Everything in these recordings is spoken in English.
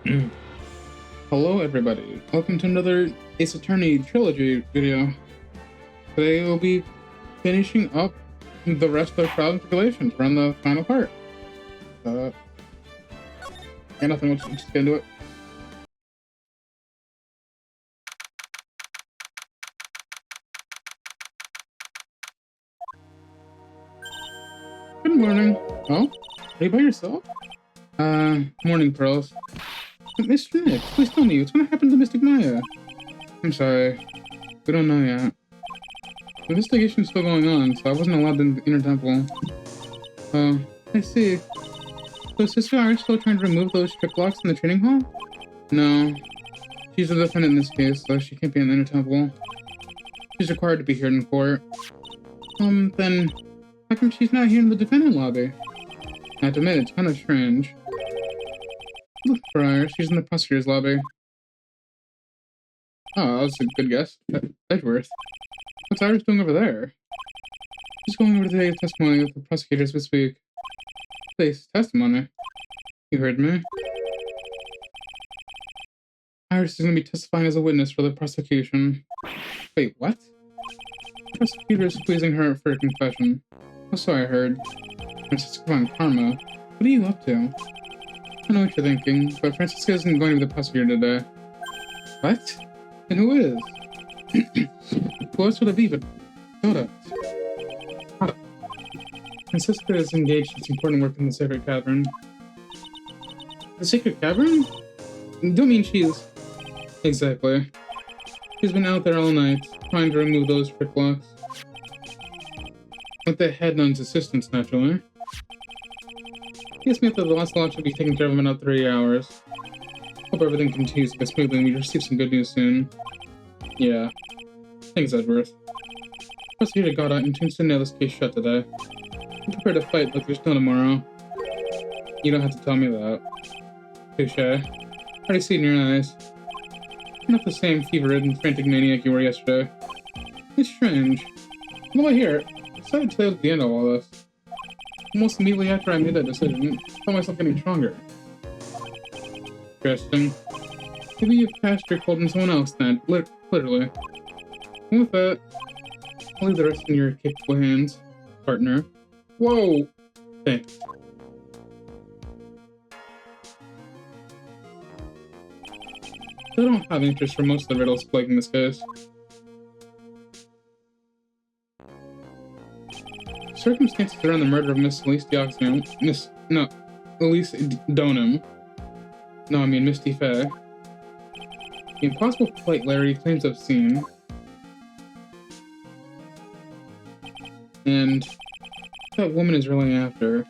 Hello everybody, welcome to another Ace Attorney trilogy video. Today we'll be finishing up the rest of the Trials and Tribulations. We're on the final part. Yeah, nothing much, just get into it. Good morning. Oh, are you by yourself? Morning, Pearls. Mr. Nick, please tell me, what's gonna happen to Mystic Maya? I'm sorry, we don't know yet. The investigation's still going on, so I wasn't allowed in the inner temple. Oh, I see. So Sister are still trying to remove those strip locks in the training hall? No. She's the defendant in this case, so she can't be in the inner temple. She's required to be here in court. Then how come she's not here in the defendant lobby? I have to admit, it's kind of strange. Look for her, she's in the prosecutor's lobby. Oh, that was a good guess. Edgeworth. What's Iris doing over there? She's going over today's testimony with the prosecutors this week. Today's testimony? You heard me. Iris is going to be testifying as a witness for the prosecution. Wait, what? The prosecutor is squeezing her for a confession. Oh, so I heard. Francisca and Karma. What are you up to? I know what you're thinking, but Francisca isn't going to be the prosecutor today. What? And who is? Who else would it be but Yoda? Francisca is engaged in some important work in the Sacred Cavern. The Sacred Cavern? Don't mean she's... Exactly. She's been out there all night, trying to remove those frick locks. With the head nun's assistance, naturally. He asked me if the last lot should be taken care of in about 3 hours. Hope everything continues to go smoothly and we receive some good news soon. Yeah. Thanks, Edgeworth. Prosecutor got out and intends to nail this case shut today. I'm prepared to fight like there's no tomorrow. You don't have to tell me that. Touche. I already see it in your eyes. You're not the same fever-ridden, frantic maniac you were yesterday. It's strange. From what I hear, I decided today was the end of all this. Almost immediately after I made that decision, I found myself getting stronger. Interesting. Maybe you've passed your cold on someone else then, literally. And with that, I'll leave the rest in your capable hands, partner. Whoa! Thanks. I don't have interest for most of the riddles plaguing this case. Circumstances around the murder of Miss Elise Dioxin, Elise Donham. No, I mean Misty Faye. The impossible flight Larry claims to have seen. And that woman is really after.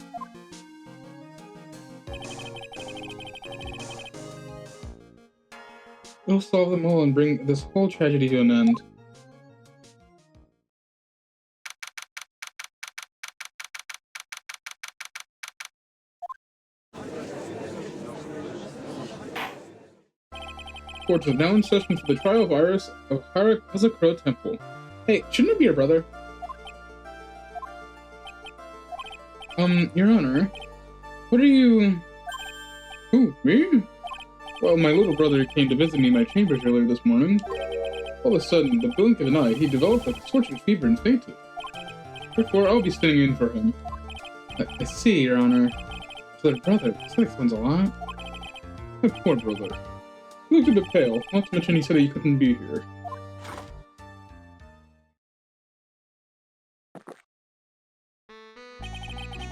We'll solve them all and bring this whole tragedy to an end. Court is now in session for the trial of Iris of Hazakro Temple. Hey, shouldn't it be your brother? Your Honor, what are you... Who, me? Well, my little brother came to visit me in my chambers earlier this morning. All of a sudden, the blink of an eye, he developed a scorching fever and fainted. Therefore, I'll be standing in for him. I see, Your Honor. So their brother, that explains a lot. My poor brother. He looked a bit pale, not to mention he said he couldn't be here.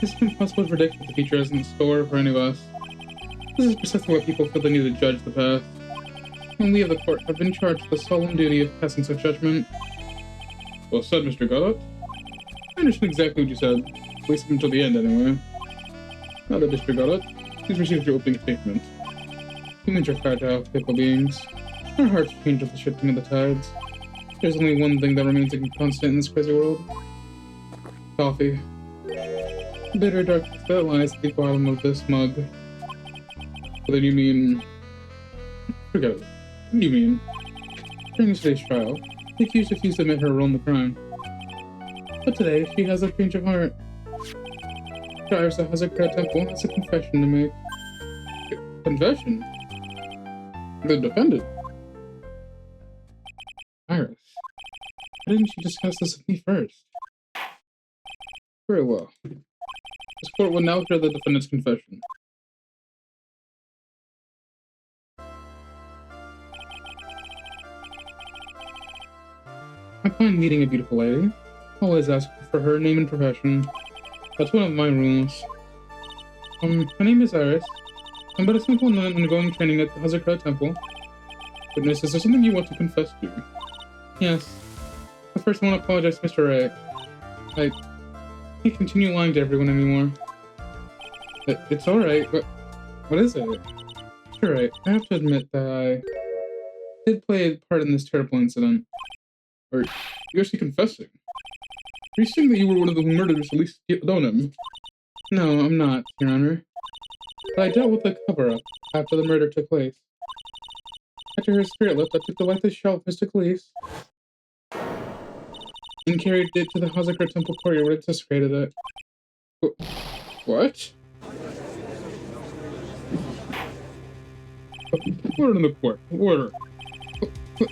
It's impossible to predict what the future has in store for any of us. This is precisely why people feel the need to judge the past. And we of the court have been charged with the solemn duty of passing such judgment. Well said, Mr. Goddard. I understand exactly what you said, at least up until the end anyway. Now that Mr. Goddard, please receive your opening statement. Humans are fragile, fickle beings. Our hearts change with the shifting of the tides. There's only one thing that remains a constant in this crazy world. Coffee. Bitter darkness that lies at the bottom of this mug. What do you mean? Forget it. What do you mean? During today's trial, the accused refused to admit her role in the crime. But today, she has a change of heart. Iris of Hazakro Temple has a confession to make. Confession? The defendant? Iris, why didn't you discuss this with me first? Very well. This court will now hear the defendant's confession. I find meeting a beautiful lady. Always ask for her name and profession. That's one of my rules. My name is Iris. I'm but a simple nun undergoing training at the Hazakura Temple. Witness, is there something you want to confess to? Yes. I first want to apologize to Mr. Wright. I can't continue lying to everyone anymore. It's alright, but what is it? Mr. Wright, I have to admit that I did play a part in this terrible incident. Are you actually confessing? Are you saying that you were one of the murderers who released Atonement? No, I'm not, Your Honor. But I dealt with the cover-up after the murder took place. After her spirit left, I took the lifeless shell of Mr. Cleese and carried it to the Hazakura Temple courtyard where it desecrated it. What? Order in the court. Order.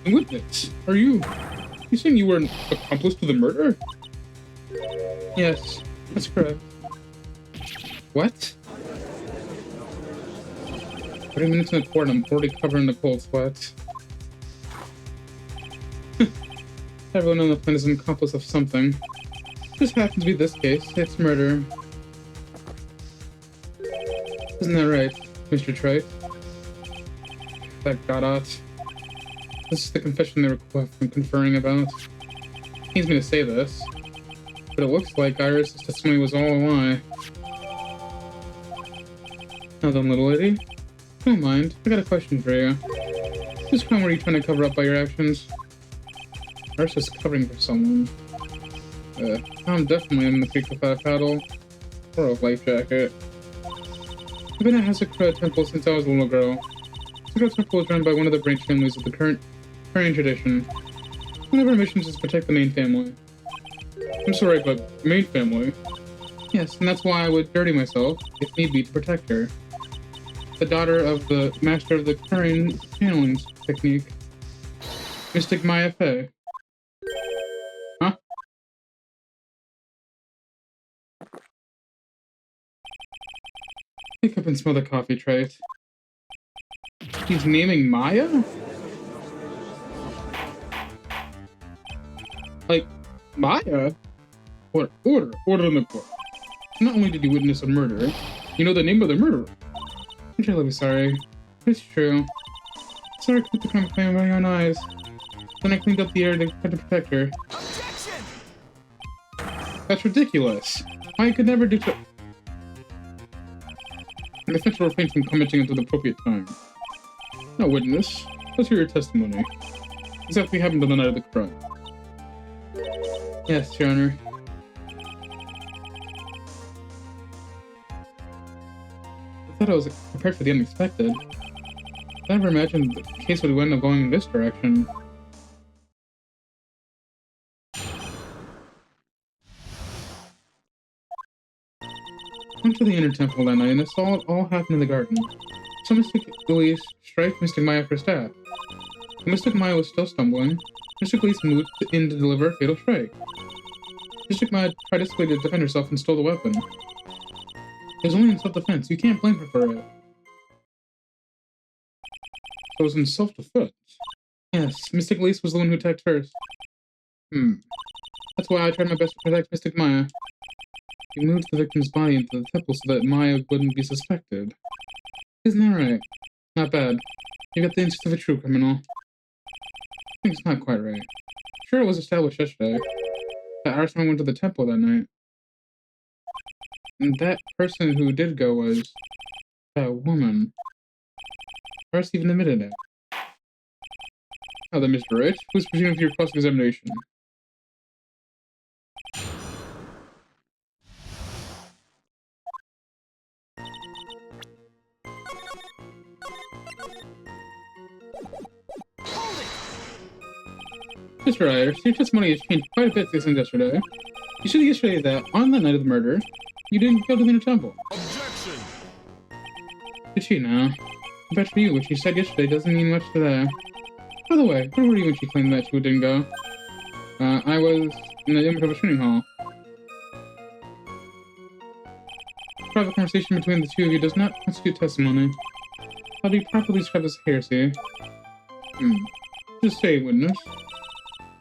Witness, are you saying you were an accomplice to the murder? Yes, that's correct. What? 30 minutes in the court and I'm already covered in the cold sweat. Everyone on the planet is an accomplice of something. This happens to be this case. It's murder. Isn't that right, Mr. Troy? That got out. This is the confession they were conferring about. He needs me to say this, but it looks like Iris' testimony was all a lie. Now then, little lady, don't mind. I got a question for you. Which crime were you trying to cover up by your actions? Iris is covering for someone. I'm definitely in the creek without a paddle or a life jacket. I've been at Hazakura Temple since I was a little girl. Hazakura Temple is run by one of the branch families of the current tradition. One of our missions is to protect the main family. I'm sorry, but main family? Yes, and that's why I would dirty myself, if need be, to protect her. The daughter of the master of the current channeling technique, Mystic Maya Fey. Huh? Pick up and smell the coffee, Trite. He's naming Maya? Like, Maya? Order in the court. Not only did you witness a murder, you know the name of the murderer. I'm terribly sorry. It's true. Sorry I put the crime in my own eyes. Then I cleaned up the area to try to protect her. Objection! That's ridiculous. I could never do so. The defense will refrain from commenting until the appropriate time. Now, witness, let's hear your testimony. Exactly what happened on the night of the crime. Yes, Your Honor. I thought I was prepared for the unexpected. I never imagined the case would end up going in this direction. I went to the inner temple that night and I saw it all happen in the garden. So Mystic Elise striked Mystic Maya for staff. When Mystic Maya was still stumbling, Mystic Elise moved in to deliver a fatal strike. Mystic Maya tried desperately to defend herself and stole the weapon. It was only in self-defense. You can't blame her for it. So it was in self-defense? Yes, Mystic Elise was the one who attacked first. That's why I tried my best to protect Mystic Maya. We moved the victim's body into the temple so that Maya wouldn't be suspected. Isn't that right? Not bad. You got the instinct of a true criminal. I think it's not quite right. Sure, it was established yesterday that Arsene went to the temple that night. And that person who did go was that woman. Arce even admitted it. Now then, Mr. Wright, please proceed with your cross-examination. Mr. Wright, your testimony has changed quite a bit since yesterday. You said yesterday that on the night of the murder, you didn't go to the inner temple. Objection! Did she now? Bet for you, what she said yesterday doesn't mean much today. By the way, where were you when she claimed that you didn't go? I was in the image of a shooting hall. Private conversation between the two of you does not constitute testimony. How do you properly describe this heresy? Just say witness.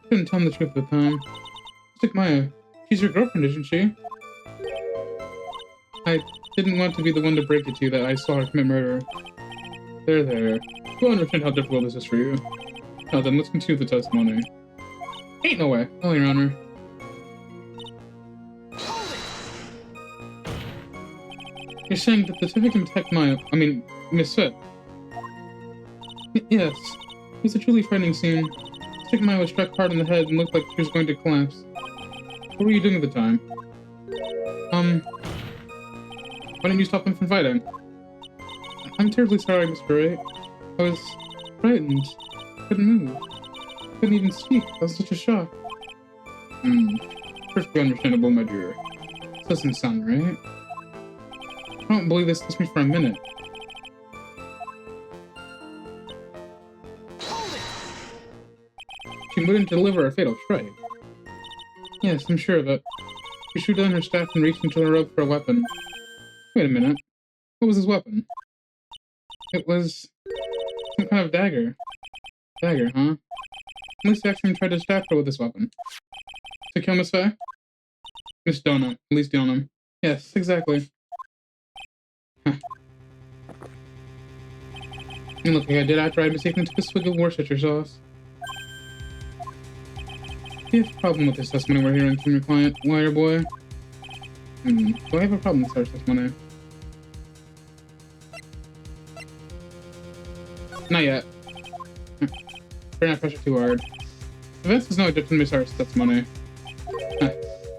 Couldn't tell him the truth at the time. Stick Maya, she's your girlfriend, isn't she? I didn't want to be the one to break it to you that I saw her commit murder. There. You understand how difficult this is for you. Now then, let's continue the testimony. Ain't no way. Oh, Your Honor. You're saying that the victim attacked Miss Sweat. Yes. It was a truly frightening scene. Stick Maya was struck hard in the head and looked like she was going to collapse. What were you doing at the time? Why didn't you stop him from fighting? I'm terribly sorry, Mr. Wright. I was frightened. Couldn't move. Couldn't even speak. I was such a shock. Perfectly understandable, my dear. This doesn't sound right. I don't believe this touched me for a minute. She wouldn't deliver a fatal strike. Yes, I'm sure of it. She threw down her staff and reached into the rug for a weapon. Wait a minute. What was his weapon? It was some kind of dagger. Dagger, huh? At least Axum tried to stab her with this weapon. To kill Miss Faye? Miss Donut. At least Donut. Yes, exactly. Huh. And look like I did after I mistakenly took a swig of Worcestershire sauce. Do you have a problem with this testimony we're hearing from your client, lawyer boy? Do I have a problem with such testimony? Not yet. Better not pressure too hard. Events is no different from Miss Art's testimony.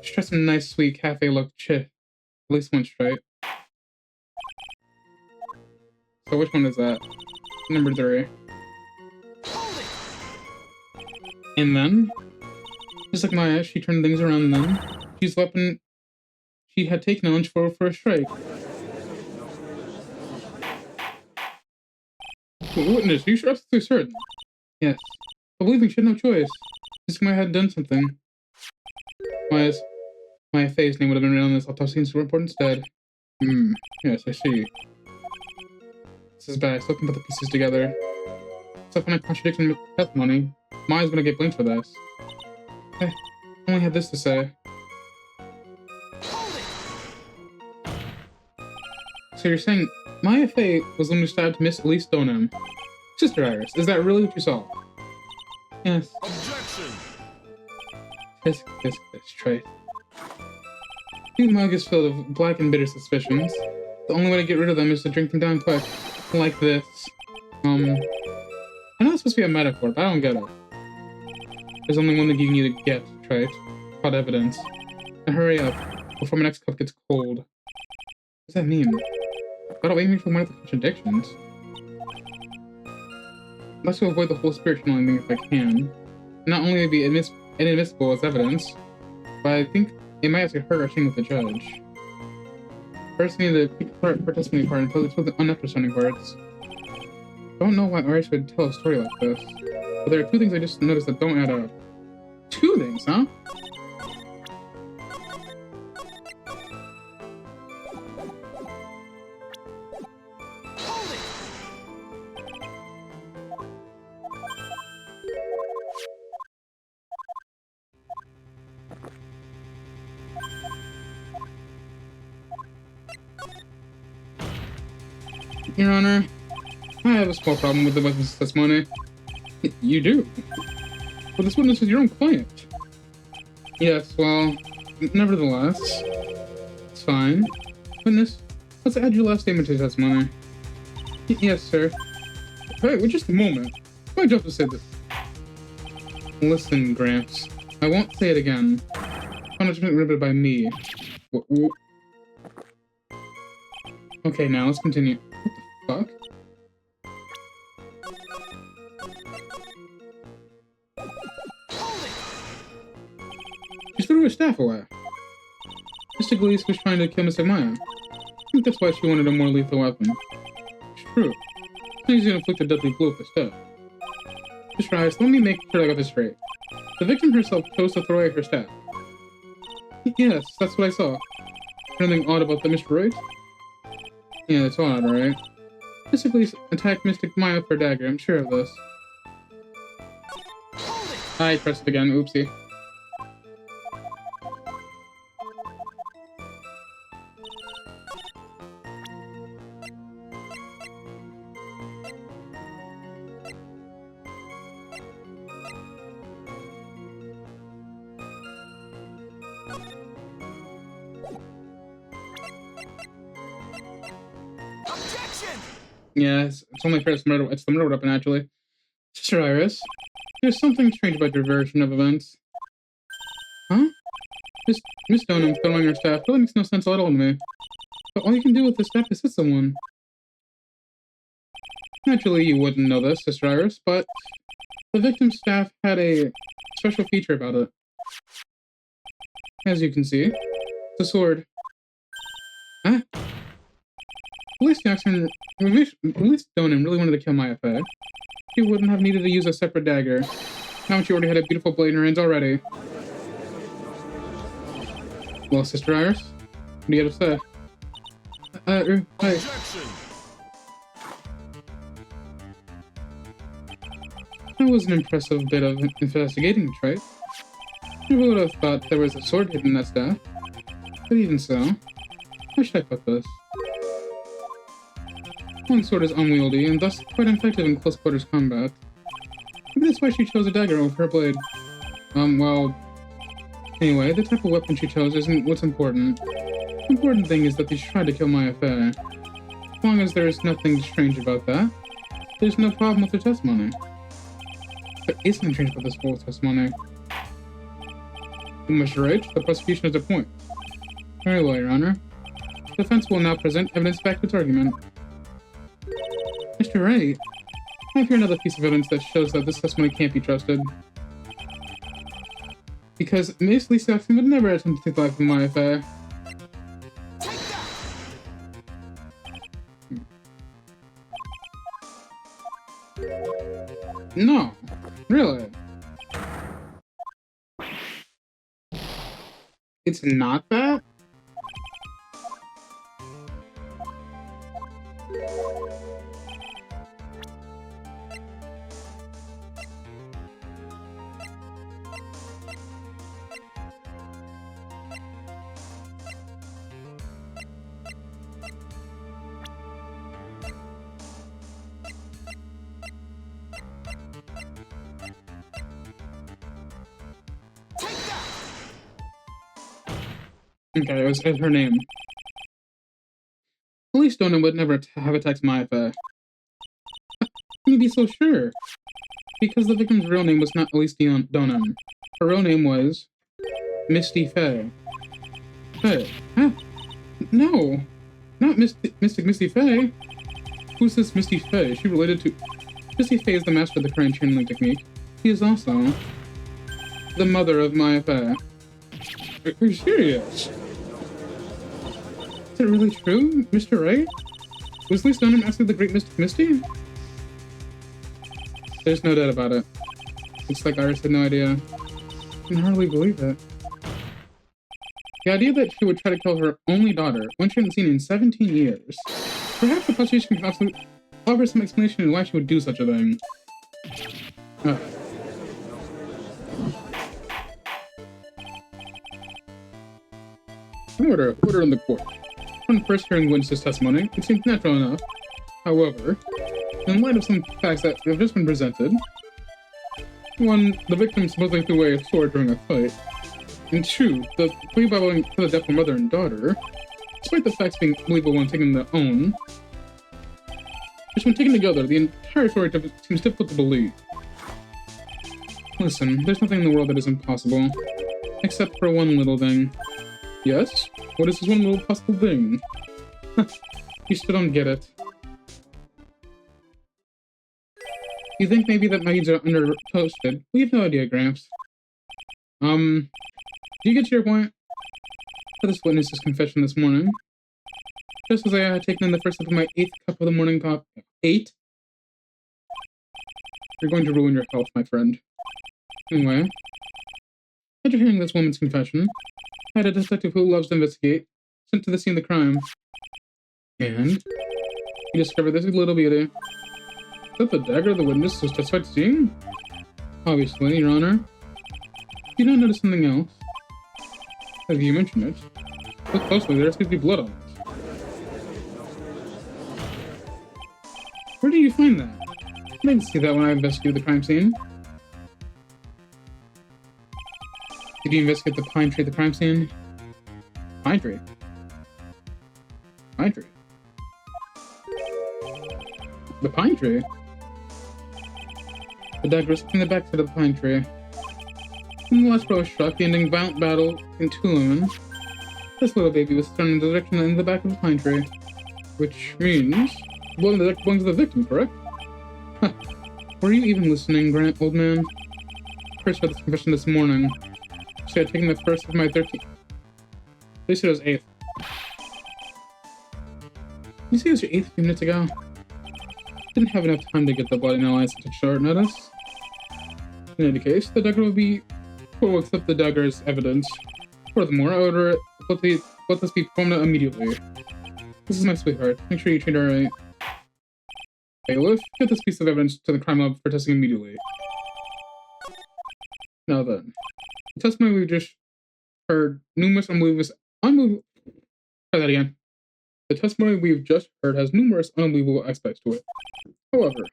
She tried some nice, sweet, cafe-look chip. At least once, right? So which one is that? Number 3. And then, just like Maya, she turned things around and then she used the weapon she had taken on for a strike. Witness, are you sure absolutely certain? Yes. I believe we should have no choice. This Maya had done something. Maya Faye's name would have been written on this autopsy report instead. Yes, I see. This is bad. I still can put the pieces together. Except when I contradict him with testimony, Maya's gonna get blamed for this. I only had this to say. So you're saying Maya Faye was the one who stabbed Miss Elise Stoneham? Sister Iris, is that really what you saw? Yes. Objection! This trait. Your mug is filled with black and bitter suspicions. The only way to get rid of them is to drink them down quick. Like this. I know it's supposed to be a metaphor, but I don't get it. There's only one thing you need to get, trait. Called evidence. Now hurry up, before my next cup gets cold. What does that mean? Gotta wait me for one of the contradictions. I'd like to avoid the whole spiritual thing if I can. Not only would it be inadmissible as evidence, but I think it might actually hurt our scene with the judge. First, we need the testimony part until it's with the unnecessary parts. I don't know why Iris would tell a story like this, but there are 2 things I just noticed that don't add up. 2 things, huh? Your Honor, I have a small problem with the witness's testimony. You do? But this witness is your own client. Yes, well, nevertheless, it's fine. Witness, let's add your last statement to the testimony. Yes, sir. Hey, wait just a moment. My job to say this. Listen, Gramps. I won't say it again. Punishment riveted by me. Okay, now let's continue. What the fuck? She threw her staff away. Mr. Glees was trying to kill Mr. Maya. I think that's why she wanted a more lethal weapon. It's true. He's gonna inflict a deadly blow with the staff. Mr. Iris, let me make sure I got this straight. The victim herself chose to throw away her staff. Yes, that's what I saw. Anything odd about the Mr. Wright? Yeah, it's odd, right? Basically, attacked Mystic Maya with her dagger. I'm sure of this. I pressed it again. Oopsie. Yeah, it's only fair. It's the murder weapon, actually. Sister Iris, there's something strange about your version of events. Huh? Miss Donham throwing her staff really makes no sense at all to me. But all you can do with the staff is hit someone. Naturally, you wouldn't know this, Sister Iris, but the victim's staff had a special feature about it. As you can see, it's a sword. Huh? Police Donham really wanted to kill Maya Faye. She wouldn't have needed to use a separate dagger. Now she already had a beautiful blade in her hands already. Well, Sister Iris, what do you have to say? Hi. That was an impressive bit of investigating, right? Never would have thought there was a sword hidden in that staff. But even so, how should I put this? One sword is unwieldy, and thus quite ineffective in close quarters combat. Maybe that's why she chose a dagger over her blade. Well... Anyway, the type of weapon she chose isn't what's important. The important thing is that she tried to kill Maya Faye. As long as there is nothing strange about that, there's no problem with her testimony. There is something strange about this whole testimony. Mr. Wright, the prosecution has a point. Very well, Your Honor. The defense will now present evidence back to its argument. Mr. Wright, I have here another piece of evidence that shows that this testimony can't be trusted. Because Miss Lisa Jackson would never attempt to take the life of Maya Faye. No, really. It's not that? Okay, it was her name. Police Donham would never have attacked Maya Faye. How can you be so sure? Because the victim's real name was not Elise Donham. Her real name was Misty Faye. Faye? Huh? No! Not Mystic Misty Faye! Who's this Misty Faye? Is she related to... Misty Faye is the master of the current channeling technique. She is also the mother of Maya Faye. Are you serious? Is it really true, Mr. Wright? Was Elise Donham actually the great Mystic Misty? There's no doubt about it. Looks like Iris had no idea. I can hardly believe it. The idea that she would try to kill her only daughter, one she hadn't seen in 17 years. Perhaps the prosecution can offer some explanation as why she would do such a thing. Ugh. Order in the court. On first hearing witness's testimony, it seems natural enough. However, in light of some facts that have just been presented, one, the victim supposedly threw away a sword during a fight, and two, the plea by for the death of mother and daughter, despite the facts being believable when taken their own, just when taken together, the entire story seems difficult to believe. Listen, there's nothing in the world that is impossible, except for one little thing. Yes? What is this one little possible thing? You still don't get it. You think maybe that my needs are under-toasted? We have no idea, Gramps. Do you get to your point? For this witness's confession this morning, just as I had taken in the first sip of my 8th cup of the morning coffee. 8? You're going to ruin your health, my friend. Anyway, after hearing this woman's confession, I had a detective who loves to investigate sent to the scene of the crime. And he discovered this little beauty. Is that the dagger the witness was testified to seeing? Obviously, Your Honor. You don't notice something else? Have you mentioned it? Look closely, there seems to be blood on it. Where did you find that? I didn't see that when I investigated the crime scene. Did you investigate the pine tree at the crime scene? Pine tree? Pine tree? The pine tree? The dagger was in the backside of the pine tree. When the last blow was struck, ending violent battle in two women, this little baby was thrown in the direction in the back of the pine tree. Which means, belongs to the victim, correct? Huh. Were you even listening, old man? First heard this confession this morning. She had taken the first of my 13. They said it was 8th. You see it was your 8th a few minutes ago? Didn't have enough time to get the blood analyzed at short notice. In any case, the dagger will accept the dagger as evidence. Furthermore, I order let this be performed immediately. This is my sweetheart. Make sure you treat her right. Bailiff, get this piece of evidence to the crime lab for testing immediately. Now then, the testimony we've just heard numerous unbelievable. Try that again. The testimony we've just heard has numerous unbelievable aspects to it. However,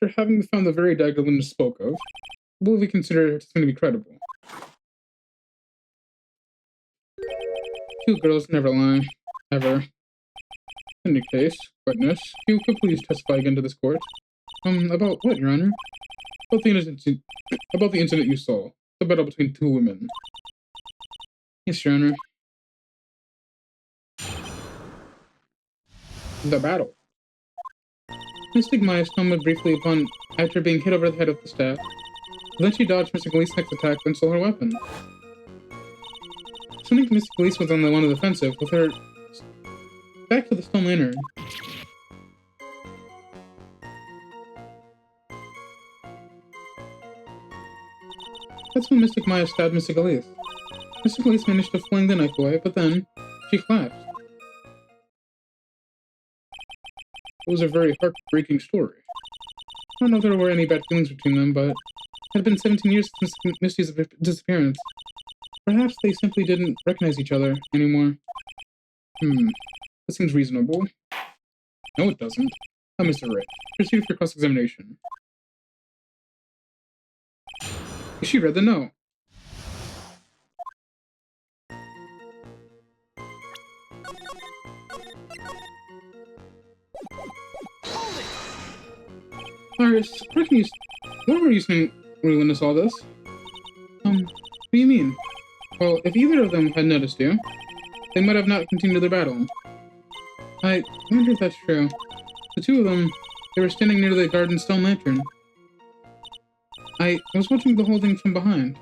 after having found the very dagger Linda spoke of, I believe we consider her testimony to be credible. Two girls never lie. Ever. In any case, witness, you could please testify again to this court. About what, Your Honor? About the incident you saw. The battle between two women. Yes, Your Honor. The battle. Mystic Maya stumbled briefly upon after being hit over the head with the staff. Then she dodged Mystic Elise's next attack and stole her weapon. Suddenly, Mystic Elise was on the one of the defensive, with her back to the stone lantern. That's when Mystic Maya stabbed Mystic Elise. Mystic Elise managed to fling the knife away, but then she collapsed. It was a very heartbreaking story. I don't know if there were any bad feelings between them, but it had been 17 years since Misty's disappearance. Perhaps they simply didn't recognize each other anymore. That seems reasonable. No, it doesn't. Now, Mr. Wright, proceed with your cross-examination. She read the note. Iris, what were you saying when we witnessed all this? What do you mean? Well, if either of them had noticed you, they might have not continued their battle. I wonder if that's true. The two of them, they were standing near the garden stone lantern. I was watching the whole thing from behind.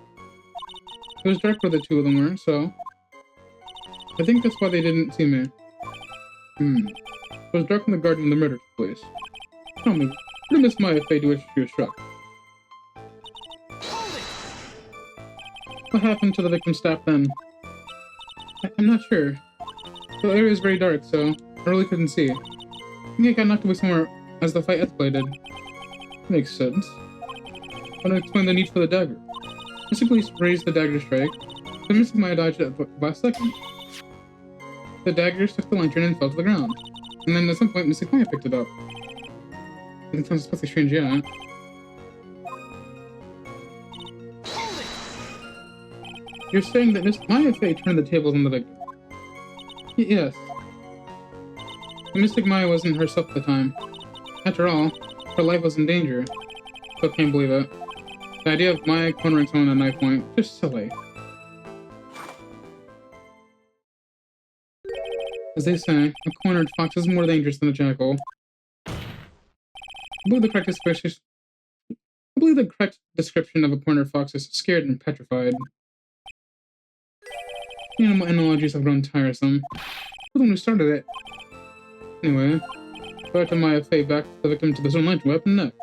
It was dark where the two of them were, so I think that's why they didn't see me. It was dark in the garden when the murder took place. Tell me, what did Miss Maya say to which she was struck? What happened to the victim's staff then? I'm not sure. The area is very dark, so I really couldn't see. I think I got knocked away somewhere as the fight escalated. Makes sense. I want to explain the need for the dagger. Mystic Police raised the dagger to strike, but Mystic Maya dodged at the last second. The dagger struck the lantern and fell to the ground, and then at some point Mystic Maya picked it up. It sounds especially strange, yeah. You're saying that Miss Maya Fey turned the tables on the victim? Yes. But Mystic Maya wasn't herself at the time. After all, her life was in danger. Still can't believe it. The idea of Maya cornering someone at knife point, just silly. As they say, a cornered fox is more dangerous than a jackal. I believe the correct description of a cornered fox is scared and petrified. Animal analogies have grown tiresome. Who's the one who started it? Anyway, back to Maya Fey, back the victim to the stone lantern weapon neck.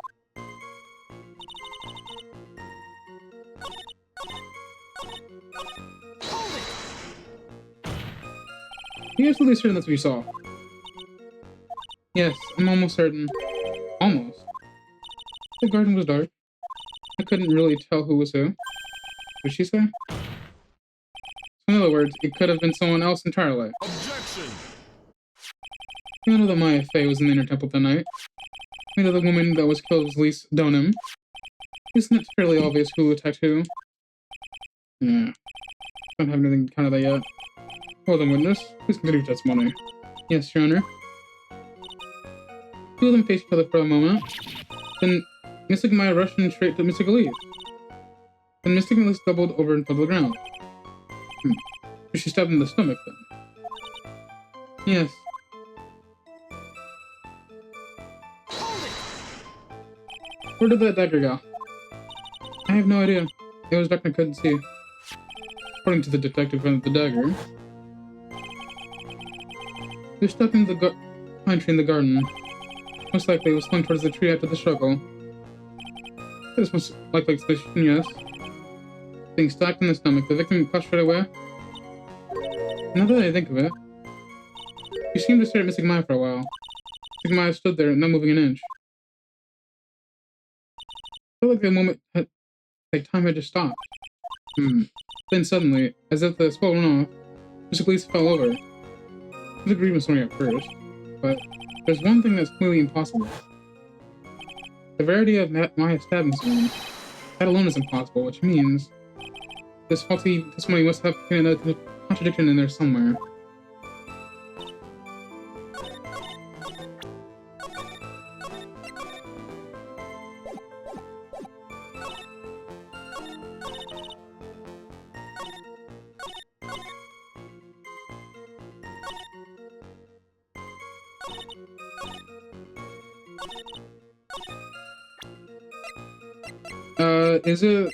You're absolutely certain that's what you saw? Yes, I'm almost certain. Almost. The garden was dark. I couldn't really tell who was who. What did she say? In other words, it could have been someone else entirely. Objection! You know that Maya Fey was in the inner temple that night. You know the woman that was killed was Lise Donim. Isn't it fairly obvious who attacked who? Yeah. Don't have anything to counter that yet. Hold on, witness. Please continue your testimony. Yes, Your Honor. Two of them faced each other for a moment. Then Mystic Maya rushed in straight to Mystic Elise. Then Mystic Elise doubled over and fell to the ground. Was she stabbed in the stomach then? Yes. Where did that dagger go? I have no idea. It was dark and I couldn't see. According to the detective found the dagger. It was stuck in the pine tree in the garden. Most likely it was slung towards the tree after the struggle. This was likely explanation, yes. Being stabbed in the stomach, the victim crushed right away. Now that I think of it, she seemed to stare at Mystic Maya for a while. Mystic Maya stood there, not moving an inch. I felt like the moment had, like time had just stopped. Then suddenly, as if the spell went off, Mystic Elise fell over. It was a grievous story at first, but there's one thing that's clearly impossible. The rarity of Maya's stabbing wound. That alone is impossible, which means this faulty testimony must have a contradiction in there somewhere. Is it...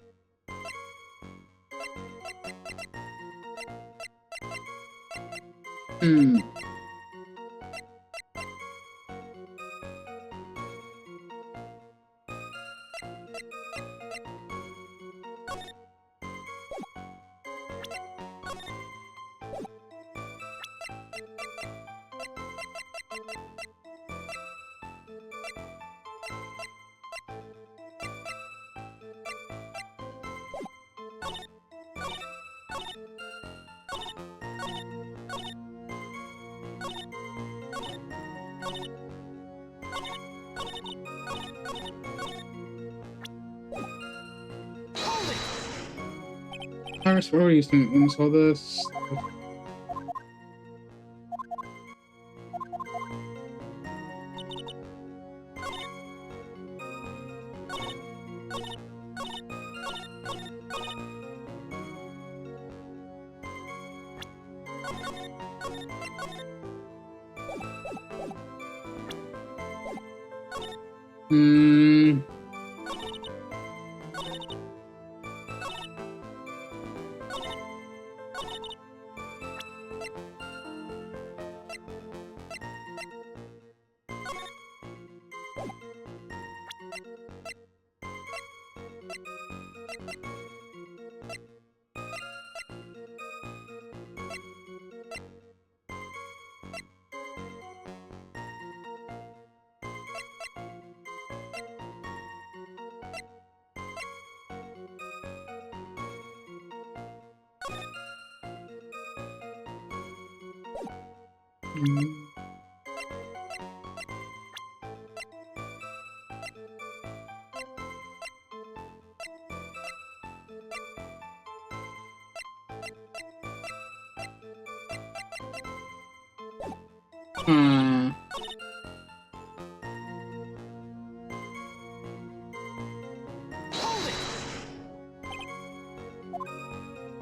Iris, where were you when you saw this?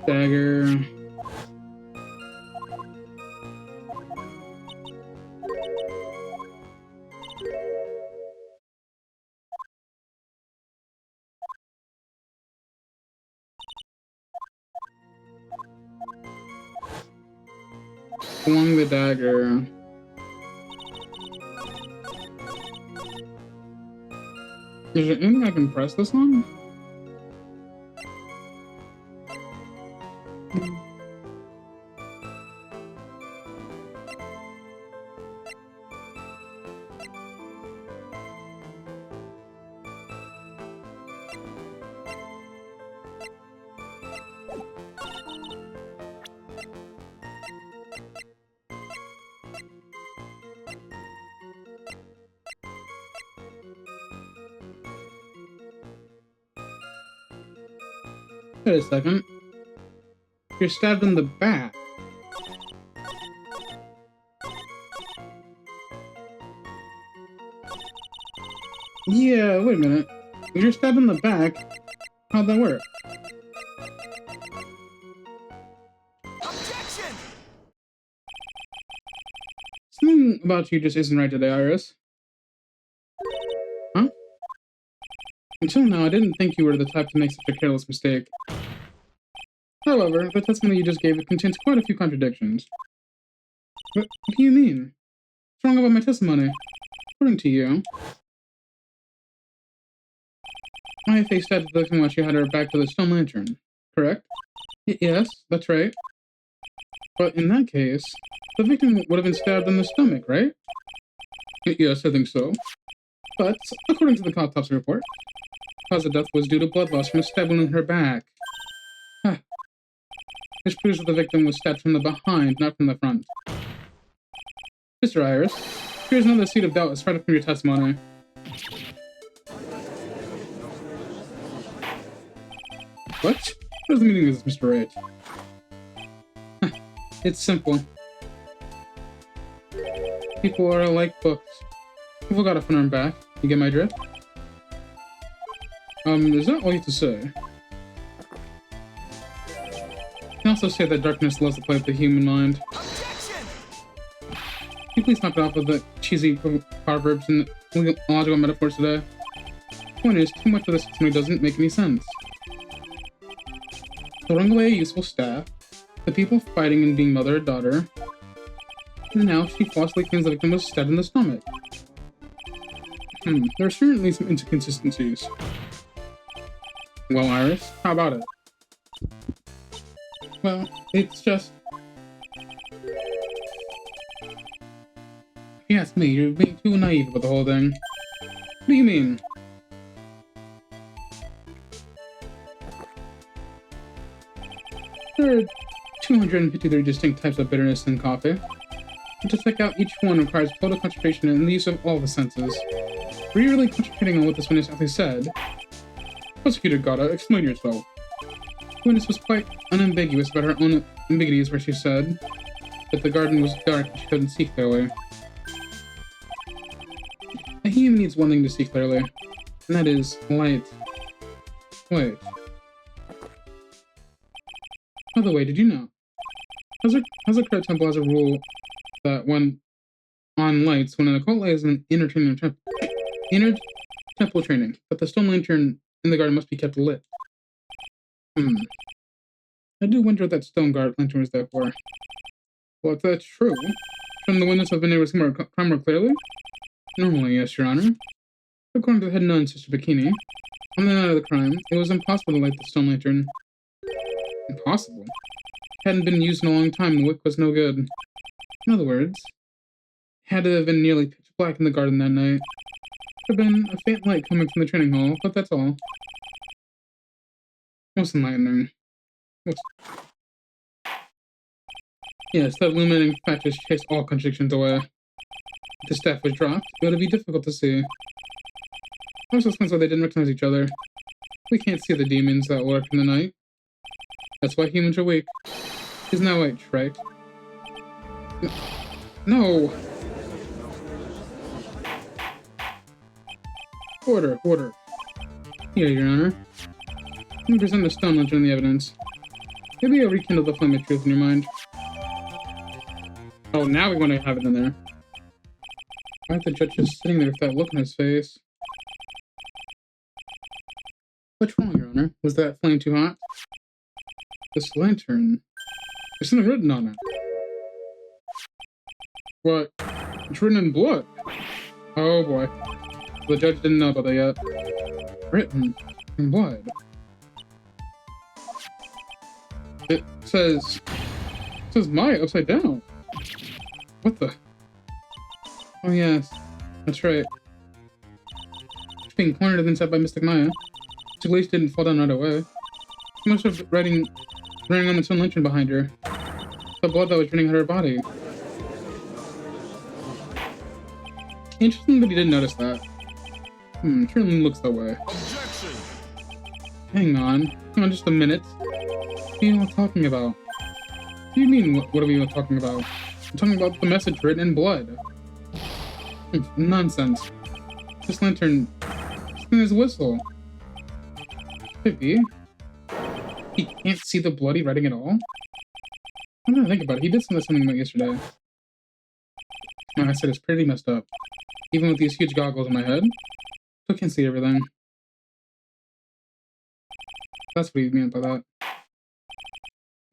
Dagger. Swung the dagger. Is there anything I can press this on? Wait a second. You're stabbed in the back. Yeah, wait a minute. If you're stabbed in the back, how'd that work? Objection! Something about you just isn't right today, Iris. Huh? Until now, I didn't think you were the type to make such a careless mistake. However, the testimony you just gave contains quite a few contradictions. What do you mean? What's wrong about my testimony? According to you, my face stabbed the victim while she had her back to the stone lantern, correct? Yes, that's right. But in that case, the victim would have been stabbed in the stomach, right? Yes, I think so. But, according to the autopsy report, the cause of death was due to blood loss from a stabbing in her back. This proves that the victim was stabbed from the behind, not from the front. Mr. Iris, here's another seed of doubt aside from your testimony. What? What is the meaning of this, Mr. Wright? It's simple. People are like books. People got a front and back. You get my drift? Is that all you have to say? You can also say that darkness loves to play with the human mind. Objection! Can you please knock it off with the cheesy proverbs and logical metaphors today? The point is, too much of this testimony doesn't make any sense. Throwing away a useful staff, the people fighting and being mother and daughter, and now she falsely claims the victim was stabbed in the stomach. There are certainly some inconsistencies. Well, Iris, how about it? Well, it's just... If you ask me, you're being too naive about the whole thing. What do you mean? There are 253 distinct types of bitterness in coffee. And to check out each one requires total concentration and the use of all the senses. Were you really concentrating on what this witness actually said? Prosecutor Gata, explain yourself. The witness was quite unambiguous about her own ambiguities where she said that the garden was dark and she couldn't see clearly. A human needs one thing to see clearly, and that is light. Wait. By the way, did you know? Hazard Temple has a rule that when on lights, when an occult light is an inner temple training, but the stone lantern in the garden must be kept lit. I do wonder what that stone guard lantern was there for. Well, if that's true, shouldn't the witness have been able to see crime more clearly? Normally, yes, Your Honor. According to the head nun, Sister Bikini, on the night of the crime, it was impossible to light the stone lantern. Impossible? It hadn't been used in a long time, and the wick was no good. In other words, it had to have been nearly pitch black in the garden that night. There had been a faint light coming from the training hall, but that's all. Most enlightening. Yes, that illuminating fact just chased all contradictions away. If the staff was dropped, it would be difficult to see. Also explains why they didn't recognize each other. We can't see the demons that lurk in the night. That's why humans are weak. Isn't that right? No! Order. Here, Your Honor. Let me present the stone lantern in the evidence. Maybe I'll rekindle the flame of truth in your mind. Oh, now we want to have it in there. Why is the judge just sitting there with that look on his face? What's wrong, Your Honor? Was that flame too hot? This lantern... There's something written on it. What? It's written in blood. Oh boy. The judge didn't know about that yet. Written in blood. It says Maya upside down. What the? Oh yes, that's right. She's being cornered inside by Mystic Maya. She at least didn't fall down right away. She must have running on its own lantern behind her. The blood that was running out of her body. Interesting that he didn't notice that. Certainly looks that way. Objection! Hang on. Hang on just a minute. What are you all talking about? What do you mean, what are we all talking about? I'm talking about the message written in blood. Nonsense. This lantern... This thing is a whistle. Could be. He can't see the bloody writing at all? I'm gonna think about it. He did something like yesterday. My eyesight is pretty messed up. Even with these huge goggles on my head, I can't see everything. That's what he meant by that.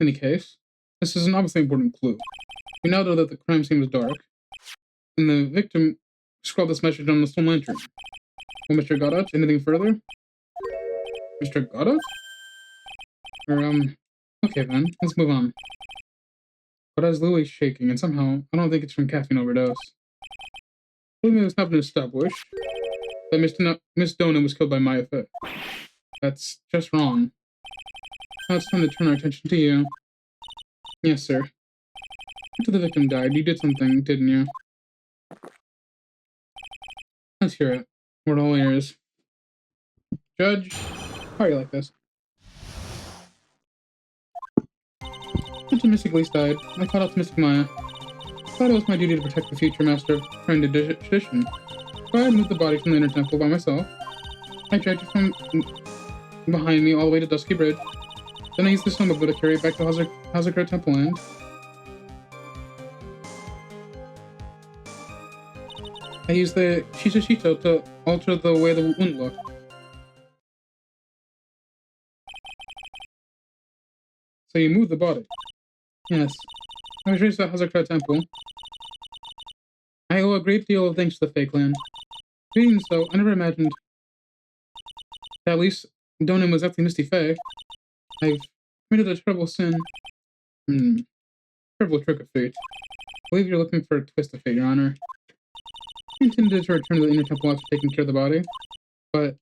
In any case, this is an obviously important clue. We now know that the crime scene was dark, and the victim scrawled this message on the stone lantern. Well, Mr. Goddard, anything further? Mr. Goddard? Okay then, let's move on. But as Lily's shaking, and somehow, I don't think it's from caffeine overdose. It has not been established that Miss Dona was killed by Maya Fett. That's just wrong. Now it's time to turn our attention to you. Yes, sir. After the victim died, you did something, didn't you? Let's hear it. We're all ears. Judge, how are you like this? After Mystic Lease died, I caught up to Mystic Maya. I thought it was my duty to protect the future master of Friend Tradition. So I moved the body from the inner temple by myself. I dragged it from behind me all the way to Dusky Bridge. Then I used the snowmobile to carry it back to Hazakura Temple Land. I used the Shishito to alter the way the wind looked. So you moved the body? Yes. I was raised at Hazakura Temple. I owe a great deal of thanks to the Fake Land. Being so, I never imagined that at least Donan was actually Misty Fae. I've committed a terrible sin. Terrible trick of fate. I believe you're looking for a twist of fate, Your Honor. I intended to return to the inner temple after taking care of the body, but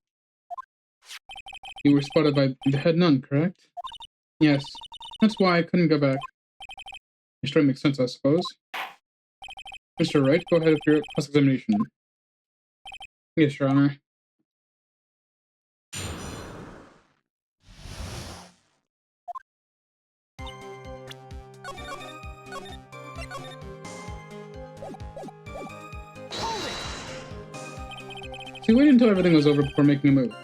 you were spotted by the head nun, correct? Yes. That's why I couldn't go back. Your story makes sense, I suppose. Mr. Wright, go ahead with your cross-examination. Yes, Your Honor. She waited until everything was over before making a move.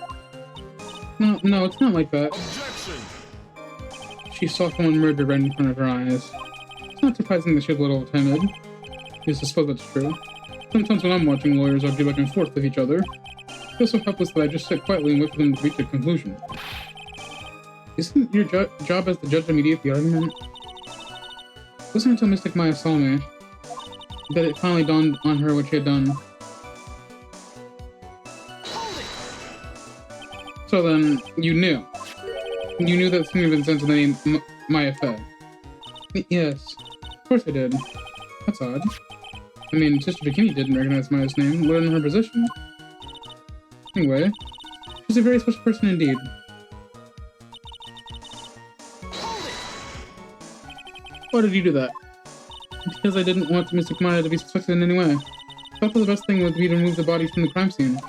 No, it's not like that. Objection! She saw someone murdered right in front of her eyes. It's not surprising that she was a little timid. I suppose that's true. Sometimes when I'm watching lawyers argue back and forth with each other, I feel so helpless that I just sit quietly and wait for them to reach a conclusion. Isn't your job as the judge to mediate the argument? It wasn't until Mystic Maya saw me that it finally dawned on her what she had done. So then, you knew. You knew that something had been sent to the name Maya Fed. Yes, of course I did. That's odd. I mean, Sister Bikini didn't recognize Maya's name, let alone her position. Anyway, she's a very special person indeed. Why did you do that? Because I didn't want Mystic Maya to be suspected in any way. I thought that the best thing would be to remove the body from the crime scene.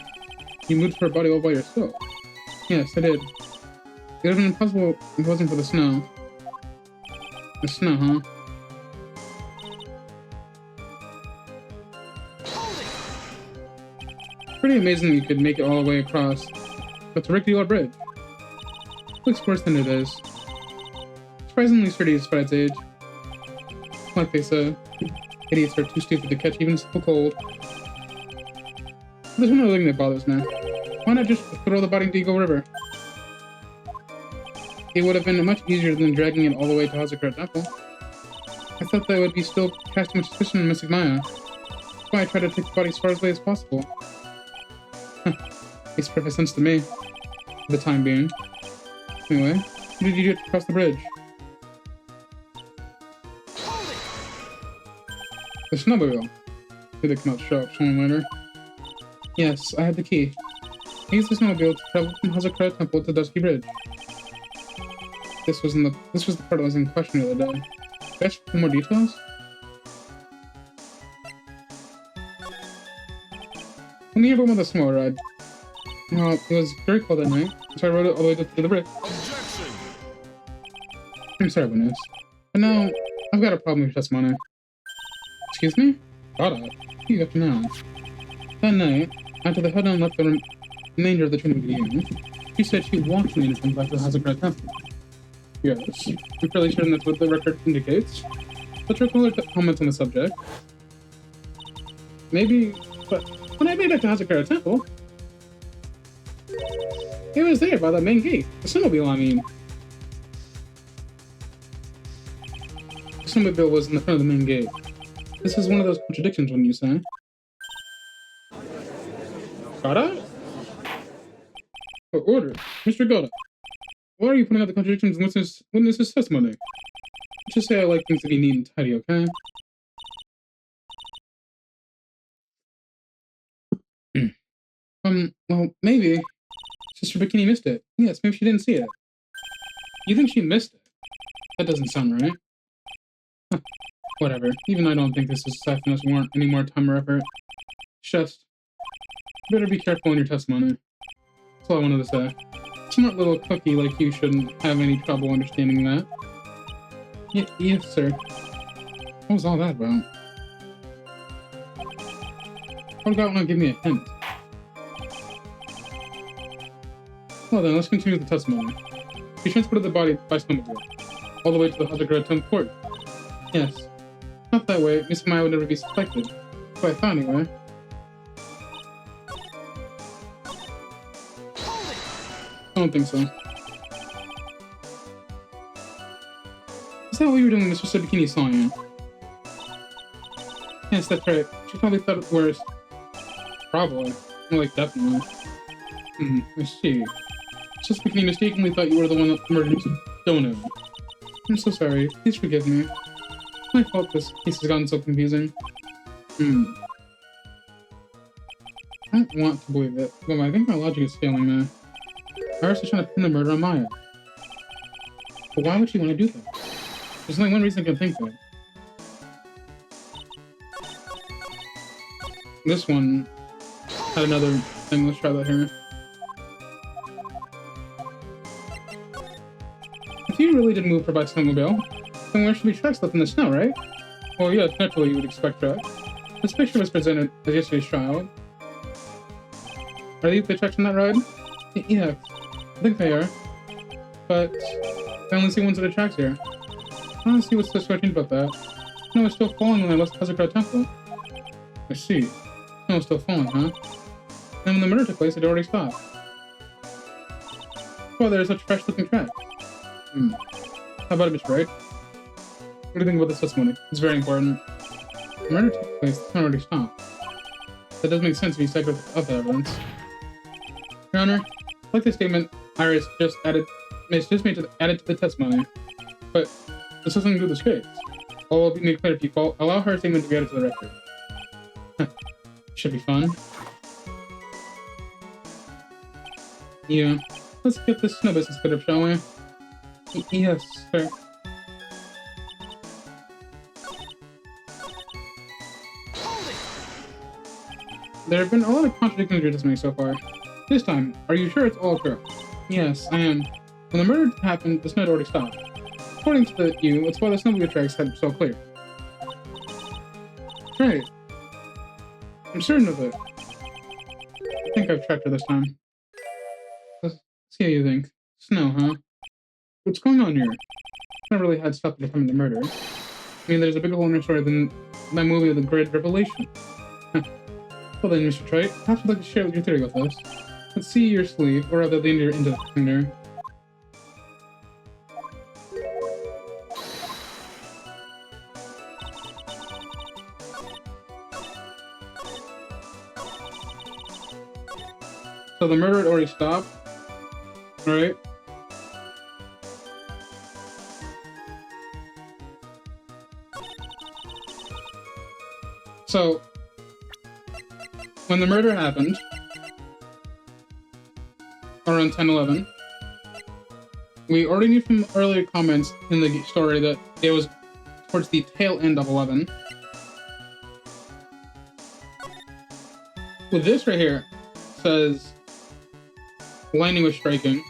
You moved her body all by yourself. Yes, I did. It would have been impossible if it wasn't for the snow. The snow, huh? Pretty amazing you could make it all the way across. That's a rickety old bridge. Looks worse than it is. Surprisingly sturdy despite its age. Like they say, idiots are too stupid to catch even so cold. There's one other thing that bothers me. Why not just throw the body into Eagle River? It would have been much easier than dragging it all the way to Hazakura Temple. I thought that would be still casting much suspicion on Mystic Maya. That's why I tried to take the body as far away as possible. Makes perfect sense to me, for the time being. Anyway, what did you do to cross the bridge? The snowmobile. Maybe they can show up someone later. Yes, I had the key. I used the snowmobile to travel from Hazakura Temple to Dusky Bridge. This was the part that was in question the other day. Can I ask for more details? When you ever went on the snow ride? Well, it was very cold at night, so I rode it all the way to the bridge. Objection! I'm sorry, Vanessa. But now, I've got a problem with your testimony. Excuse me? Shut up. What do you have to know? That night, after the head-on left the remainder of the training video, she said she walked me into back to the Hazakura Temple. Yes, I'm fairly certain that's what the record indicates. Let's recall her comments on the subject. Maybe, but when I made it to Hazakura Temple, it was there by the main gate. The snowmobile, I mean. The snowmobile was in the front of the main gate. This is one of those contradictions, wouldn't you say? Goda? Order. Mr. Goda. Why are you putting out the contradictions in witness's testimony? Let's just say I like things to be neat and tidy, okay? Well, maybe. Sister Bikini missed it. Yes, maybe she didn't see it. You think she missed it? That doesn't sound right. Huh. Whatever. Even I don't think this is siphonous warrant any more time or effort. Just better be careful in your testimony. That's all I wanted to say. Smart little cookie like you shouldn't have any trouble understanding that. Yes, sir. What was all that about? What about want to give me a hint? Well then, let's continue with the testimony. She transported the body by snowmobile, all the way to the Hazakura Temple court. Yes. Not that way, Miss Maya would never be suspected. But I thought anyway. I don't think so. Is that what you were doing when Mr. Bikini saw you? Yes, that's right. She probably thought it worse. Probably. More like definitely. I see. Mr. Bikini mistakenly thought you were the one that murdered Mr. Dono. I'm so sorry. Please forgive me. It's my fault this case has gotten so confusing. I don't want to believe it, but I think my logic is failing me. Iris is trying to pin the murder on Maya. But why would she want to do that? There's only one reason I can think of. This one had another thing. Let's try that here. If you really did move her by snowmobile, then there should be tracks left in the snow, right? Well, yes, naturally you would expect tracks. This picture was presented as yesterday's child. Are these the tracks on that ride? Yeah, I think they are. But I only see one set of tracks here. I don't see what's so strange about that. Snow was still falling when I left Hazakura Temple. I see. Snow was still falling, huh? And when the murder took place, it already stopped. Well, there's such fresh-looking tracks. How about it, Mr. Wright? What do you think about this testimony? It's very important. The murder took place, the snow already stopped. That doesn't make sense if you stack with other evidence. Your Honor, like this statement, Iris just added to the testimony. But this has nothing to do with this case. All will be made clear if you allow her statement to be added to the record. Should be fun. Yeah, let's get this snow business cleared up, shall we? Yes, sir. There have been a lot of contradicting your testimony so far. This time, are you sure it's all true? Yes, I am. When the murder happened, the snow had already stopped. According to you, that's why the snowmobile tracks had so clear. Right. I'm certain of it. I think I've tracked her this time. Let's see how you think. Snow, huh? What's going on here? I never really had stuff to come the murder. I mean, there's a bigger hole in your story than that movie of the Great Revelation. Well then, Mr. Trite, perhaps you'd like to share your theory with us. Let's see your sleeve, or rather the end of your index. So the murder had already stopped, right? So, when the murder happened, around 10-11, we already knew from earlier comments in the story that it was towards the tail end of 11. With this right here, says lightning was striking,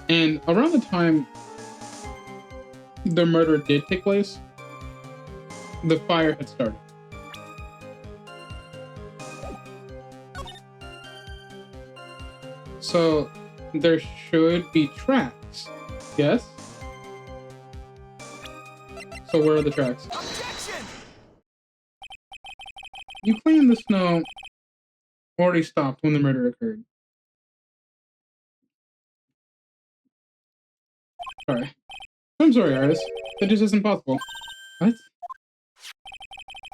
and around the time the murder did take place, the fire had started. So there should be tracks, yes? So where are the tracks? Objection! You claim the snow already stopped when the murder occurred. Sorry. I'm sorry, artist. That just isn't possible. What?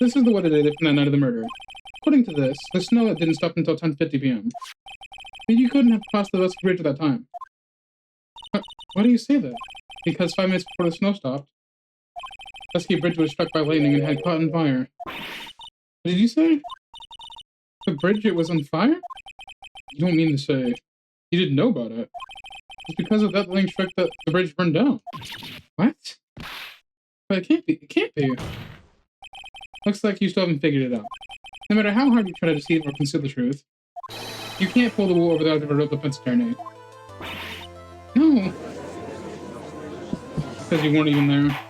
This is the weather data from that night of the murder. According to this, the snow didn't stop until 10:50 p.m. You couldn't have crossed the West Bridge at that time. Why do you say that? Because 5 minutes before the snow stopped, Pesky Bridge was struck by lightning and had caught on fire. What did you say? The bridge, it was on fire? You don't mean to say you didn't know about it. It's because of that lightning strike that the bridge burned down. What? But it can't be. It can't be. Looks like you still haven't figured it out. No matter how hard you try to deceive or conceal the truth, you can't pull the wool over the eyes of a real defense attorney. No. Because you weren't even there.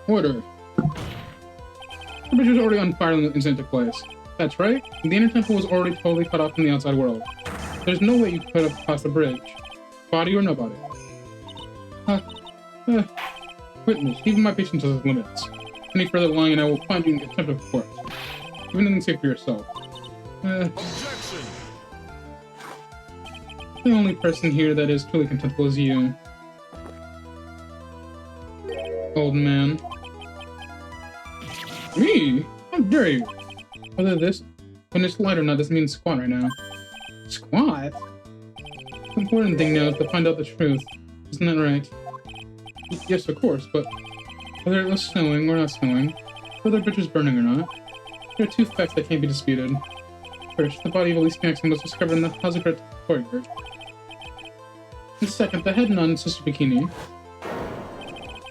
Order. The bridge was already on fire when the incident took place. That's right. The inner temple was already totally cut off from the outside world. There's no way you could have crossed the bridge. Body or no body. Witness, even my patience has its limits. Any further lying and I will find you in contempt of court. Even anything safe for yourself. Objection! The only person here that is truly contemptible is you. Old man. Me? How dare you? Whether this witness lied or not doesn't mean squat right now. Squat? The important thing now is to find out the truth. Isn't that right? Yes, of course, but whether it was snowing or not snowing, whether the bridge was burning or not, there are two facts that can't be disputed. First, the body of Elise Maxim was discovered in the Hazard courtyard. And second, the head nun, Sister Bikini.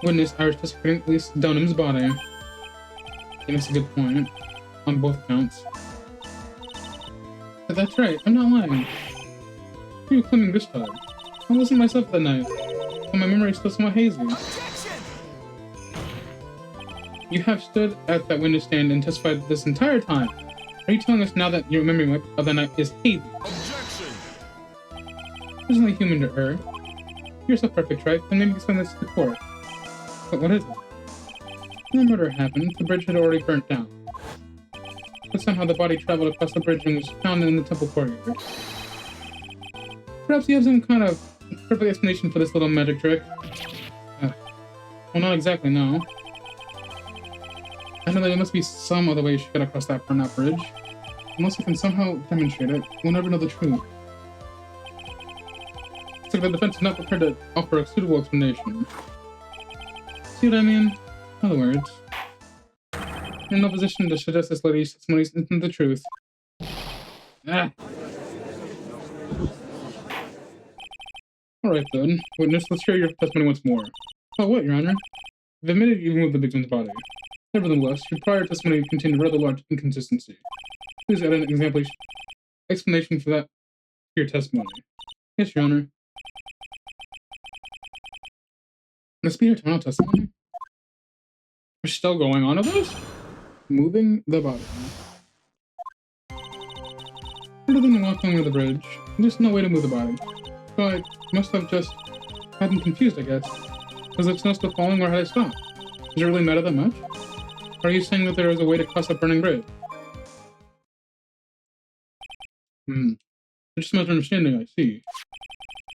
Witness Irish testified Elise Dunham's body. He makes a good point, on both accounts. But that's right, I'm not lying. Who are you claiming this time? I wasn't myself that night, and my memory is still somewhat hazy. Objection! You have stood at that witness stand and testified this entire time. Are you telling us now that your memory of that night is hazy? Objection! There's only human to err. You're so perfect, right? Then maybe explain this to the court. But what is it? When the murder happened, the bridge had already burnt down. But somehow the body traveled across the bridge and was found in the temple courtyard. Perhaps you have some kind of perfect explanation for this little magic trick. Well, not exactly, no. I know that there must be some other way she got across that burnt out bridge. Unless you can somehow demonstrate it, we'll never know the truth. It's like the defense is not prepared to offer a suitable explanation. See what I mean? In other words, you're in no position to suggest this lady's testimony isn't the truth. Ah! Alright then, witness, let's hear your testimony once more. Oh, what, Your Honor? You've admitted you removed the victim's body. Nevertheless, your prior testimony contained a rather large inconsistency. Please add an explanation for that to your testimony. Yes, Your Honor. Must be your final testimony? We're still going on with this? Moving the body. Other than walking over the bridge, there's no way to move the body. So I must have just gotten confused, I guess. Was the snow still falling or had I stopped? Does it really matter that much? Or are you saying that there was a way to cross a burning bridge? Just a matter of understanding, I see.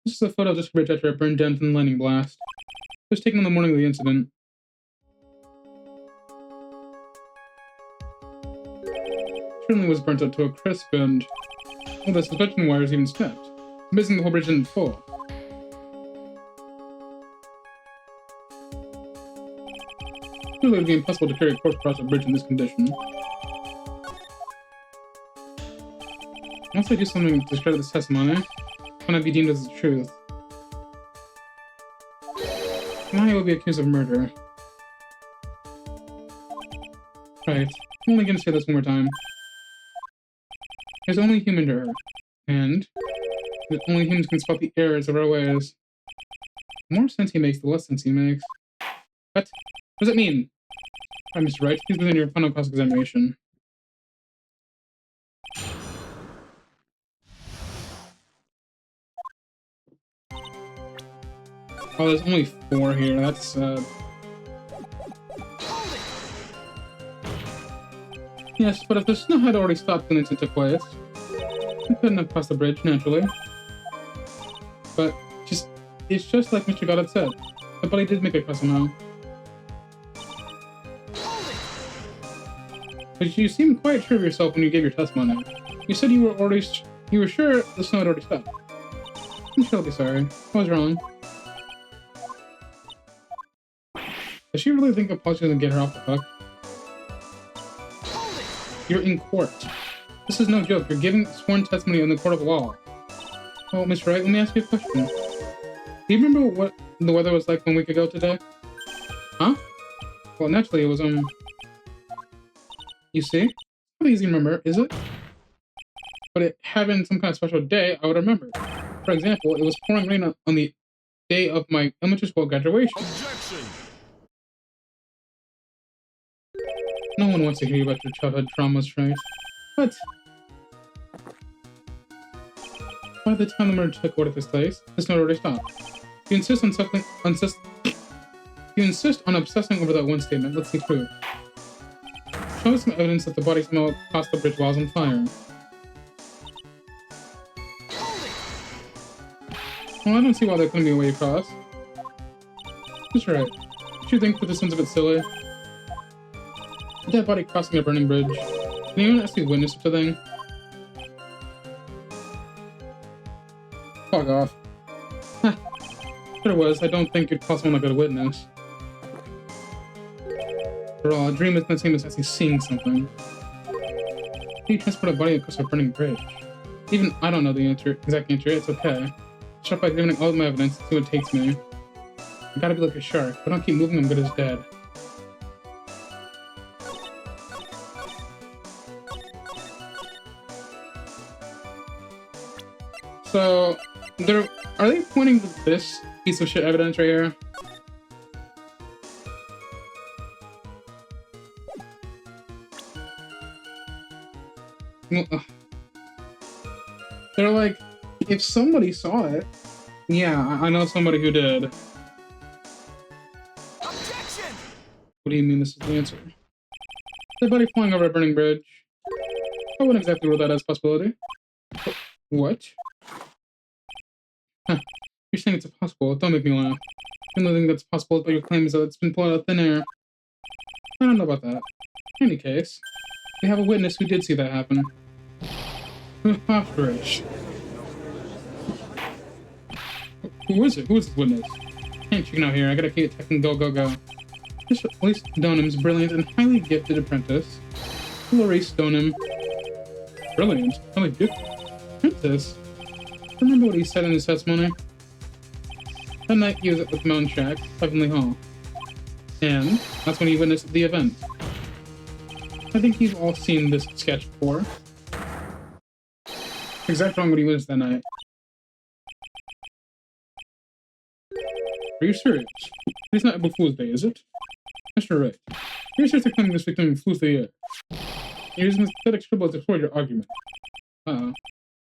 This is a photo of this bridge after it burned down from the lightning blast. It was taken on the morning of the incident. Certainly was burnt up to a crisp and well, the suspension wires even snapped. Amazing the whole bridge didn't fall. Surely it would be impossible to carry a corpse across a bridge in this condition. Once I do something to discredit this testimony, it cannot be deemed as the truth. Now I will be accused of murder. Right, I'm only gonna say this one more time. There's only human error, and only humans can spot the errors of our ways. The more sense he makes, the less sense he makes. What? What does it mean? Alright, Mr. Wright, please begin your final cross-examination. Oh, there's only 4 here. That's sad. Yes, but if the snow had already stopped when the incident took place, we couldn't have crossed the bridge, naturally. But it's just like Mr. Goddard said. The body did make it across somehow. But you seemed quite sure of yourself when you gave your testimony. You said you were sure the snow had already stopped. I'm sure I'll be sorry. I was wrong. Does she really think a apology can get her off the hook? You're in court. This is no joke. You're giving sworn testimony in the court of law. Well, Miss Wright, let me ask you a question. Do you remember what the weather was like 1 week ago today? Huh? Well, naturally, it was, you see? It's not easy to remember, is it? But it had been some kind of special day, I would remember. For example, it was pouring rain on the day of my elementary school graduation. Objection! No one wants to hear about your childhood traumas, right? But by the time the murder took this place, the snow already stopped. You insist on obsessing over that one statement. Let's see proof. Show us some evidence that the body smelled across the bridge while it was on fire. Well, I don't see why there couldn't be a way across. That's right. Don't you think that this sounds a bit silly? A dead body crossing a burning bridge. Can anyone actually witness such a thing? Fuck off. Ha! If there was, I don't think you'd call someone a good witness. After all, a dream isn't the same as actually seeing something. How do you transport a body across a burning bridge? Even I don't know the exact answer. It's okay. Start by examining all of my evidence and see what it takes me. I gotta be like a shark. If I don't keep moving, I'm good as dead. So, are they pointing to this piece of shit evidence right here? They're like, if somebody saw it, yeah, I know somebody who did. Objection! What do you mean this is the answer? The body flying over a burning bridge. I wouldn't exactly rule that as a possibility. What? Huh. You're saying it's impossible. Don't make me laugh. The only thing that's possible about your claim is that it's been pulled out of thin air. I don't know about that. In any case, we have a witness who did see that happen. Rich. Who is it? Who is this witness? Can't chicken out here. I gotta keep attacking. Go, go, go. This Elise Stoneham's brilliant and highly gifted apprentice. Maurice Stoneham. Brilliant. Highly gifted apprentice. Remember what he said in his testimony? That night he was at the Mountain Shack, Heavenly Hall. And that's when he witnessed the event. I think you've all seen this sketch before. Exactly wrong what he witnessed that night. Are you serious? It's not April Fool's Day, is it? Mr. Wright, you're seriously claiming this victim flew through the air. You're using this pathetic scribble to support your argument. Uh-oh.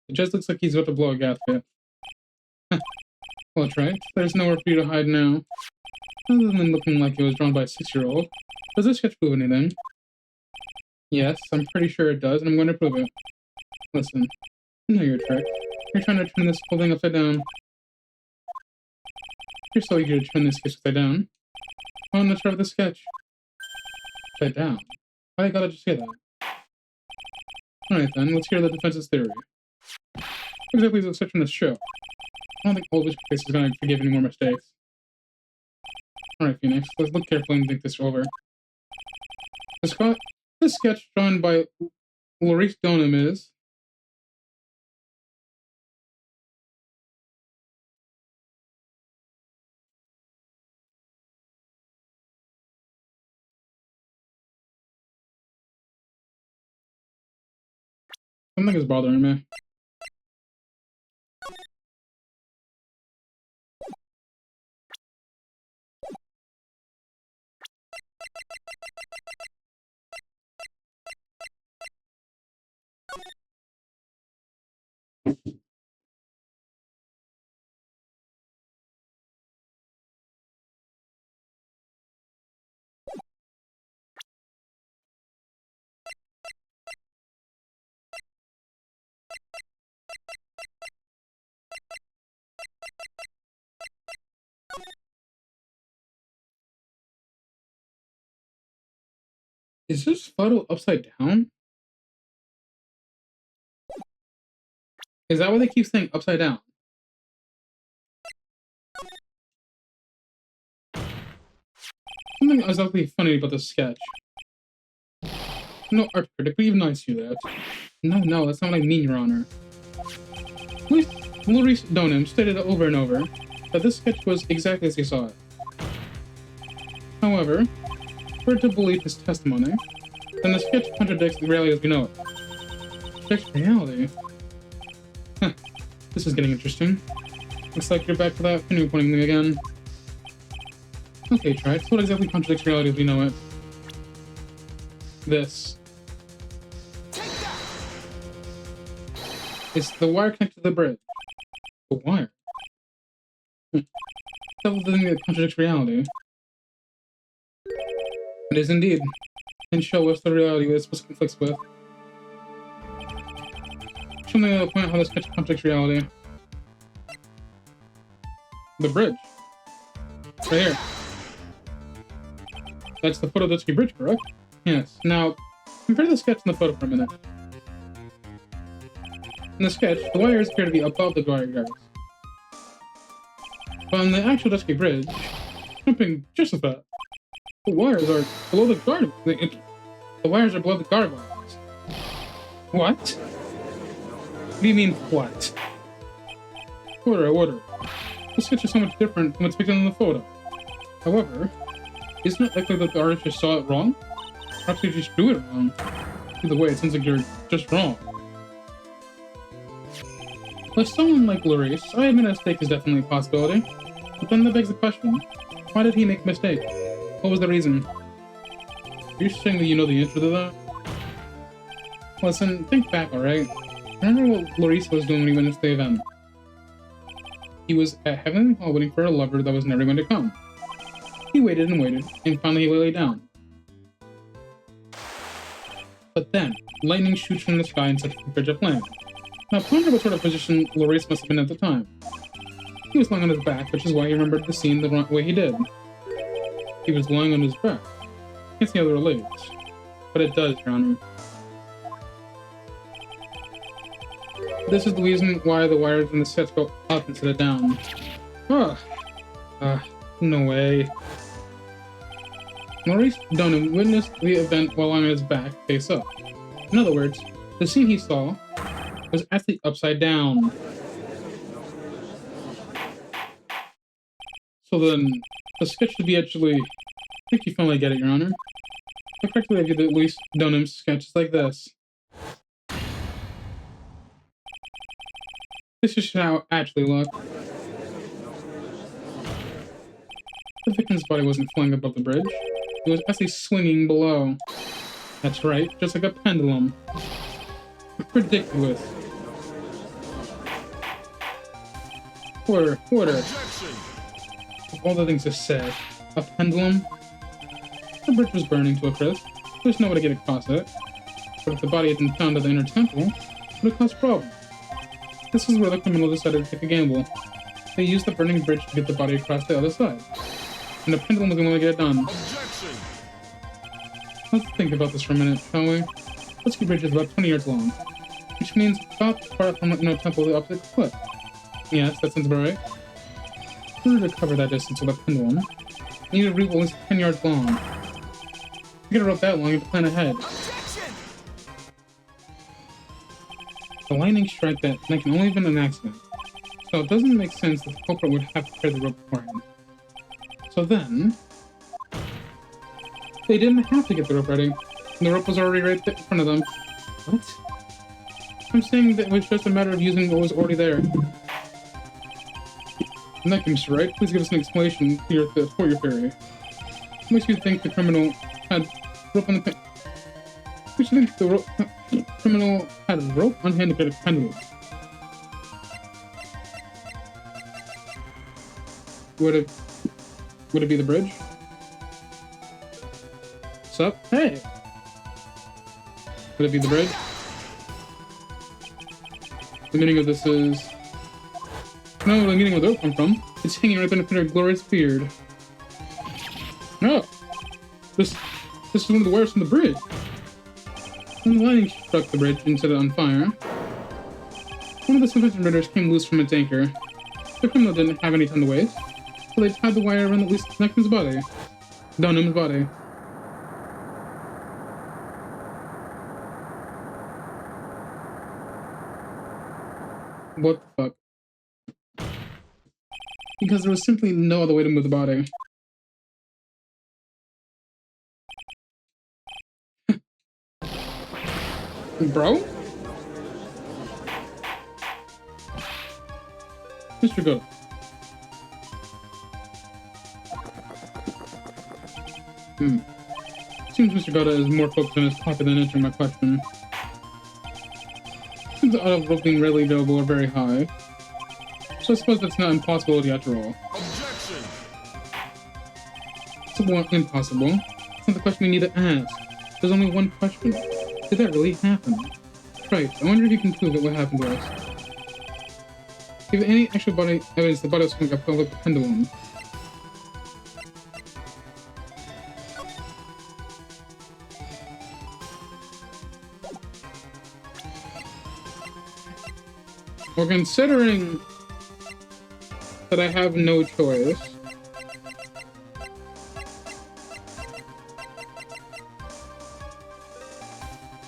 It just looks like he's about to blow a gasket. Well, that's right. There's nowhere for you to hide now. Other than looking like it was drawn by a 6-year-old. Does this sketch prove anything? Yes, I'm pretty sure it does, and I'm going to prove it. Listen, I know your trick. You're trying to turn this whole thing upside down. You're so eager to turn this sketch upside down. Oh, I'm not sure of the sketch. Upside down? Why gotta just say that? Alright then, let's hear the defense's theory. What exactly is the sketch in this show? I don't think Old Witch Face is gonna forgive any more mistakes. Alright, Phoenix, let's look carefully and think this over. This sketch drawn by Maurice Stoneham is... Something is bothering me. Is this photo upside down? Is that why they keep saying upside down? Something exactly funny about this sketch. No art critic would even I see that. No, that's not what I mean, Your Honor. Maurice Donham stated over and over that this sketch was exactly as he saw it. However, if we're to believe his testimony, then the sketch contradicts the reality as we know it. Contradicts reality? Huh. This is getting interesting. Looks like you're back for that finger pointing thing again. Okay, try. So what exactly contradicts reality as we know it? This. It's the wire connected to the bridge. The wire? That's the thing that contradicts reality. It is indeed. And show us the reality that this conflicts with. Show me the point how this sketch contradicts reality. The bridge. Right here. That's the Photodetsky bridge, correct? Yes. Now, compare the sketch and the photo for a minute. In the sketch, the wires appear to be above the wire guards. But on the actual Detsky bridge, jumping just a bit, the wires are below the guard. The wires are below the guard wires. What? What do you mean, what? Order. The sketch is so much different from what's depicted in the photo. However, isn't it likely that the artist just saw it wrong? Perhaps they just drew it wrong. Either way, it sounds like you're just wrong. With someone like Maurice, I admit a mistake is definitely a possibility. But then that begs the question, why did he make a mistake? What was the reason? Are you saying that you know the answer to that? Listen, think back, alright? Remember what Maurice was doing when he witnessed the event? He was at Heavenly Hall waiting for a lover that was never going to come. He waited, and finally he lay down. But then, lightning shoots from the sky and sets the bridge aflame. Now ponder what sort of position Maurice must have been at the time. He was lying on his back, which is why he remembered the scene the way he did. He was lying on his back. Can't see how it relates. But it does, Your Honor. This is the reason why the wires in the sets go up instead of down. No way. Maurice Donham witnessed the event while on his back, face up. In other words, the scene he saw was actually upside down. So then, the sketch should be actually... I think you finally get it, Your Honor. Effectively, I view the Maurice Donham sketch like this. This is how it actually looked. The victim's body wasn't flying above the bridge. It was actually swinging below. That's right, just like a pendulum. Ridiculous. Order. Of all the things to say, a pendulum? The bridge was burning to a crisp. There's no way to get across it. But if the body had been found at the inner temple, it would have caused problems. This is where the criminal decided to take a gamble. They used the burning bridge to get the body across the other side. And the pendulum was the only way to get it done. Objection! Let's think about this for a minute, shall we? Detsky Bridge is about 20 yards long, which means about far from the temple of the opposite cliff. Yes, that sounds about right. In order to cover that distance with a pendulum, you need a rope at least 10 yards long. To get a rope that long, you have to plan ahead. Objection! The lightning strike that can only have been an accident, so it doesn't make sense that the culprit would have to carry the rope beforehand. So then, they didn't have to get the rope ready. The rope was already right in front of them. What? I'm saying that it was just a matter of using what was already there. In that case, Mr. Wright, please give us an explanation for your theory. What makes you think the criminal had rope on the criminal had rope on hand to get a pendulum? Would it be the bridge? Sup? Hey! Would it be the bridge? The meaning of this is... No, the meaning of where the rope come from. It's hanging right beneath her glorious beard. No! This is one of the wires from the bridge. When the lightning struck the bridge and set it on fire, one of the suspension ridders came loose from its anchor. The criminal didn't have any time to waste, so they tied the wire around the loose connection's body. Dunham's body. What the fuck? Because there was simply no other way to move the body. Bro? Mr. Go. Seems Mr. Goda is more focused on his topic than answering my question. Seems the odds of rope being readily available are very high. So I suppose that's not an impossibility after all. Objection! It's impossible. It's not the question we need to ask. There's only one question. Did that really happen? Right, I wonder if you can prove that what happened to us. Give any actual body evidence the body was swung up like a pendulum. Well, considering that I have no choice,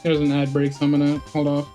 there's an ad break, so I'm gonna hold off.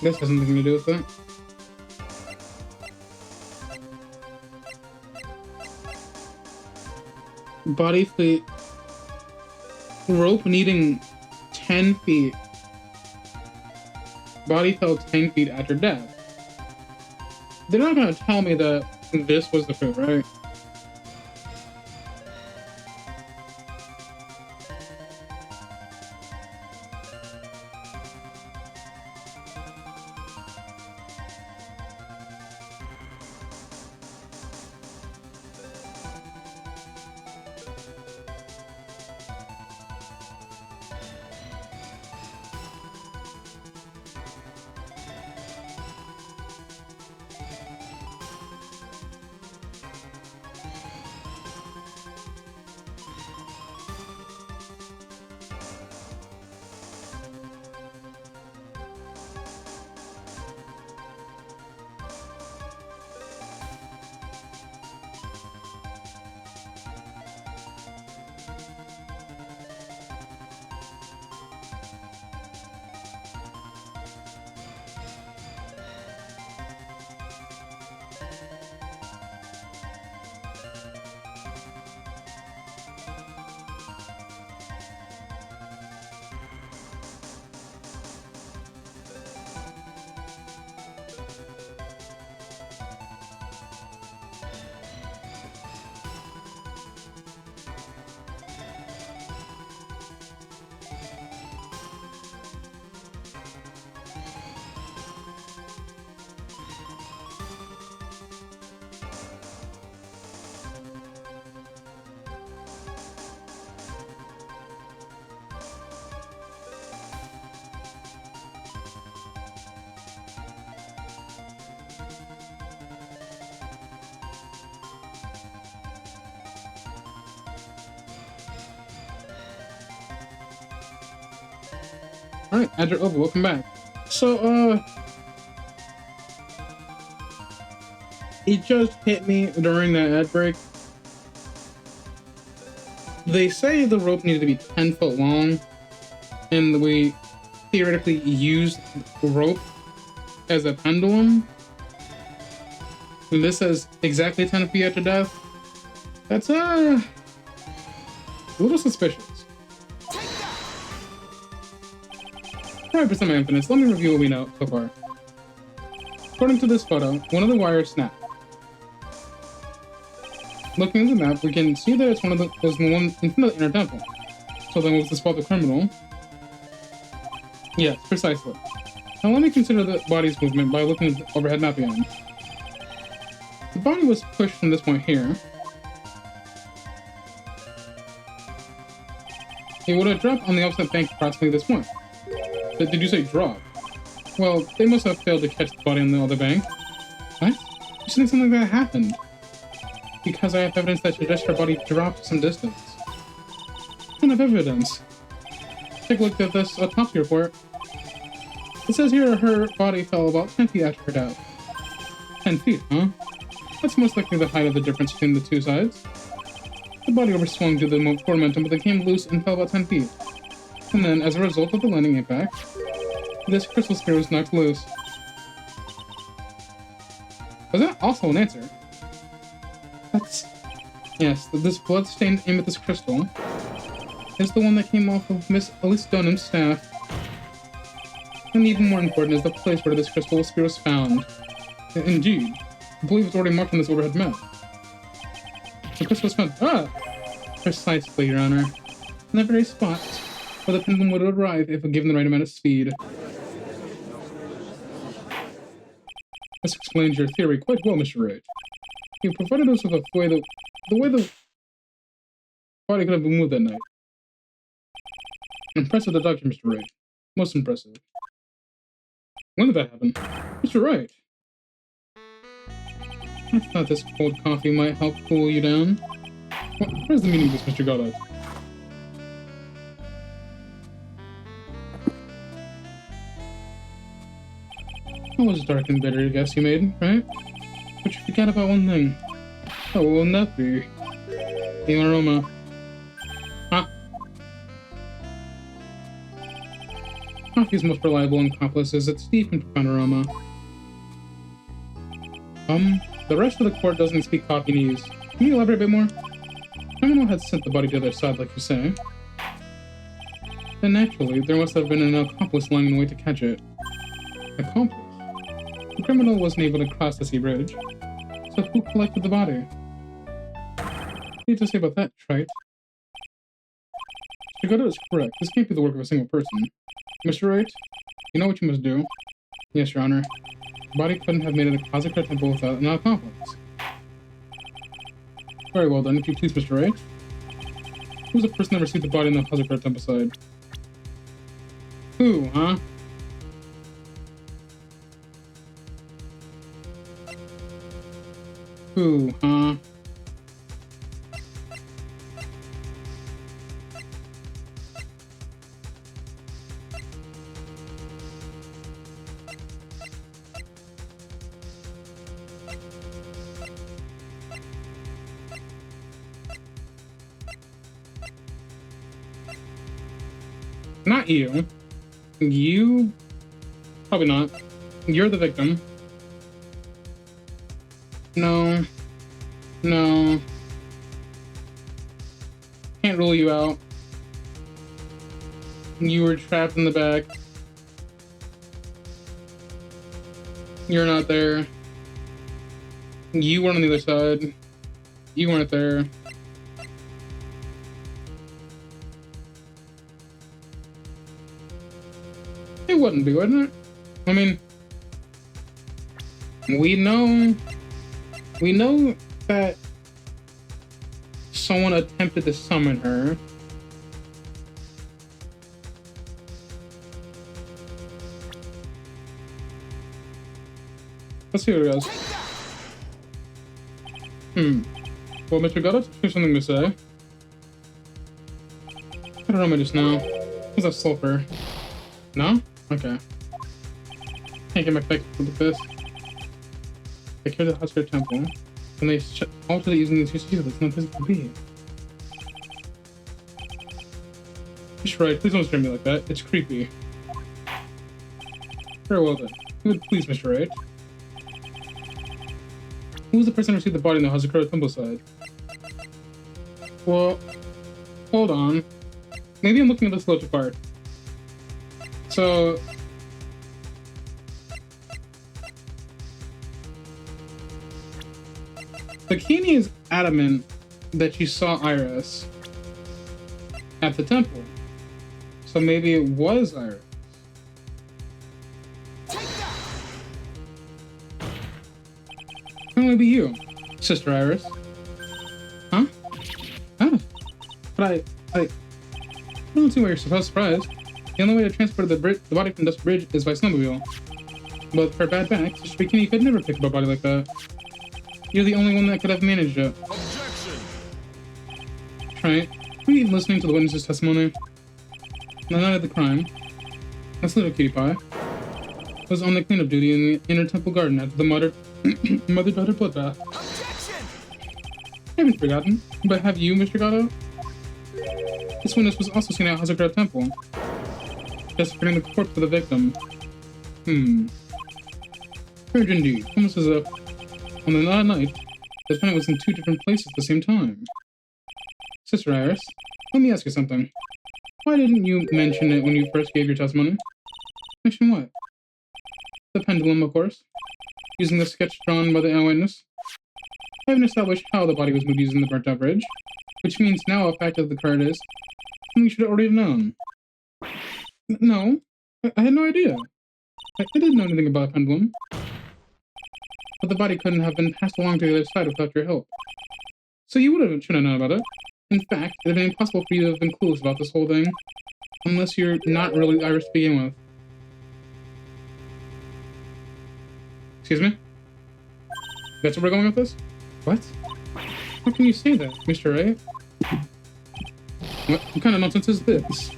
This has nothing to do with it. Body feet. Rope needing 10 feet. Body fell 10 feet after death. They're not gonna tell me that this was the food, right? Alright, Adder over, welcome back. So, it just hit me during that ad break They say the rope needed to be 10 foot long, and we theoretically used rope as a pendulum. And this says exactly 10 feet after death. That's a little suspicious. 5% of my infinite. Let me review what we know so far. According to this photo, one of the wires snapped. Looking at the map, we can see that it's one of the one in front of the inner temple. So then was the spot the criminal? Yes, precisely. Now let me consider the body's movement by looking at the overhead map again. The body was pushed from this point here. It would have dropped on the opposite bank approximately this point. Did you say drop? Well, they must have failed to catch the body on the other bank. What? You think something like that happened? Because I have evidence that suggests her body dropped some distance. What kind of evidence? Take a look at this autopsy report. It says here her body fell about 10 feet after her death. 10 feet, huh? That's most likely the height of the difference between the two sides. The body overswung due to the momentum, but it came loose and fell about 10 feet. And then, as a result of the landing impact, this crystal sphere was knocked loose. Was that also an answer? That's... Yes, this blood-stained amethyst crystal is the one that came off of Miss Elise Dunham's staff. And even more important is the place where this crystal sphere was found. Indeed. I believe it's already marked on this overhead map. The crystal was found... Ah! Precisely, Your Honor. In the very spot where the pendulum would arrive if given the right amount of speed. This explains your theory quite well, Mr. Wright. You provided us with the way the body could have been moved that night. Impressive deduction, Mr. Wright. Most impressive. When did that happen? Mr. Wright! I thought this cold coffee might help cool you down. What is the meaning of this, Mr. Goddard? That was dark and bitter guess you made, right? But you forgot about one thing. Oh, what will that be? The aroma. Huh? Coffee's most reliable accomplice is its deep and profound aroma. The rest of the court doesn't speak Cockneyese. Can you elaborate a bit more? Criminal had sent the body to the other side, like you say. Then naturally, there must have been an accomplice lying in wait to catch it. Accomplice? The criminal wasn't able to cross the sea bridge. So who collected the body? What do you have to say about that, Trite? Shigoto is correct. This can't be the work of a single person. Mr. Wright, you know what you must do? Yes, Your Honor. The body couldn't have made it a Hazakura temple without an accomplice. Very well done, if you please, Mr. Wright. Who's the person that received the body in the Hazakura temple side? Who, huh? Who, huh? Not you. You... Probably not. You're the victim. No. No. Can't rule you out. You were trapped in the back. You're not there. You weren't on the other side. You weren't there. It wouldn't be, wouldn't it? I mean, we know that someone attempted to summon her. Let's see what it goes. Well, Mr. Goddard, here's something to say. I don't know just now. What's that sulfur? No? Okay. Can't get my back with this. They carry the Hazakura temple, and they altered it using the two seals. It's not physical being. Mr. Wright, please don't stare at me like that. It's creepy. Very well then. Please, Mr. Wright. Who was the person who received the body in the Hazakura temple side? Well, hold on. Maybe I'm looking at this a little too far. So... Bikini is adamant that she saw Iris at the temple. So maybe it was Iris. It might be you, Sister Iris. Huh? Ah. But I don't see why you're so surprised. The only way to transport the body from Dust Bridge is by snowmobile. But for bad back, Sister Bikini could never pick up a body like that. You're the only one that could have managed it. Objection! Right? Were you listening to the witness's testimony? The night of the crime, this little cutie pie was on the cleanup duty in the inner temple garden after the mother-daughter bloodbath. Objection! I haven't forgotten, but have you, Mr. Gatto? This witness was also seen at Hazakura Temple, desecrating the corpse of the victim. Strange indeed, almost as if on the night, the defendant was in two different places at the same time. Sister Iris, let me ask you something. Why didn't you mention it when you first gave your testimony? Mention what? The pendulum, of course. Using the sketch drawn by the eyewitness. I haven't established how the body was moved using the burnt-out bridge, which means now a fact of the card is something you should already have known. No, I had no idea. I didn't know anything about a pendulum. But the body couldn't have been passed along to the other side without your help. So you should have known about it. In fact, it would have been impossible for you to have been clueless about this whole thing. Unless you're not really Irish to begin with. Excuse me? That's where we're going with this? What? How can you say that, Mr. Ray? What kind of nonsense is this?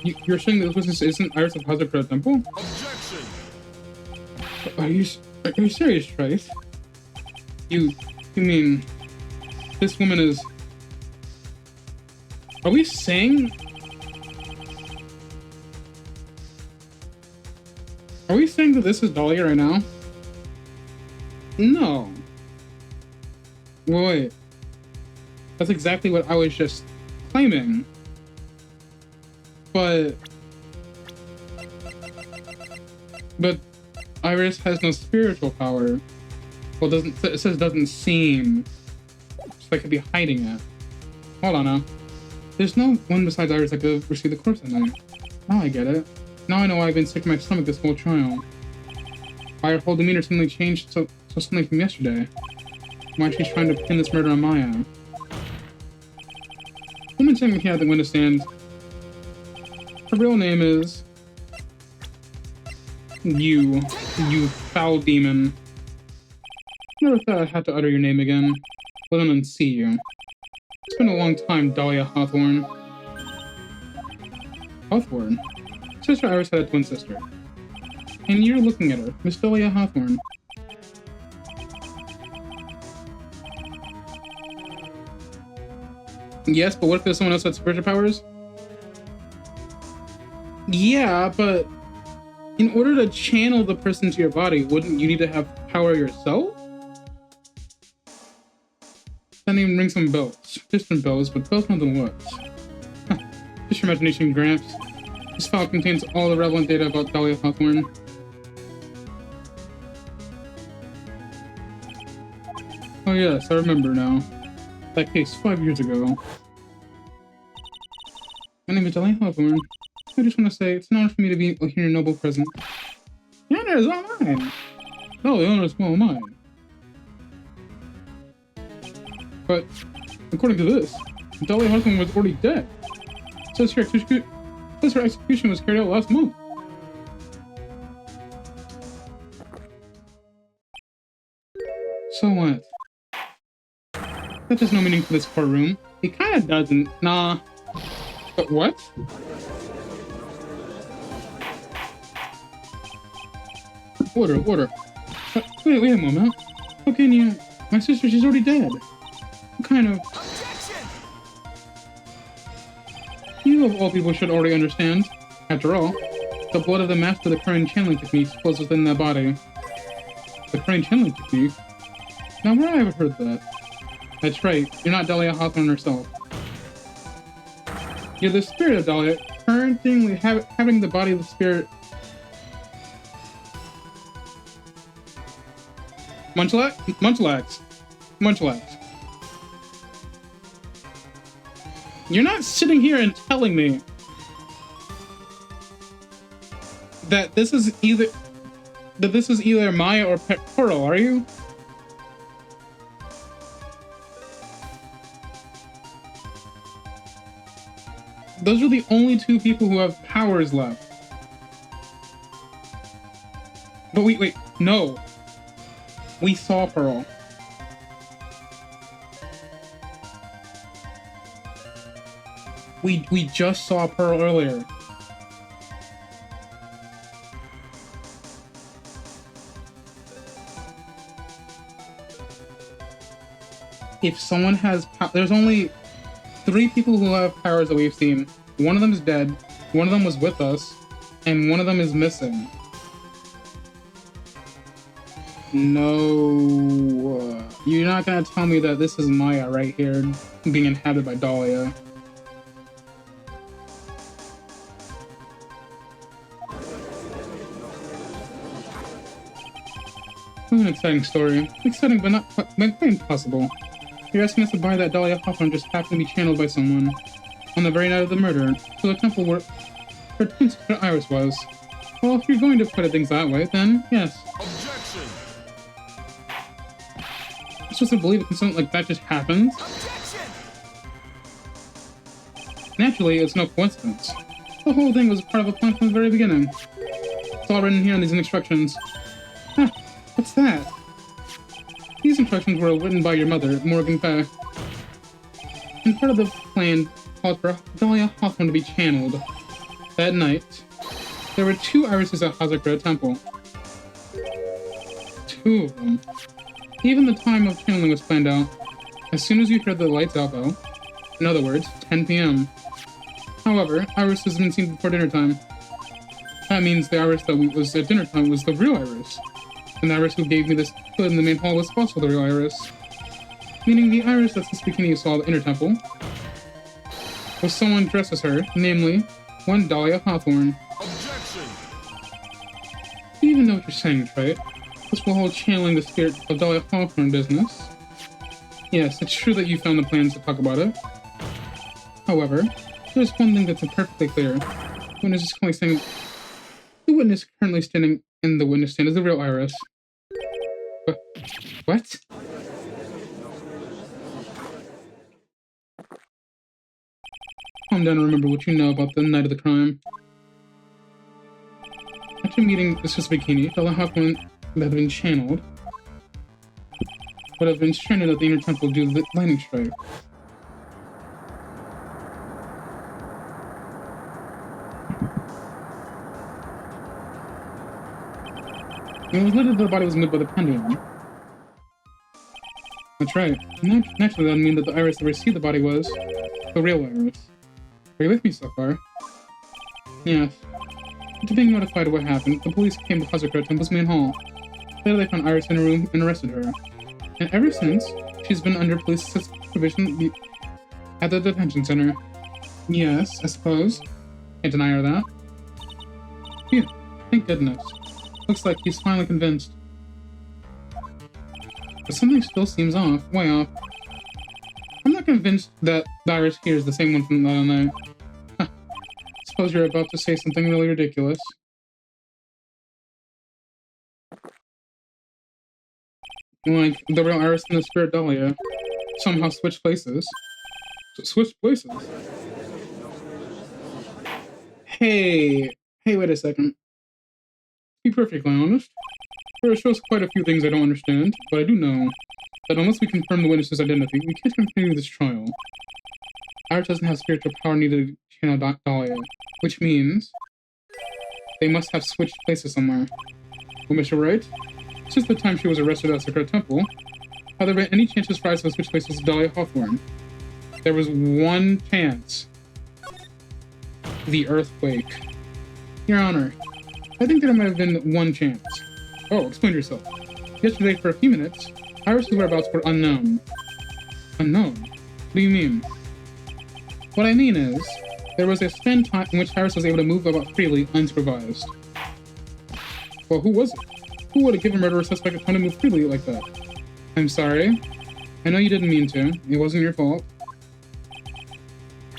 You're saying that this isn't Iris of Hazakura Temple? Objection! Are you serious, Trace? You mean this woman is... Are we saying... Are we saying that this is Dahlia right now? No. Wait. That's exactly what I was just claiming. But Iris has no spiritual power. Well, it says doesn't seem. So I could be hiding it. Hold on now. There's no one besides Iris that could have received the corpse that night. Now I get it. Now I know why I've been sick in my stomach this whole trial. Why her whole demeanor suddenly changed so suddenly from yesterday. Why she's trying to pin this murder on Maya. Woman standing here at the window stand. Her real name is... You foul demon. Never thought I had to utter your name again, let alone see you. It's been a long time, Dahlia Hawthorne. Hawthorne? Sister Iris had a twin sister. And you're looking at her, Miss Dahlia Hawthorne. Yes, but what if there's someone else that had spiritual powers? Yeah, but in order to channel the person to your body, wouldn't you need to have power yourself? That name rings some bells. Distant bells, but bells more than words. Just your imagination, Gramps. This file contains all the relevant data about Dahlia Hawthorne. Oh yes, I remember now. That case 5 years ago. My name is Dahlia Hawthorne. I just want to say it's an honor for me to be here in your noble presence. The honor is all mine. Oh, the honor is all mine. But according to this, Dahlia Hawthorne was already dead. It says her execution was carried out last month. So what? That has no meaning for this courtroom. It kinda doesn't. Nah. But what? Order. Wait a moment. How can you... My sister, she's already dead. What kind of... Objection! You of all people should already understand. After all, the blood of the master of the current channeling technique flows within that body. The current channeling technique? Now where have I heard that? That's right, you're not Dahlia Hawthorne herself. You're the spirit of Dahlia, currently having the body of the spirit. Munchlax. You're not sitting here and telling me that this is either Maya or Pearl, are you? Those are the only two people who have powers left. But wait, no. We saw Pearl. We just saw Pearl earlier. If someone has there's only 3 people who have powers that we've seen. One of them is dead, one of them was with us, and one of them is missing. No, you're not gonna tell me that this is Maya right here being inhabited by Dahlia. This is an exciting story. Exciting, but not quite impossible. You're asking us to buy that Dahlia Hawthorne just happened to be channeled by someone on the very night of the murder to the temple where her twin sister Iris was. Well, if you're going to put it things that way, then yes. Objection! I'm supposed to believe that something like that just happens? Objection! Naturally, it's no coincidence. The whole thing was part of a plan from the very beginning. It's all written here in these instructions. Huh, what's that? These instructions were written by your mother, Morgan Fay. And part of the plan called for Dahlia Hawthorne to be channeled. That night, there were 2 irises at Hazakura Temple. 2 of them. Even the time of channeling was planned out. As soon as you heard the lights out bell, in other words, 10 p.m. However, Iris has been seen before dinner time. That means the Iris that was at dinner time was the real Iris. And the Iris who gave me this foot in the main hall was also the real Iris. Meaning the Iris that's the speaking you saw at the inner temple was someone dressed as her, namely, one Dahlia Hawthorne. Objection! You even know what you're saying, right? This whole channeling the spirit of Dahlia Hawthorne business. Yes, it's true that you found the plans to talk about it. However, there's one thing that's perfectly clear. The witness currently standing in the witness stand is the real Iris. What? Calm down and remember what you know about the night of the crime. After meeting the Sister Bikini, Dahlia Hawthorne that had been channeled would have been stranded at the inner temple due to the lightning strike. It was later that the body was moved by the pendulum. That's right. Naturally, that would mean that the Iris that received the body was the real Iris. Are you with me so far? Yes. After being notified of what happened, the police came to Hazakura Temple's main hall. Later, they found Iris in a room and arrested her. And ever since, she's been under police supervision at the detention center. Yes, I suppose. Can't deny her that. Phew, thank goodness. Looks like he's finally convinced. But something still seems off, way off. I'm not convinced that the Iris here is the same one from the other night. Huh. Suppose you're about to say something really ridiculous. Like, the real Iris and the spirit Dahlia somehow switched places. Switched places? Hey, wait a second. To be perfectly honest, there are shows quite a few things I don't understand, but I do know that unless we confirm the witness's identity, we can't continue this trial. Iris doesn't have spiritual power needed to channel Dahlia, which means they must have switched places somewhere. Well, Mr. Wright, since the time she was arrested at Sakura Temple, have there been any chances for Iris to switch places with Dahlia Hawthorne? There was one chance. The earthquake. Your Honor, I think there might have been one chance. Oh, explain yourself. Yesterday, for a few minutes, Iris's whereabouts were unknown. Unknown? What do you mean? What I mean is, there was a span time in which Iris was able to move about freely, unsupervised. Well, who was it? Who would have given a murderer suspect time to move freely like that? I'm sorry. I know you didn't mean to. It wasn't your fault.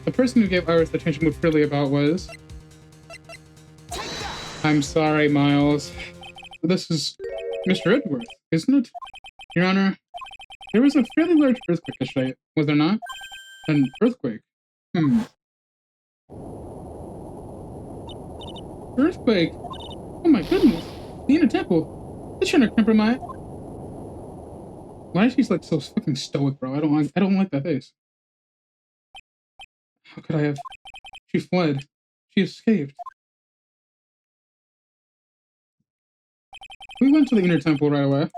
The person who gave Iris the chance to move freely about was... I'm sorry, Miles. This is Mr. Edgeworth, isn't it? Your Honor, there was a fairly large earthquake yesterday, was there not? An earthquake? Earthquake? Oh my goodness! The inner temple! It's trying to compromise. Why is she like so fucking stoic, bro? I don't like that face. How could I have? She fled. She escaped. We went to the inner temple right away.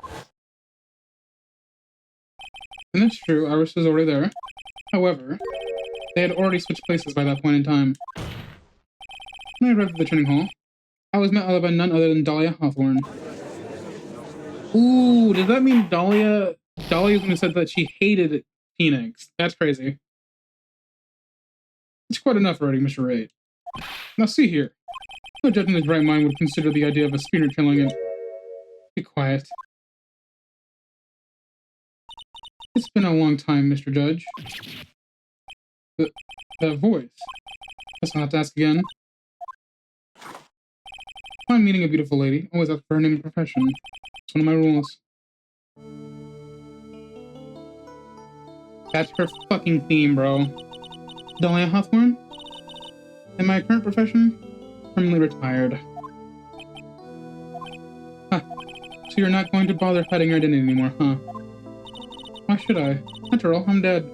And that's true, Iris was already there. However, they had already switched places by that point in time. When I arrived at the training hall, I was met by none other than Dahlia Hawthorne. Ooh, does that mean Dahlia even said that she hated Phoenix? That's crazy. It's quite enough already, Mr. Wright. Now see here. No judge in his right mind would consider the idea of a spirit killing it. Be quiet. It's been a long time, Mr. Judge. That voice. Guess I'll have to ask again. When I'm meeting a beautiful lady, always ask for her name and profession. It's one of my rules. That's her fucking theme, bro. Dahlia Hawthorne? In my current profession, permanently retired. Huh. So you're not going to bother hiding your identity anymore, huh? Why should I? After all, I'm dead.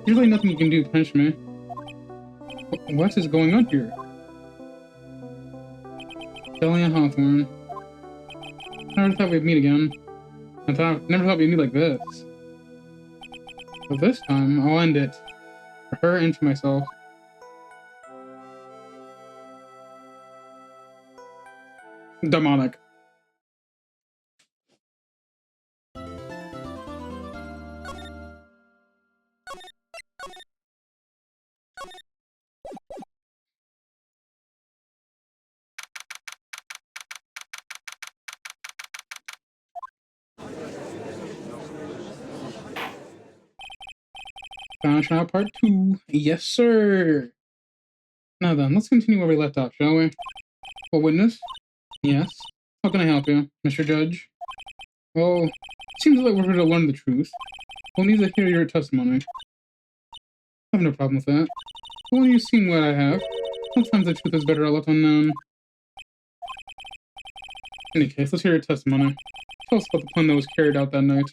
There's really nothing you can do to punish me. What is going on here? Dahlia Hawthorne. I never thought we'd meet again. Never thought we'd meet like this. But this time, I'll end it. For her and for myself. Demonic. Final trial part 2. Yes, sir. Now then, let's continue where we left off, shall we? Well, witness? Yes. How can I help you, Mr. Judge? Well, it seems like we're here to learn the truth. We'll need to hear your testimony. I have no problem with that. But when you've seen what I have, sometimes the truth is better left unknown. In any case, let's hear your testimony. Tell us about the plan that was carried out that night.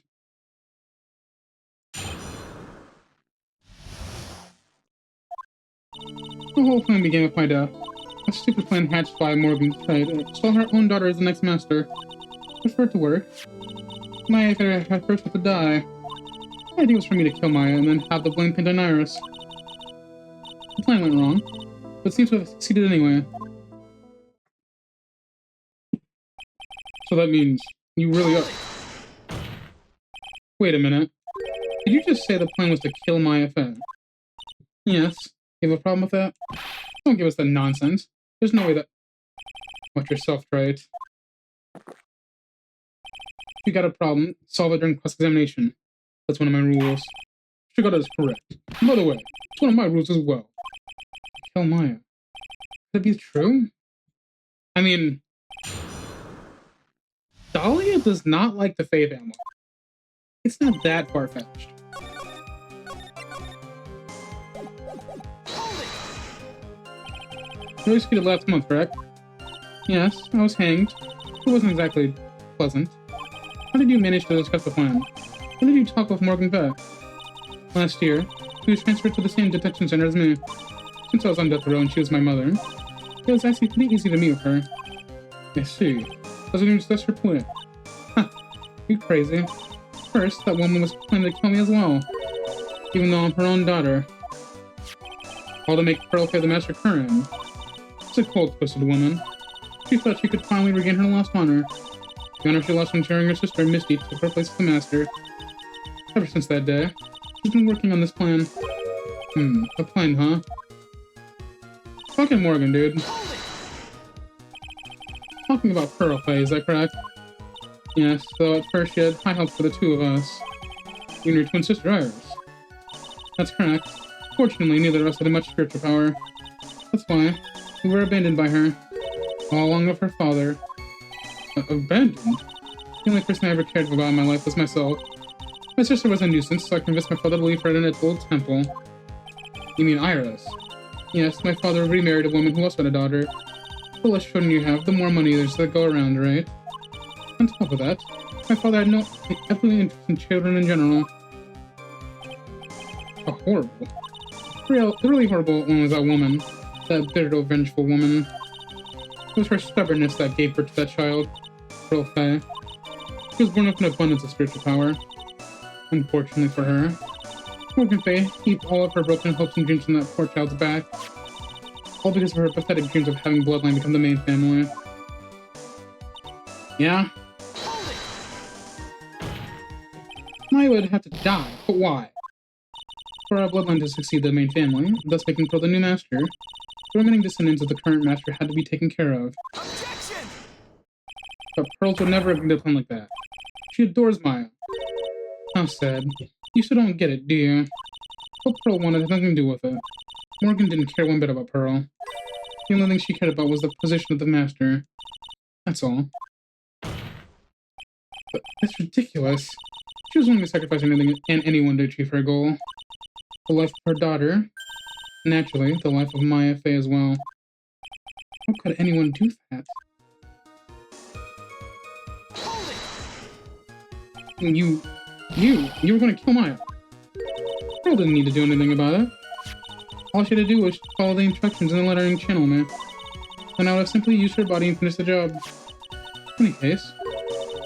The whole plan began with my death. A stupid plan hatched by Morgan tried saw her own daughter as the next master. But for it to work, Maya had first to die. The idea was for me to kill Maya and then have the blame pinned on Iris. The plan went wrong, but seems to have succeeded anyway. So that means you really are... Wait a minute. Did you just say the plan was to kill Maya Fey? Yes. You have a problem with that? Don't give us that nonsense. There's no way that... Watch yourself, right? If you got a problem, solve it during cross-examination. That's one of my rules. Shigata is correct. And by the way, it's one of my rules as well. Kill Maya. Could it be true? I mean... Dahlia does not like the Fae family. It's not that far-fetched. You were executed last month, correct? Yes, I was hanged. It wasn't exactly pleasant. How did you manage to discuss the plan? When did you talk with Morgan Fay? Last year, she was transferred to the same detention center as me. Since I was on death row and she was my mother, it was actually pretty easy to meet with her. I see. Doesn't even discuss her plan. Ha! You crazy. First, that woman was planning to kill me as well. Even though I'm her own daughter. all to make Pearl pay the master current. It's a cold, twisted woman. She thought she could finally regain her lost honor. The honor she lost when sharing her sister, Misty, took her place as the master. Ever since that day, she's been working on this plan. A plan, huh? Fucking Morgan, dude. Talking about Pearl Pay, is that correct? Yes, though at first she had high hopes for the two of us. You and your twin sister, Iris. That's correct. Fortunately, neither of us had much spiritual power. That's why we were abandoned by her, all along with her father. Abandoned? The only person I ever cared about in my life was myself. My sister was a nuisance, so I convinced my father to leave her in an old temple. You mean Iris? Yes, my father remarried a woman who also had a daughter. The less children you have, the more money there's to go around, right? On top of that, my father had no interest in children in general. The really horrible one was that woman. That bitter, vengeful woman. It was her stubbornness that gave birth to that child, Pearl Fey. She was born with an abundance of spiritual power. Unfortunately for her, Morgan Fey heaped all of her broken hopes and dreams on that poor child's back. All because of her pathetic dreams of having bloodline become the main family. Yeah? Maya would have to die, but why? For our bloodline to succeed the main family, thus making Pearl the new master, the remaining descendants of the current master had to be taken care of. Objection! But Pearls would never agree to a plan like that. She adores Maya. How sad. You still don't get it, do you? What Pearl wanted had nothing to do with it. Morgan didn't care one bit about Pearl. The only thing she cared about was the position of the master. That's all. But that's ridiculous. She was willing to sacrifice anything and anyone to achieve her goal. The life of her daughter. Naturally, the life of Maya Fey as well. How could anyone do that? You were going to kill Maya. Pearl didn't need to do anything about it. All she had to do was follow the instructions in the lettering channel, man. And I would have simply used her body and finished the job. In any case,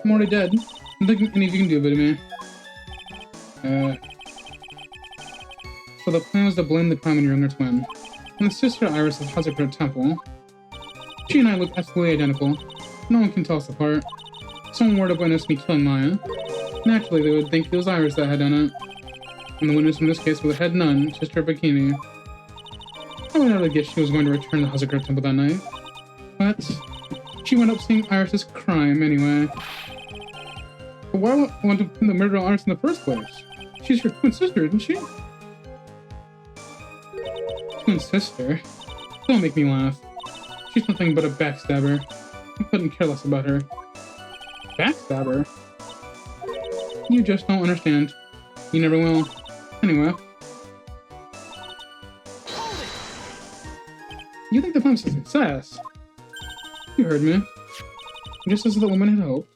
I'm already dead. I don't think any of you can do it but me. So the plan was to blame the crime on your younger twin. And the sister Iris of Hazard Temple. She and I look absolutely identical. No one can tell us apart. If someone were to witness me killing Maya, naturally they would think it was Iris that had done it. And the witness in this case would have had none, just her bikini. I would never guess she was going to return to Hazard Temple that night. But she wound up seeing Iris' crime anyway. But why would I want to pin the murder on Iris in the first place? She's your twin sister, isn't she? Twin sister? Don't make me laugh. She's nothing but a backstabber. I couldn't care less about her. Backstabber? You just don't understand. You never will. Anyway. You think the plan's a success? You heard me. Just as the woman had hoped.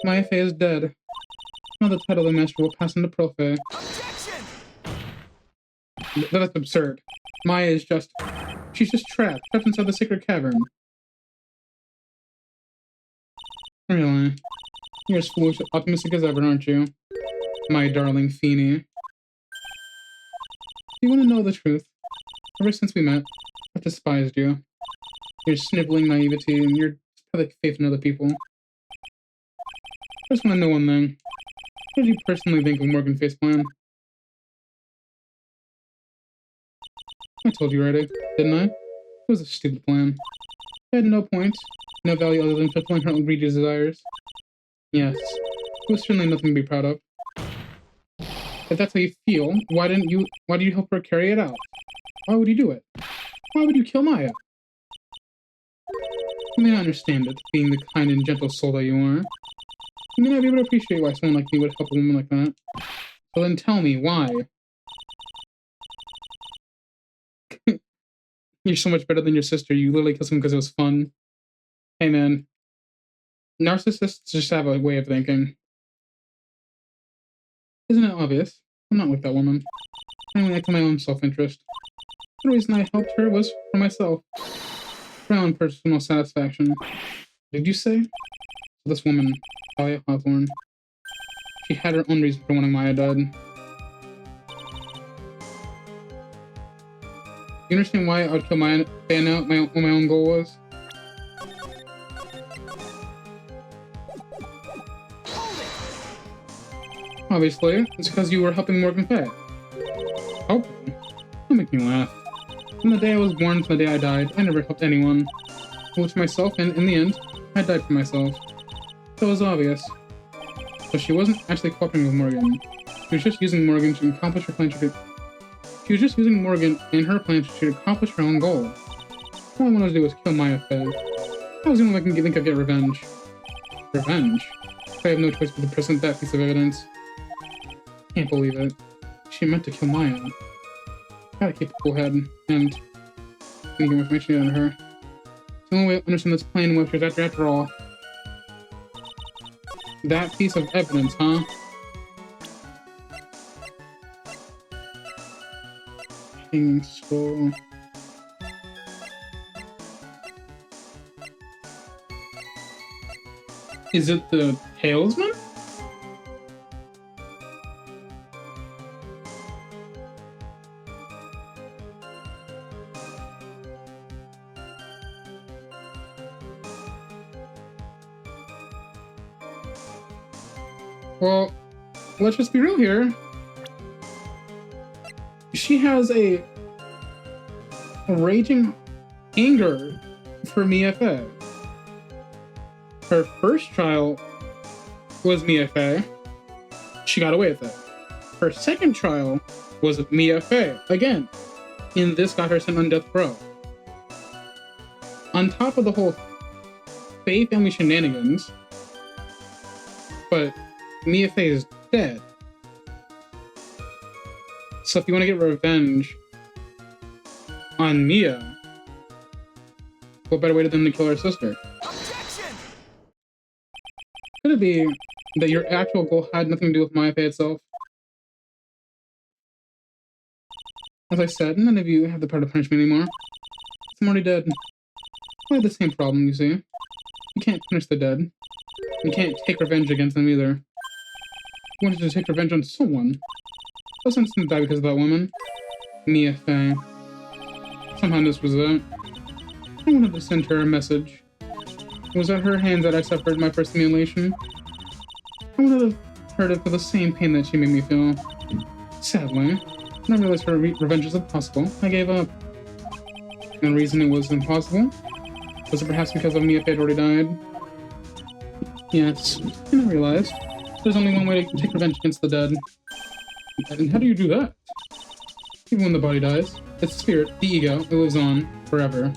Maya Fey is dead. Now the title of the master will pass into Pearl Fey. That's absurd. Maya is just... She's just trapped inside the sacred cavern. Really? You're as foolish and optimistic as ever, aren't you? My darling Feeny. You want to know the truth? Ever since we met, I've despised you. Your sniveling naivety and your pathetic faith in other people. I just want to know one thing. What did you personally think of Morgan Fey's plan? I told you already, didn't I? It was a stupid plan. It had no point, no value other than fulfilling her own greedy desires. Yes, it was certainly nothing to be proud of. If that's how you feel, why did you help her carry it out? Why would you do it? Why would you kill Maya? You may not understand it, being the kind and gentle soul that you are. You may not be able to appreciate why someone like me would help a woman like that. So then tell me, why? You're so much better than your sister. You literally killed someone because it was fun. Hey man, narcissists just have a way of thinking. Isn't it obvious? I'm not like that woman. I only act in my own self-interest. The reason I helped her was for myself. For my own personal satisfaction. Did you say? So this woman, Dahlia Hawthorne, she had her own reason for wanting Maya dead. You understand why I would kill my fan out, what my own goal was? Obviously, it's because you were helping Morgan Fay. Helping? Don't make me laugh. From the day I was born to the day I died, I never helped anyone. I looked for myself, and in the end, I died for myself. So it was obvious. So she wasn't actually cooperating with Morgan. She was just using Morgan to accomplish her plan. She was just using Morgan and her plan to accomplish her own goal. All I wanted to do was kill Maya Fey. That was the only way I can think of get revenge. Revenge? I have no choice but to present that piece of evidence. Can't believe it. She meant to kill Maya. Gotta keep a cool head, and get information out of her. It's the only way to understand this plan and what after all. That piece of evidence, huh? Hanging skull. Is it the talisman? Well, let's just be real here. She has a raging anger for Mia Fey. Her first trial was Mia Fey. She got away with it. Her second trial was Mia Fey. Again, and this got her sent on death row. On top of the whole Fey family shenanigans, but Mia Fey is dead. So if you want to get revenge on Mia, what better way than to kill her sister? Objection! Could it be that your actual goal had nothing to do with Mia Fey itself? As I said, none of you have the power to punish me anymore. I'm already dead. I have the same problem, you see. You can't punish the dead. You can't take revenge against them either. I wanted to take revenge on someone. I was sentenced to die because of that woman. Mia Fey. Somehow this was it. I wanted to send her a message. It was at her hands that I suffered my first humiliation. I wanted to hurt her for the same pain that she made me feel. Sadly, when I realized her revenge was impossible, I gave up. And the reason it was impossible was it perhaps because of Mia Fey had already died? Yes, and I realized there's only one way to take revenge against the dead. And how do you do that? Even when the body dies, its spirit, the ego, it lives on forever.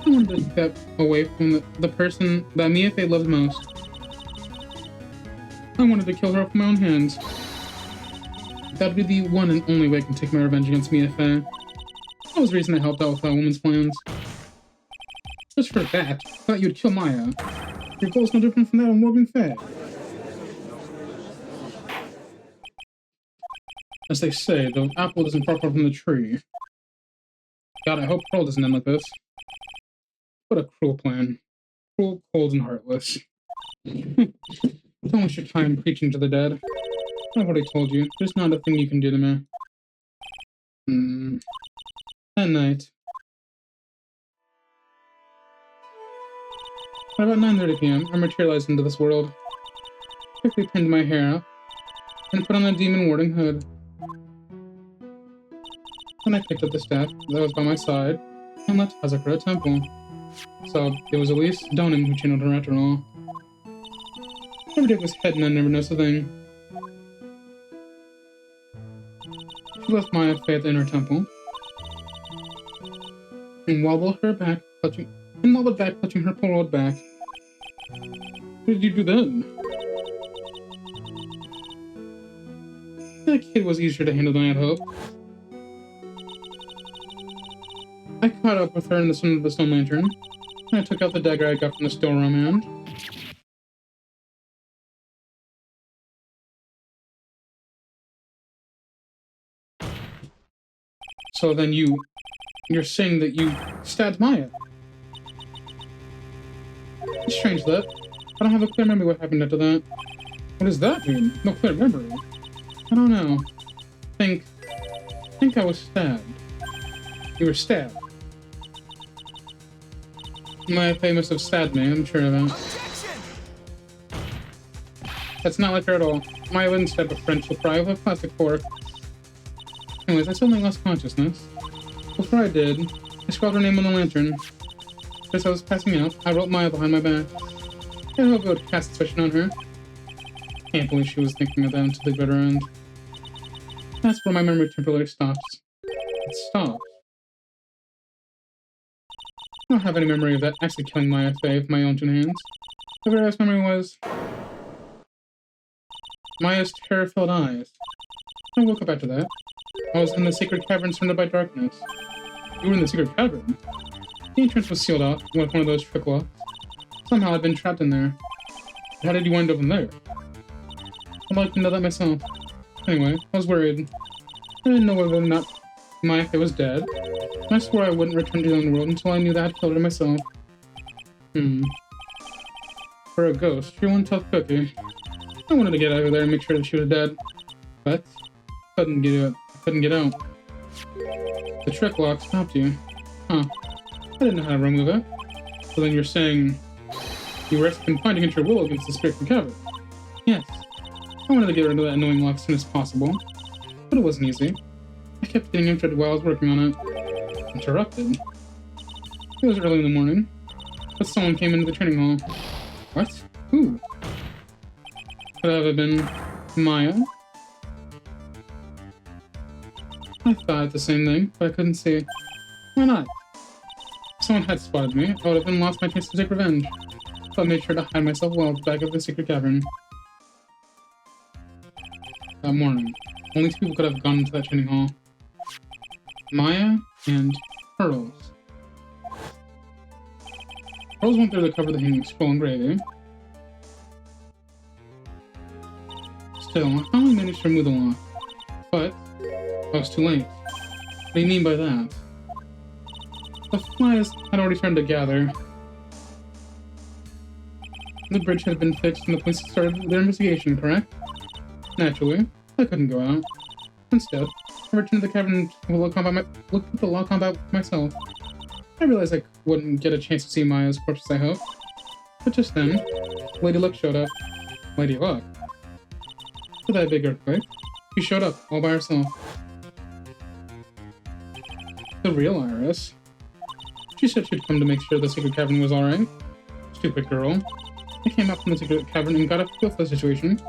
I wanted to take that away from the person that Mia Fey loved most. I wanted to kill her with my own hands. That would be the one and only way I can take my revenge against Mia Fey. That was the reason I helped out with that woman's plans. Just for that, I thought you'd kill Maya. Your goal's no different from that of Morgan Fey. As they say, the apple doesn't fall far from the tree. God, I hope Pearl doesn't end like this. What a cruel plan. Cruel, cold, and heartless. Don't waste your time preaching to the dead. I've already told you, there's not a thing you can do to me. At night. At about 9:30 p.m., I materialized into this world. Quickly pinned my hair up, and put on a demon-warding hood. Then I picked up the staff that was by my side, and left Hazakura Temple. So, it was Elise Donin who channeled her after all. Every day was head and I never noticed a thing. She left Maya Fey at the inner temple, and wobbled back, clutching her poor old back. What did you do then? That kid was easier to handle than I had hoped. I caught up with her in the sun of the stone lantern, and I took out the dagger I got from the storeroom and... So then you're saying that you stabbed Maya? It's strange that. I don't have a clear memory what happened after that. What does that mean? No clear memory? I don't know. Think I was stabbed. You were stabbed. My Faye must have stabbed me, I'm sure of that. Objection! That's not like her at all. Maya wouldn't stab a French fry with a plastic fork. Anyways, I suddenly lost consciousness. Before I did, I scrawled her name on the lantern. As I was passing out, I wrote Maya behind my back. I hope it would cast suspicion on her. Can't believe she was thinking of that until the bitter end. That's where my memory temporarily stops. It stops. I don't have any memory of that actually killing Maya Faye with my own two hands. The very last memory was Maya's terror-filled eyes. I woke up after that. I was in the secret cavern surrounded by darkness. You were in the secret cavern? The entrance was sealed off with one of those trick locks. Somehow I'd been trapped in there. How did you wind up in there? I'd like to know that myself. Anyway, I was worried. I didn't know whether or not Maya Faye was dead. I swore I wouldn't return to the underworld until I knew that I'd killed her myself. For a ghost, you're one tough cookie. I wanted to get out of there and make sure that she was dead. But couldn't get out. The trick lock stopped you. Huh. I didn't know how to remove it. So then you're saying you were confined against your will against the spirit from cavern. Yes. I wanted to get rid of that annoying lock as soon as possible. But it wasn't easy. I kept getting interrupted while I was working on it. Interrupted? It was early in the morning. But someone came into the training hall. What? Who? Could that have been Maya? I thought the same thing, but I couldn't see. Why not? If someone had spotted me, I would have been lost my chance to take revenge. So I made sure to hide myself well at the back of the secret cavern. That morning, only two people could have gone into that training hall. Maya and Pearls. Pearls went through to cover the hanging scroll engraving. Still, I finally managed to remove the lock. But I was too late. What do you mean by that? The flies had already started to gather. The bridge had been fixed and the police started their investigation, correct? Naturally, I couldn't go out. Instead, I returned to the cavern to look at the lock on myself. I realized I wouldn't get a chance to see Maya's corpse as I hoped. But just then, Lady Luck showed up. Lady Luck? For that big earthquake, she showed up all by herself. The real Iris. She said she'd come to make sure the secret cavern was alright. Stupid girl. I came out from the secret cavern and got a feel for the situation.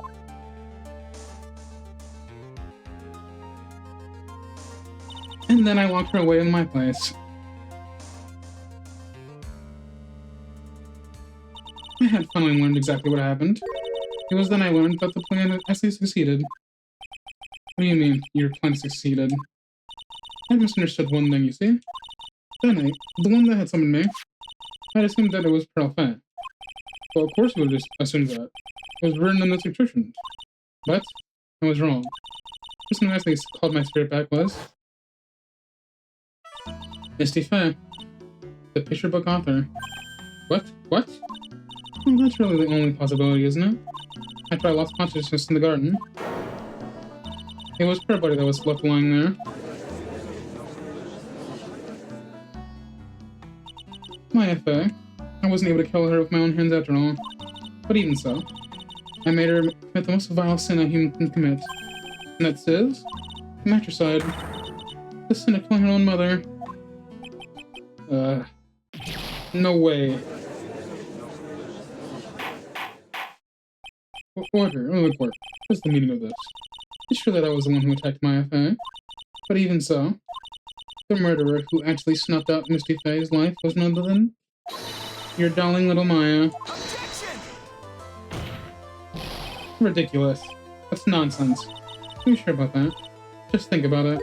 And then I locked her away in my place. I had finally learned exactly what happened. It was then I learned that the plan had actually succeeded. What do you mean, your plan succeeded? I misunderstood one thing, you see? That night, the one that had summoned me, I assumed that it was Pearl Fat. Well, of course you would have assumed that. It was written in the inscriptions. But I was wrong. The person who actually called my spirit back was Misty Faye, the picture book author. What? What? Well, that's really the only possibility, isn't it? After I lost consciousness in the garden, it was her body that was left lying there. Maya Faye. I wasn't able to kill her with my own hands after all. But even so, I made her commit the most vile sin a human can commit. And that is matricide. The sin of killing her own mother. No way. Order, report. What's the meaning of this? It's true that I was the one who attacked Maya Faye. But even so, the murderer who actually snuffed out Misty Faye's life was none other than your darling little Maya. Objection! Ridiculous. That's nonsense. Are you sure about that? Just think about it.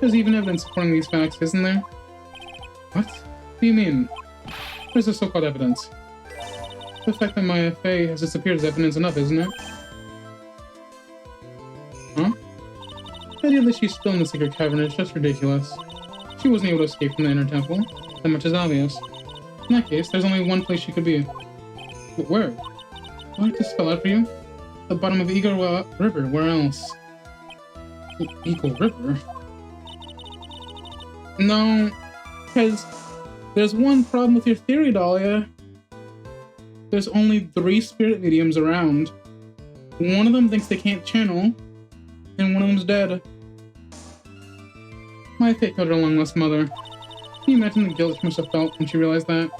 There's even evidence supporting these facts, isn't there? What? What do you mean? Where's the so-called evidence? The fact that Maya Faye has disappeared is evidence enough, isn't it? Huh? The idea that she's still in the secret cavern is just ridiculous. She wasn't able to escape from the inner temple. That much is obvious. In that case, there's only one place she could be. But where? Would I like to spell out for you? The bottom of Eagle River. Where else? Eagle River? No, because there's one problem with your theory, Dahlia. There's only 3 spirit mediums around. One of them thinks they can't channel, and one of them's dead. My fate killed her long-lost mother. Can you imagine the guilt she must have felt when she realized that?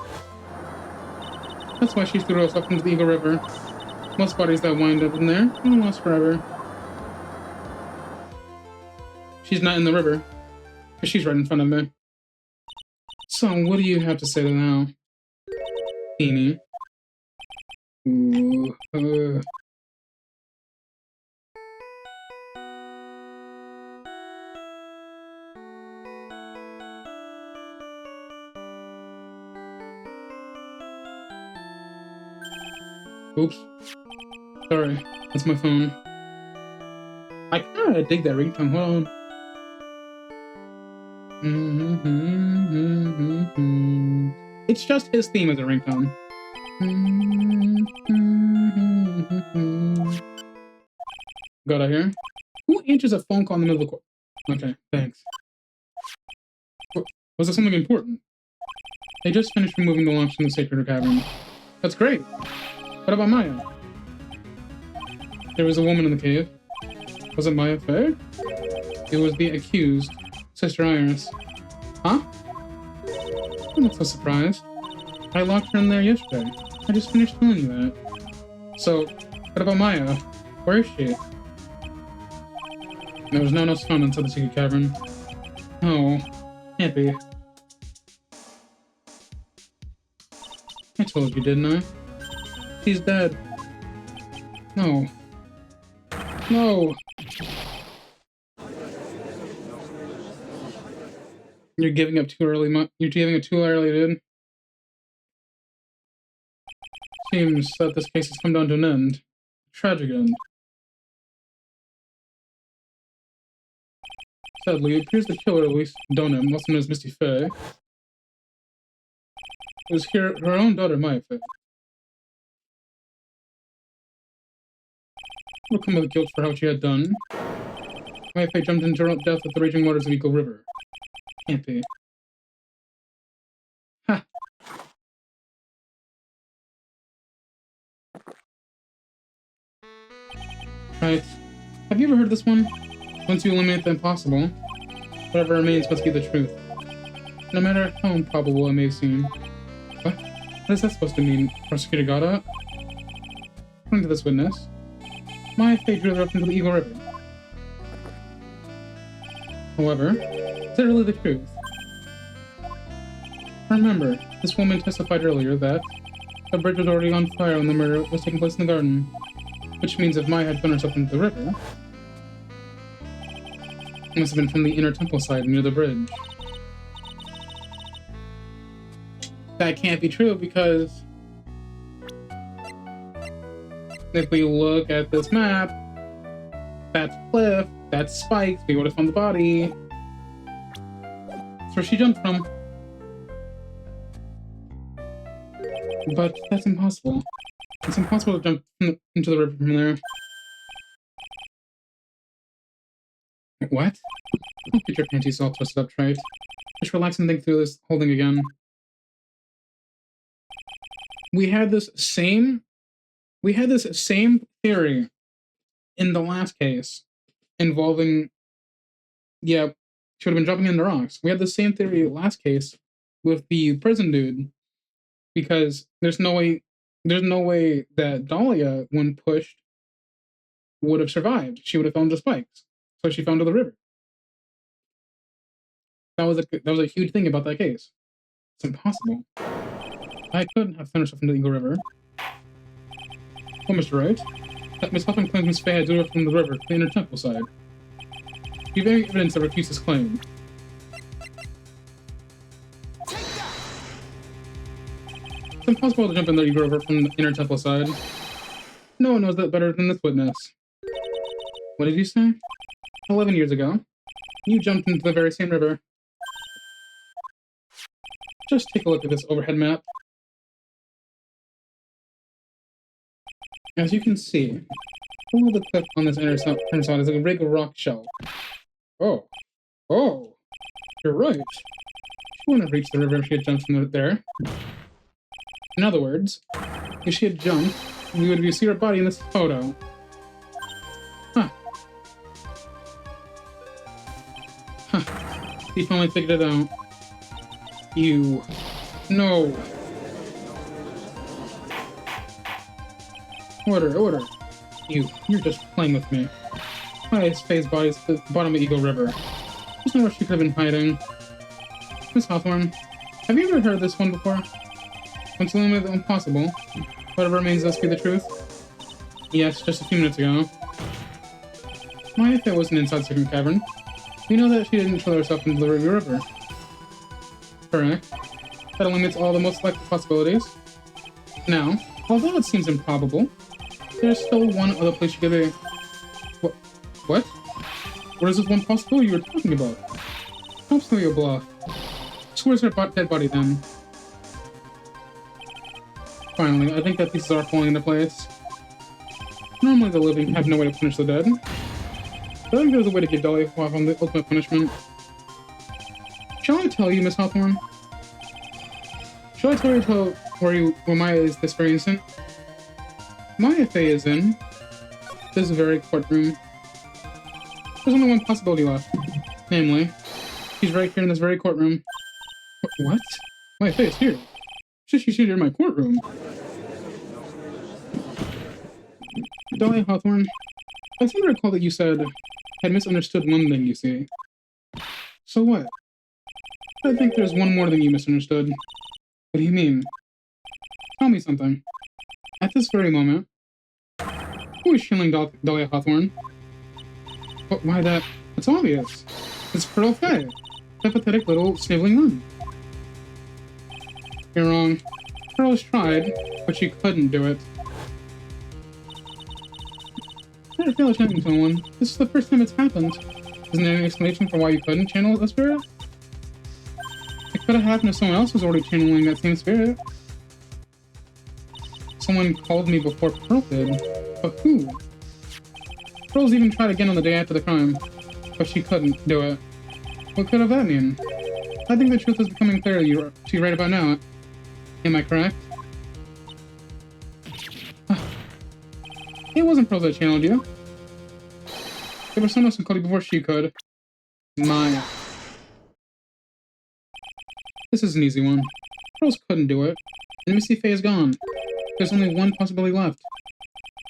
That's why she threw herself into the Eagle River. Most bodies that wind up in there are lost forever. She's not in the river, because she's right in front of me. So, what do you have to say to now? Beanie. Ooh, Oops. Sorry, that's my phone. I kinda dig that ringtone, hold on. It's just his theme as a ringtone. Got out here. Who answers a phone call in the middle of the court? Okay, thanks. Was there something important? They just finished removing the lamps from the sacred cavern. That's great. What about Maya? There was a woman in the cave. Was it Maya Faye? It was the accused, Sister Iris. Huh? I'm not so surprised. I locked her in there yesterday. I just finished telling you that. So, what about Maya? Where is she? There was no one else found inside the secret cavern. Oh, can't be. I told you, didn't I? She's dead. No. No! You're giving up too early, you're giving it too early, dude. Seems that this case has come down to an end. Tragic end. Sadly, it appears the killer, at least Donham, also known as Misty Faye, was her own daughter, Maya Faye. Will come with guilt for how she had done. Maya Faye jumped into her own death at the raging waters of Eagle River. Can't be. Ha! Right. Have you ever heard this one? Once you eliminate the impossible, whatever remains must be the truth. No matter how improbable it may seem. What? What is that supposed to mean? Prosecutor Gada? According to this witness, Maya Faye drew her up into the Eagle River. However, is that really the truth? Remember, this woman testified earlier that the bridge was already on fire when the murder was taking place in the garden. Which means if Maya had thrown herself into the river, it must have been from the inner temple side near the bridge. That can't be true because if we look at this map, that's Cliff, that's Spikes, we would have found the body. That's where she jumped from. But that's impossible. It's impossible to jump into the river from there. What? Don't get your panties all twisted up, Trite. Just relax and think through this whole thing again. We had this same theory in the last case involving, yeah, she would have been jumping into rocks. We had the same theory last case with the prison dude, because there's no way that Dahlia, when pushed, would have survived. She would have fallen to Spikes, so she fell into the river. That was a huge thing about that case. It's impossible. I couldn't have thrown herself into the Eagle River. Well, Mr. Wright, that Miss Huffman claims Miss Faye had drew her from the river to the inner temple side. Do you have any evidence that refutes this claim? It's impossible to jump in the Eagle River from the inner temple side. No one knows that better than this witness. What did you say? 11 years ago, you jumped into the very same river. Just take a look at this overhead map. As you can see, below the cliff on this inner side is a big rock shelf. Oh. You're right. She wouldn't have reached the river if she had jumped from there. In other words, if she had jumped, we would see her body in this photo. Huh. Huh. He finally figured it out. You. No. Order. You're just playing with me. My face body's at the bottom of Eagle River. There's nowhere she could have been hiding. Miss Hawthorne, have you ever heard this one before? When telling me the impossible, whatever remains must be the truth? Yes, just a few minutes ago. My if it wasn't inside Second Cavern. We know that she didn't show herself in the river. Correct. That eliminates all the most likely possibilities. Now, although it seems improbable, there's still one other place she could be. What? What is this one possibility you were talking about? Absolutely a bluff. So where's her dead body then? Finally, I think that pieces are falling into place. Normally the living have no way to punish the dead. But I think there's a way to give Dahlia on the ultimate punishment. Shall I tell you, Miss Hawthorne? Shall I tell you where Maya is this very instant? Maya Fey is in this very courtroom. There's only one possibility left. Namely, she's right here in this very courtroom. What? Maya Fey is here. She's here in my courtroom. Dahlia Hawthorne, I seem to recall that you said had misunderstood one thing, you see. So what? I think there's one more thing you misunderstood. What do you mean? Tell me something. At this very moment, who is shilling Dahlia Hawthorne? But why that? It's obvious. It's Pearl Fey, that pathetic little sniveling nun. You're wrong. Pearl has tried, but she couldn't do it. I feel like channelling someone. This is the first time it's happened. Isn't there any explanation for why you couldn't channel a spirit? It could have happened if someone else was already channeling that same spirit. Someone called me before Pearl did. But who? Pearl's even tried again on the day after the crime, but she couldn't do it. What could have that mean? I think the truth is becoming clear to you right about now. Am I correct? It wasn't Pearl that channeled you. There was someone else who called you before she could. Maya. This is an easy one. Pearls couldn't do it. And Missy Faye is gone. There's only one possibility left.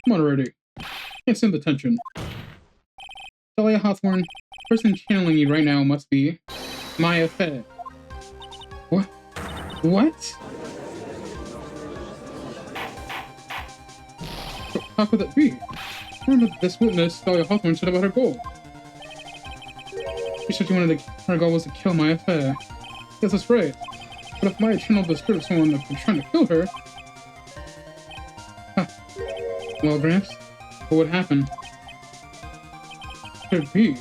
Come on already. Can't stand the tension. Dahlia Hawthorne, the person channeling you right now must be Maya Faye. What? What? How could that be? Remember this witness, Dahlia Hawthorne, said about her goal. She said her goal was to kill Maya Faye. Yes, that's right. But if Maya channeled the spirit of someone that was trying to kill her... Huh. Well, Gramps, what would happen? Could it be?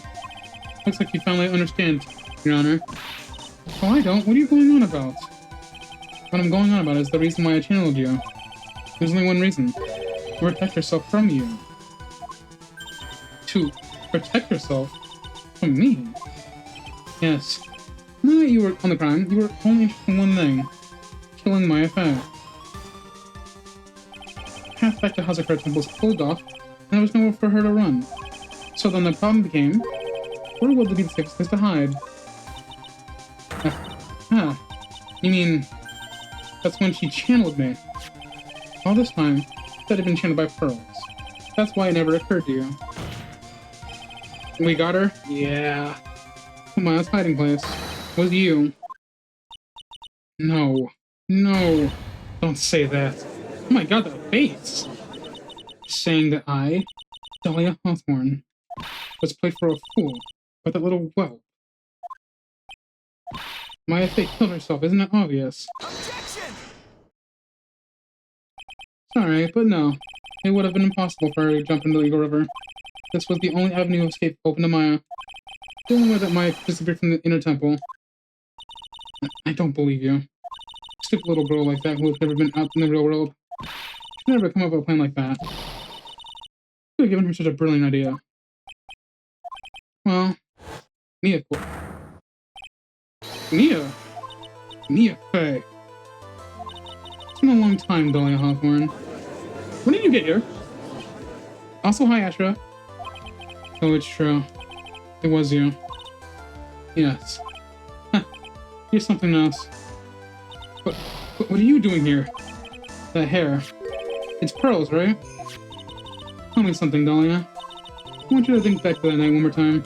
Looks like you finally understand, Your Honor. Oh, I don't. What are you going on about? What I'm going on about is the reason why I channeled you. There's only one reason. To protect yourself from you. To protect yourself from me? Yes. Now that you were on the crime, you were only interested in one thing. Killing Maya Faye. The path back to Hazakar Temple was closed off, and there was nowhere for her to run. So then the problem became, where would be the safest place to hide? You mean, that's when she channeled me. All this time, that had been channeled by Pearls. That's why it never occurred to you. We got her? Yeah. Maya's hiding place was you. No. No. Don't say that. Oh my god, that face! Saying that I, Dahlia Hawthorne, was played for a fool by that little whelp. Maya Faye killed herself, isn't it obvious? Objection! Sorry, but no. It would have been impossible for her to jump into the Eagle River. This was the only avenue of escape open to Maya. The only way that Maya disappeared from the inner temple. I don't believe you. A stupid little girl like that who has never been out in the real world should never come up with a plan like that. Could have given her such a brilliant idea. Well, me of course. Mia! Mia Fey. It's been a long time, Dahlia Hawthorne. When did you get here? Also, hi, Ashra. Oh, it's true. It was you. Yes. Huh. Here's something else. What are you doing here? That hair. It's pearls, right? Tell me something, Dahlia. I want you to think back to that night one more time.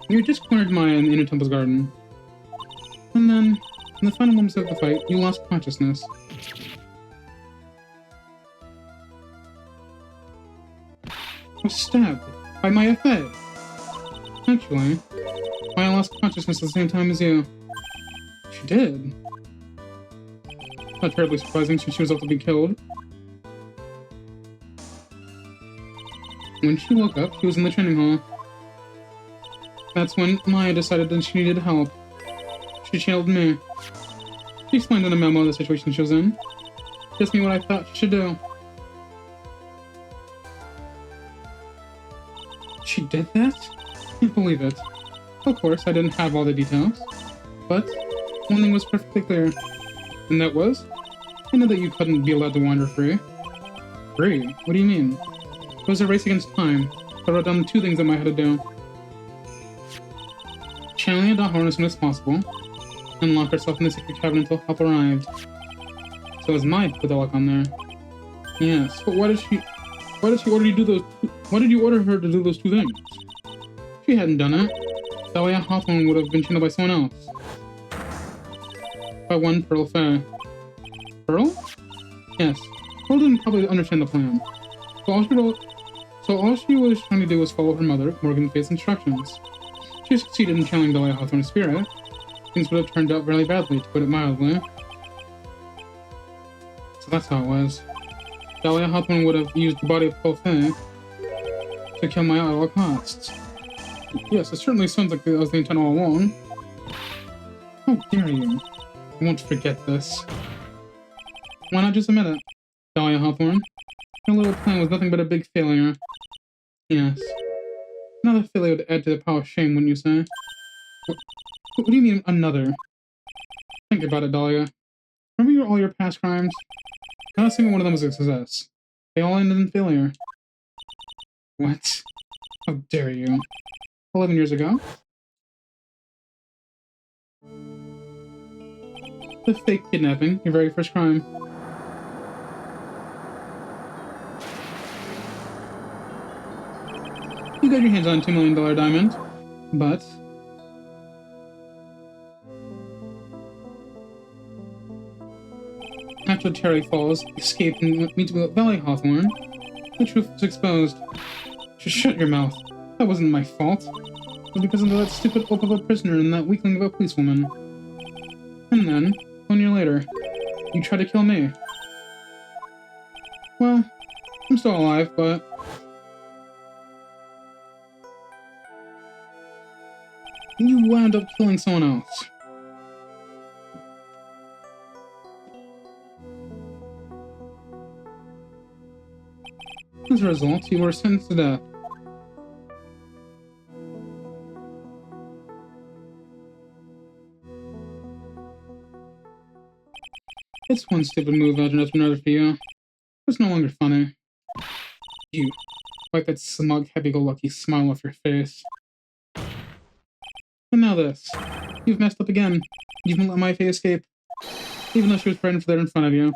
You just cornered Maya in the Inner Temple's garden. And then, in the final moments of the fight, you lost consciousness. I was stabbed by Maya Fey. Actually, Maya lost consciousness at the same time as you. She did. Not terribly surprising since she was about to be killed. When she woke up, she was in the training hall. That's when Maya decided that she needed help. She channeled me. She explained in a memo the situation she was in. She asked me what I thought she should do. She did that? I can't believe it. Of course, I didn't have all the details. But one thing was perfectly clear. And that was, I know that you couldn't be allowed to wander free. Free? What do you mean? It was a race against time. I wrote down 2 things that I had to do. Channeling a Dahorn as soon as possible, and lock herself in the secret cabin until help arrived. So it was mine to put the lock on there. Yes, but why did she order you to do those? Why did you order her to do those 2 things? If she hadn't done it, Dahlia Hawthorne would have been channeled by someone else. By one Pearl Fair. Pearl? Yes. Pearl didn't probably understand the plan. So all she was trying to do was follow her mother, Morgan Faith's instructions. She succeeded in channeling Dahlia Hawthorne's spirit. Things would have turned out really badly, to put it mildly. So that's how it was. Dahlia Hawthorne would have used the body of Pearl Fair to kill Maya at all costs. Yes, it certainly sounds like that was the intent all along. How dare you? I won't forget this. Why not just admit it, Dahlia Hawthorne? Your little plan was nothing but a big failure. Yes. Another failure would add to the pile of shame, wouldn't you say? What do you mean, another? Think about it, Dahlia. Remember all your past crimes? Not a single one of them was a success. They all ended in failure. What? How dare you? 11 years ago? The fake kidnapping, your very first crime. You got your hands on a $2 million diamond, but after Terry Falls escaped and meets with Valley Hawthorne, the truth was exposed. Just shut your mouth. That wasn't my fault. It was because of that stupid oaf of a prisoner and that weakling of a policewoman. And then, 1 year later, you tried to kill me. Well, I'm still alive, but you wound up killing someone else. As a result, you were sentenced to death. It's one stupid move after another for you. It's no longer funny. You wipe that smug, happy-go-lucky smile off your face. And now this. You've messed up again. You won't let my Faye escape. Even though she was fighting for there in front of you.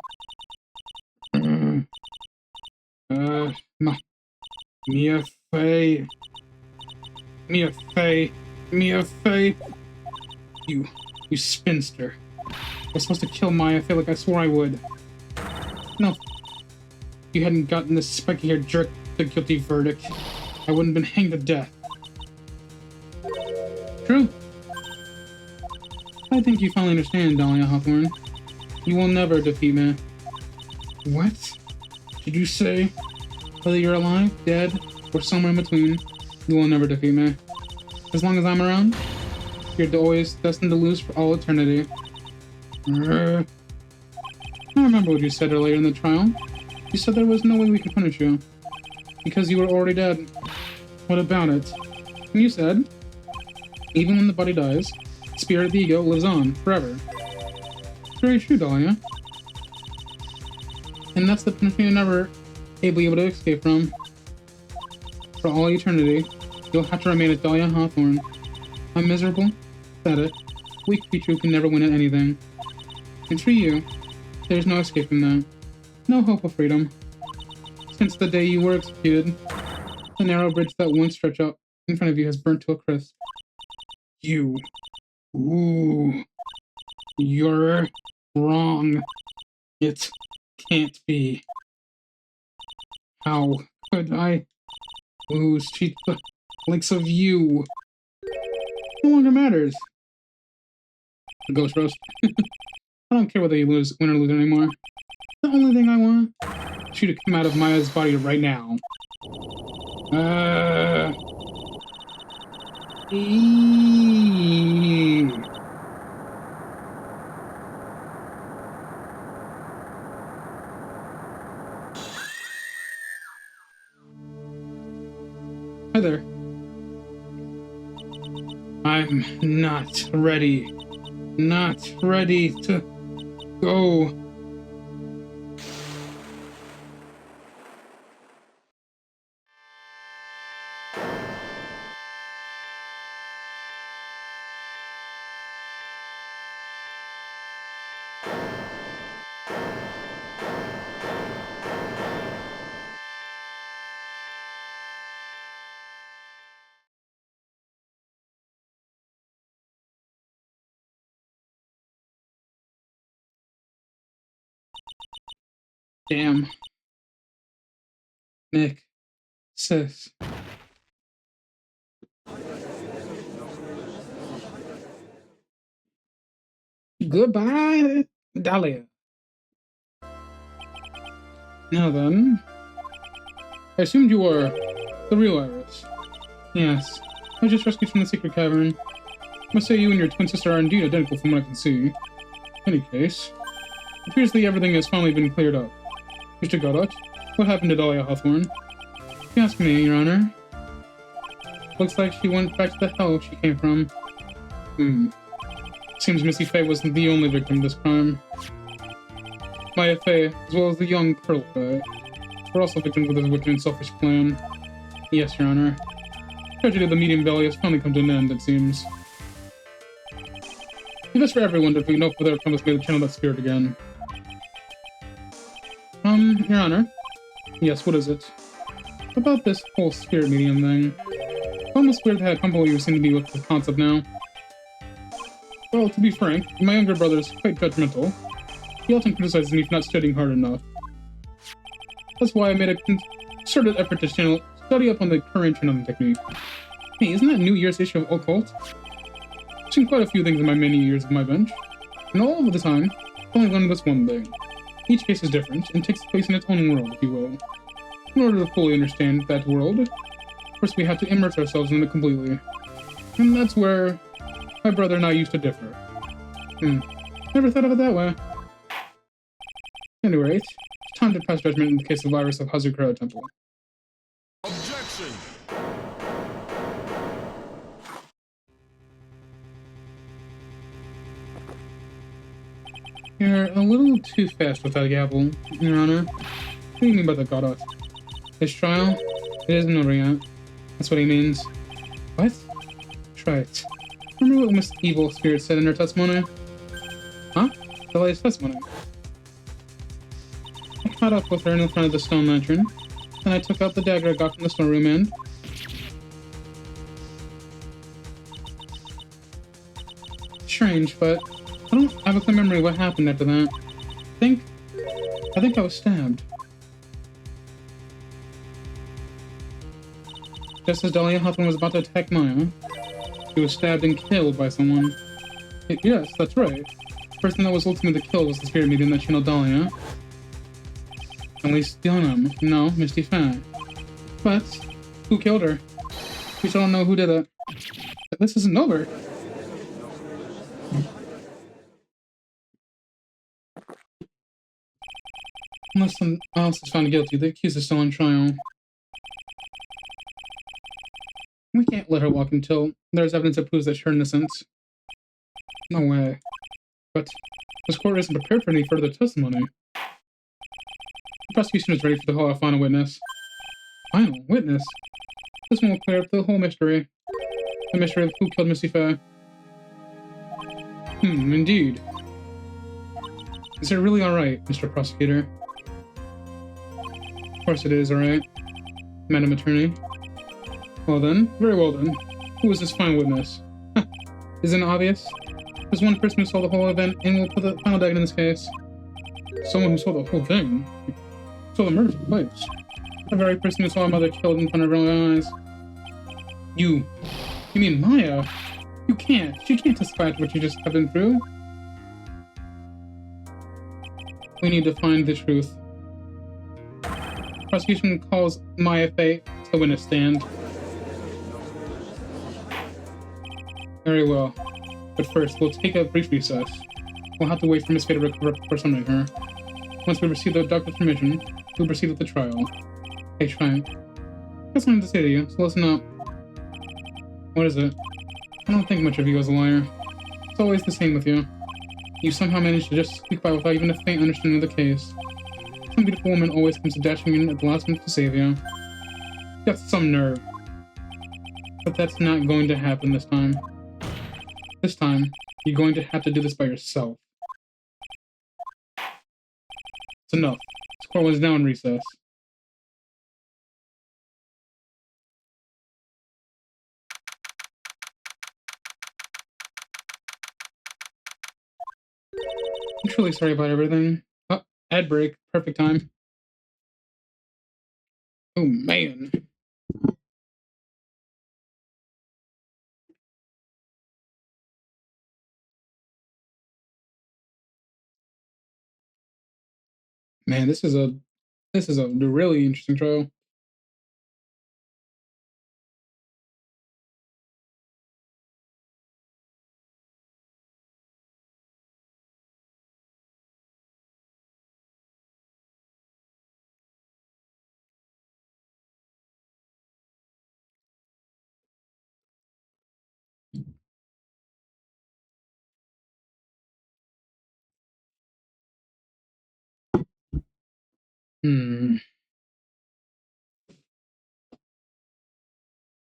Mia Fey. Mia Fey. Mia Fey. You spinster. I was supposed to kill Maya Fey like I swore I would. No. If you hadn't gotten this spiky-haired jerk the guilty verdict, I wouldn't have been hanged to death. True. I think you finally understand, Dahlia Hawthorne. You will never defeat me. What? Did you say? Whether you're alive, dead, or somewhere in between, you will never defeat me. As long as I'm around, you're always destined to lose for all eternity. I remember what you said earlier in the trial. You said there was no way we could punish you. Because you were already dead. What about it? And you said, Even when the body dies, the spirit of the ego lives on forever. Very true, Dahlia. And that's the punishment you're never able to escape from. For all eternity, you'll have to remain a Dahlia Hawthorne. A miserable, pathetic, weak creature who can never win at anything. And for you, there's no escape from that. No hope of freedom. Since the day you were executed, the narrow bridge that once stretched out in front of you has burnt to a crisp. You. Ooh. You're wrong. It can't be. How could I lose to the likes of you? No longer matters. The ghost roast. I don't care whether you win or lose anymore. The only thing I want is you to come out of Maya's body right now. Hi there. I'm not ready. Not ready to go. Damn. Nick. Sis. Goodbye, Dahlia. Now then, I assumed you were the real Iris. Yes, I was just rescued from the secret cavern. I must say you and your twin sister are indeed identical from what I can see. In any case, it appears that everything has finally been cleared up. Mr. Godot, what happened to Dahlia Hawthorne? If you ask me, Your Honor. Looks like she went back to the hell she came from. Seems Missy Faye wasn't the only victim of this crime. Maya Faye, as well as the young Pearl Faye, were also victims of this wicked and selfish plan. Yes, Your Honor. The tragedy of the Medium Valley has finally come to an end, it seems. It is for everyone to know whether Thomas may channel that spirit again. Your Honor. Yes, what is it? About this whole spirit medium thing. It's almost weird how comfortable you seem to be with the concept now. Well, to be frank, my younger brother is quite judgmental. He often criticizes me for not studying hard enough. That's why I made a concerted effort to study up on the current channeling technique. Hey, isn't that New Year's issue of Occult? I've seen quite a few things in my many years of my bench, and all of the time, I've only learned this one thing. Each case is different, and takes place in its own world, if you will. In order to fully understand that world, first we have to immerse ourselves in it completely. And that's where my brother and I used to differ. Never thought of it that way. At any rate, it's time to pass judgment in the case of Iris of Hazukura Temple. Objection! You're a little too fast with that gavel, Your Honor. What do you mean by the Godot? His trial? It isn't over yet. That's what he means. What? Try it. Remember what Miss Evil Spirit said in her testimony? Huh? Dahlia's testimony. I caught up with her in front of the stone lantern, and I took out the dagger I got from the storeroom and... Strange, but I don't have a clear memory of what happened after that. I think I was stabbed. Just as Dahlia Hawthorne was about to attack Maya, she was stabbed and killed by someone. Yes, that's right. The person that was ultimately killed was the spirit medium that channeled Dahlia. At least Dionam, no, Misty Faye. But who killed her? We still don't know who did it. But this isn't over. Unless someone else is found guilty, the accused is still on trial. We can't let her walk until there's evidence that proves that her innocence. No way. But this court isn't prepared for any further testimony. The prosecution is ready for the whole final witness. Final witness? This one will clear up the whole mystery. The mystery of who killed Missy Faye. Indeed. Is it really alright, Mr. Prosecutor? Of course it is alright, Madam Attorney. Well then, very well then. Who is this final witness? Isn't it obvious? There's one person who saw the whole event and will put the final document in this case. Someone who saw the whole thing? Saw the murder took place. The very person who saw her mother killed in front of her own eyes. You mean Maya? You can't. She can't testify to what you just have been through. We need to find the truth. Prosecution calls Maya Faye to the witness stand. Very well. But first, we'll take a brief recess. We'll have to wait for Miss Faye to recover before summoning her. Once we receive the doctor's permission, we'll proceed with the trial. Hey, Shrine. I got something to say to you, so listen up. What is it? I don't think much of you as a liar. It's always the same with you. You somehow manage to just squeak by without even a faint understanding of the case. Some beautiful woman always comes dashing in at the last minute to save you. You got some nerve. But that's not going to happen this time. This time, you're going to have to do this by yourself. It's enough. This court was now in recess. I'm truly sorry about everything. Oh, ad break. Perfect time. Oh, man. Man, this is a really interesting trial.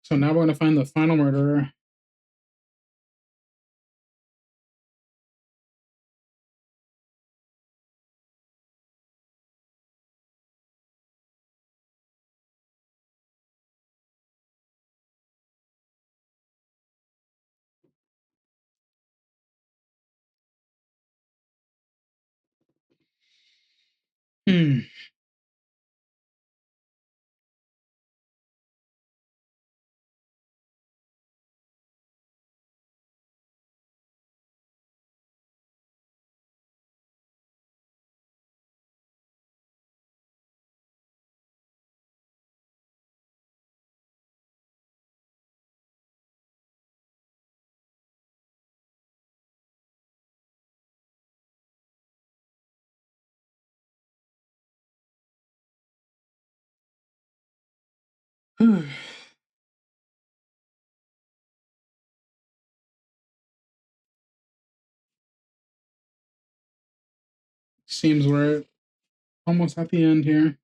So now we're going to find the final murderer. Seems we're almost at the end here.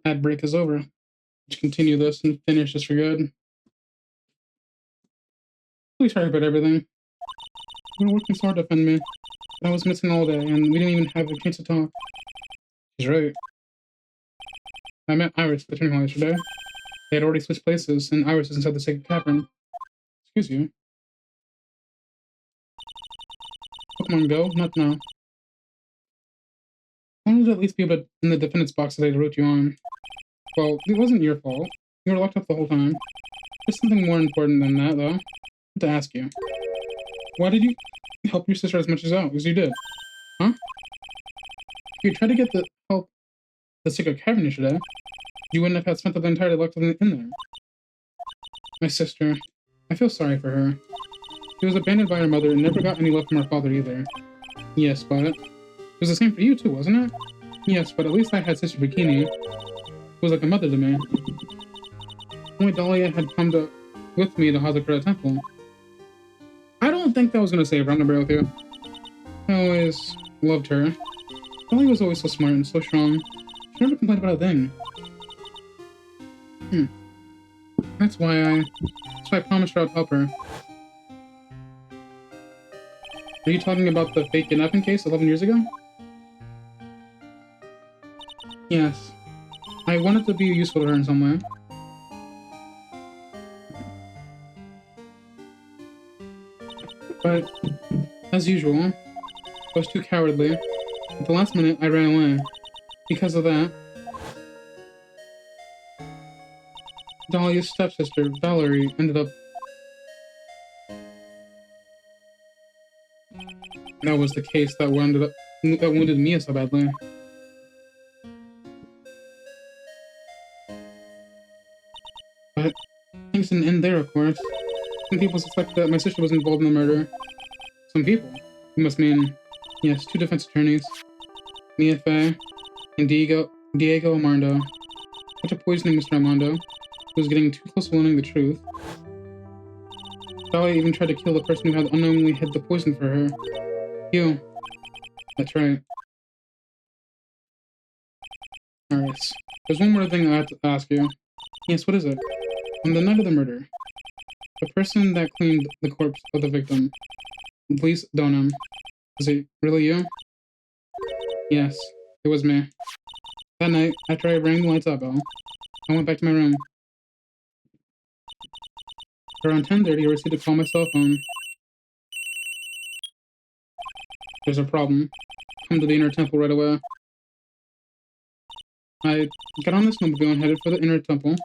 Ad break is over. Let's continue this and finish this for good. Really sorry about everything. You were working so hard to defend me, but I was missing all day, and we didn't even have a chance to talk. She's right. I met Iris at the turning hall yesterday. They had already switched places, and Iris is inside the sacred cavern. Excuse you. Pokemon Go? Not now. I wanted to at least be able to, in the defendant's box that I wrote you on. Well, it wasn't your fault. You were locked up the whole time. There's something more important than that, though. I have to ask you. Why did you help your sister as much as you did? Huh? If you tried to get the help the secret cavern yesterday, you wouldn't have had spent the entire locked in there. My sister. I feel sorry for her. She was abandoned by her mother and never got any love from her father either. Yes, but it was the same for you too, wasn't it? Yes, but at least I had Sister Bikini. Who was like a mother to me. Only Dahlia had come with me to Hazakura Temple. I don't think that was gonna save her, I'm gonna be with you. I always loved her. Dahlia was always so smart and so strong. She never complained about a thing. That's why I promised her I'd help her. Are you talking about the fake kidnapping case 11 years ago? Yes. I wanted to be useful to her in some way. But, as usual, I was too cowardly. At the last minute, I ran away. Because of that, Dahlia's stepsister, Valerie, ended up... That was the case that wounded Mia so badly. But things didn't end there, of course. Some people suspect that my sister was involved in the murder. Some people? You must mean, yes, 2 defense attorneys. Mia Fey and Diego Armando. After poisoning Mr. Armando, who was getting too close to learning the truth. Dahlia even tried to kill the person who had unknowingly hid the poison for her. You. That's right. Alright. There's one more thing I have to ask you. Yes, what is it? On the night of the murder, the person that cleaned the corpse of the victim, please don't was it really you? Yes, it was me. That night, after I rang the lights out bell, I went back to my room. Around 10:30, I received a call on my cell phone. There's a problem. Come to the inner temple right away. I got on this snowmobile and headed for the inner temple,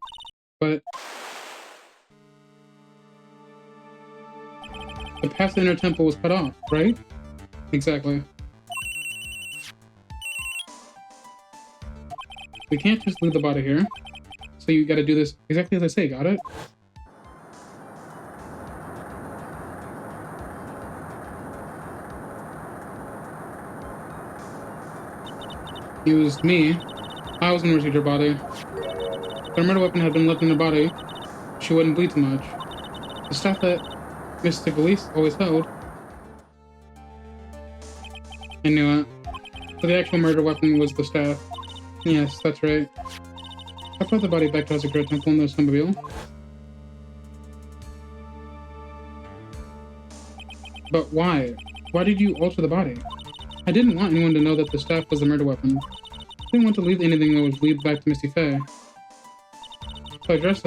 but the path to the inner temple was cut off, right? Exactly. We can't just leave the body here, so you gotta do this exactly as I say, got it? It was me. I was gonna receive her body. If her murder weapon had been left in her body, she wouldn't bleed too much. The staff that Mr. Police always held. I knew it. So the actual murder weapon was the staff. Yes, that's right. I brought the body back to Hazakura Temple in the snowmobile. But why? Why did you alter the body? I didn't want anyone to know that the staff was the murder weapon. I didn't want to leave anything that would lead back to Misty Faye. So I dressed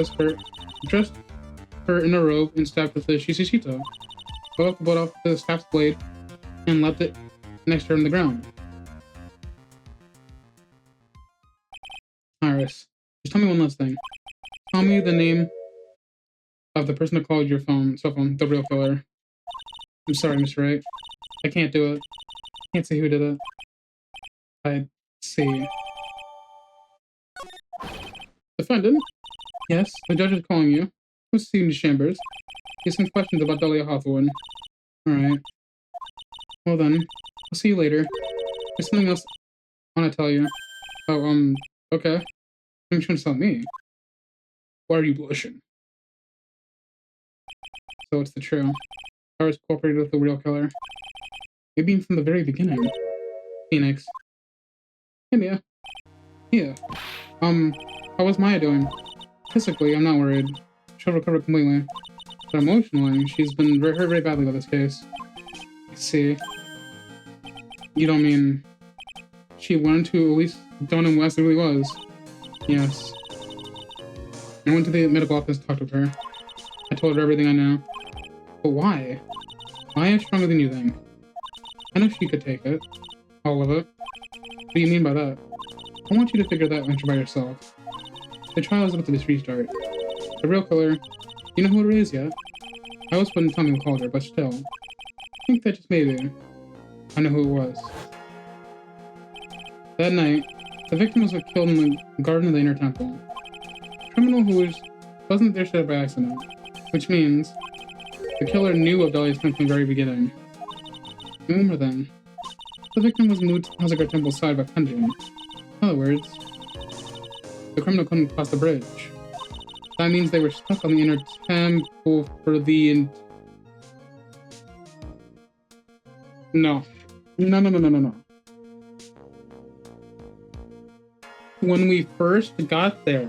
her in a robe and stabbed with the Shishishito. Blew up the blood off the staff's blade and left it next to her in the ground. Iris, just tell me one last thing. Tell me the name of the person that called your cell phone, the real killer. I'm sorry, Mr. Wright. I can't do it. I can't say who did it. I see. Defendant? Yes, the judge is calling you. Who's seeing the chambers? He has some questions about Dahlia Hawthorne. Alright. Well then, I'll see you later. There's something else I want to tell you. Oh, okay. You're trying to tell me. Why are you blushing? So it's the true. I was cooperated with the real killer. Maybe from the very beginning. Phoenix. Hey, Mia. Yeah. How was Maya doing? Physically, I'm not worried. She'll recover completely. But emotionally, she's been hurt very badly by this case. I see. You don't mean she learned to at least don't know who Wesley really was? Yes. I went to the medical office and talked with her. I told her everything I know. But why? Why is stronger than you think? I know she could take it. All of it. What do you mean by that? I want you to figure that out by yourself. The trial is about to restart. The real killer, you know who it is yet? I always wouldn't tell me who called her, but still. I think that just maybe. I know who it was. That night, the victim was killed in the garden of the inner temple. The criminal who wasn't there set by accident, which means the killer knew of Dahlia's plan from the very beginning. Remember then, the victim was moved to the Hazard Temple side by pendulum. In other words, the criminal couldn't cross the bridge. That means they were stuck on the inner temple for the No. No. When we first got there,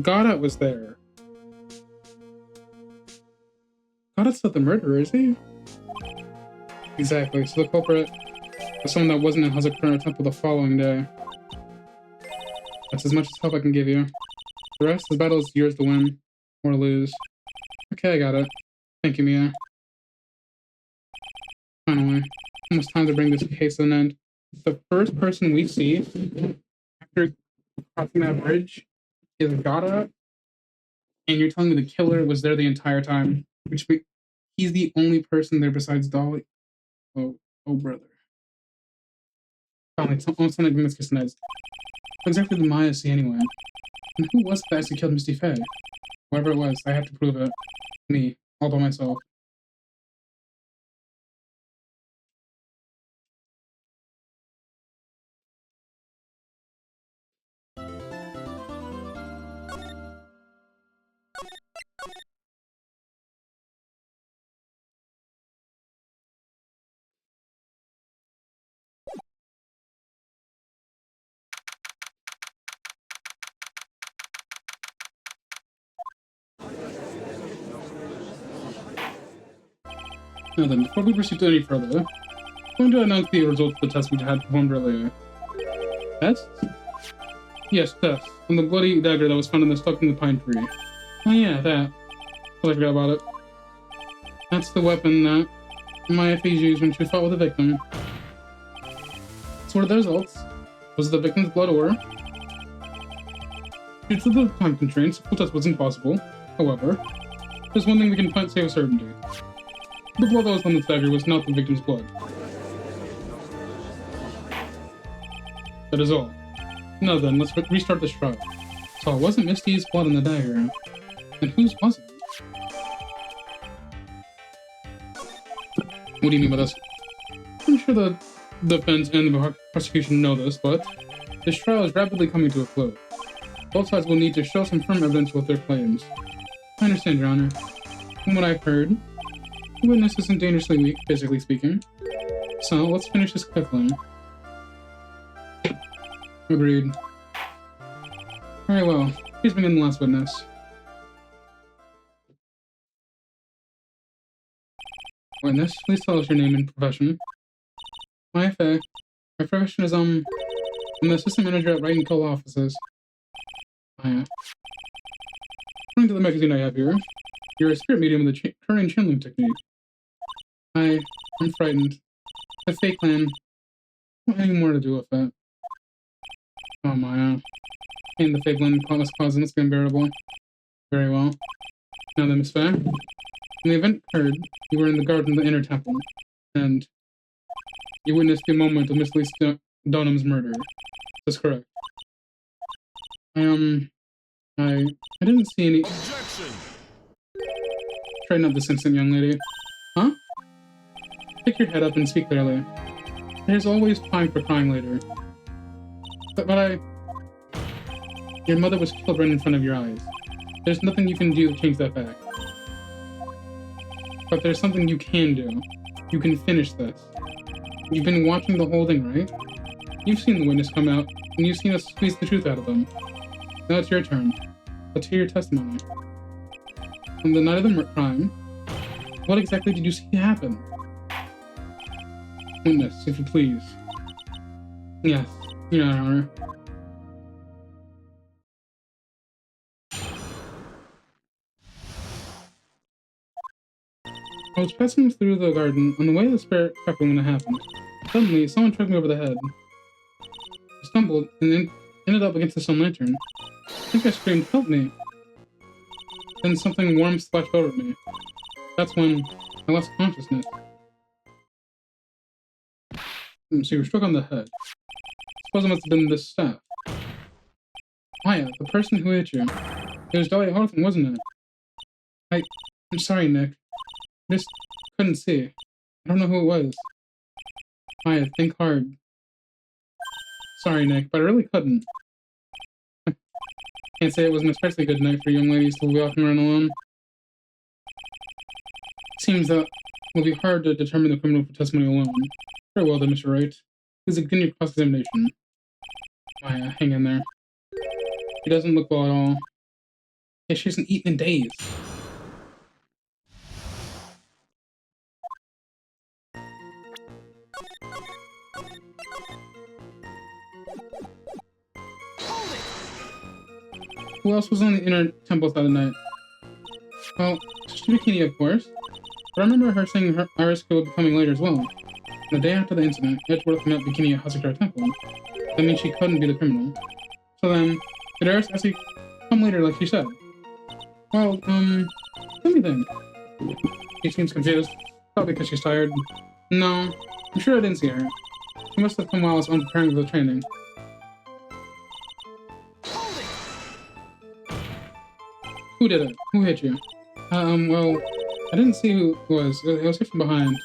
Goddard was there. Goddard's not the murderer, is he? Exactly, so the culprit was someone that wasn't in Hazakura Temple the following day. That's as much as help I can give you. The rest of the battle is yours to win, or lose. Okay, I got it. Thank you, Mia. Finally, almost time to bring this case to an end. The first person we see after crossing that bridge is Goddard, and you're telling me the killer was there the entire time, which he's the only person there besides Dahlia. Oh, brother. Finally, it's almost time to bring this case to an end. What exactly did Maya see anyway? And who was it that actually killed Misty Faye? Whoever it was, I have to prove it. Me, all by myself. Now then, before we proceed any further, I'm going to announce the results of the test we had performed earlier. Test? Yes, test. On the bloody dagger that was found in the stuck in the pine tree. Oh yeah, that. I forgot about it. That's the weapon that Maya Fee used when she fought with the victim. So what are the results? Was the victim's blood or? Due to the time constraints, the test was impossible. However, there's one thing we can say with certainty. The blood that was on the dagger was not the victim's blood. That is all. Now then, let's restart this trial. So it wasn't Misty's blood on the dagger. And whose was it? What do you mean by this? I'm sure the defense and the prosecution know this, but this trial is rapidly coming to a close. Both sides will need to show some firm evidence with their claims. I understand, Your Honor. From what I've heard, the witness isn't dangerously weak, physically speaking. So, let's finish this quickly. Agreed. Very well. Please begin the last witness. Witness, please tell us your name and profession. My profession is, I'm the assistant manager at Wright & offices. According to the magazine I have here, you're a spirit medium with the current channeling technique. I'm frightened. The fake clan. What any more to do with that? Oh my, and the fake clan causing this to be unbearable. Very well. Now then, Miss Faye. When the event occurred, you were in the garden of the inner temple, and you witnessed the moment of Miss Lee Dunham's murder. That's correct. I didn't see any. Objection! Straighten up this instant, young lady. Huh? Pick your head up and speak clearly. There's always time for crying later. But your mother was killed right in front of your eyes. There's nothing you can do to change that fact. But there's something you can do. You can finish this. You've been watching the whole thing, right? You've seen the witness come out, and you've seen us squeeze the truth out of them. Now it's your turn. Let's hear your testimony. On the night of the crime, What exactly did you see happen? Witness, if you please. Yes, Your Honor. I was passing through the garden on the way to the spirit capital when it happened. Suddenly, someone struck me over the head. I stumbled and then ended up against the stone lantern. I think I screamed, "Help me!" Then something warm splashed over me. That's when I lost consciousness. So you were struck on the head. I suppose it must have been this staff. Maya, the person who hit you. It was Dahlia, wasn't it? I'm sorry, Nick. I just couldn't see. I don't know who it was. Maya, think hard. Sorry, Nick, but I really couldn't. Can't say it was an especially good night for young ladies to be walking around alone. Seems that it will be hard to determine the criminal for testimony alone. Very well then, Mr. Wright. Please continue cross-examination. Maya, hang in there. She doesn't look well at all. Yeah, she hasn't eaten in days. Who else was on the inner temple that night? Well, Sister Bikini, of course. But I remember her saying her Iris would be coming later as well. The day after the incident, Edgeworth met Bikini at Hasakura Temple. That means she couldn't be the criminal. So then, did Iris actually come later like she said? Well, let me think. She seems confused. Probably because she's tired. No, I'm sure I didn't see her. She must have come while I was preparing for the training. Who did it? Who hit you? Well, I didn't see who it was. It was hit from behind.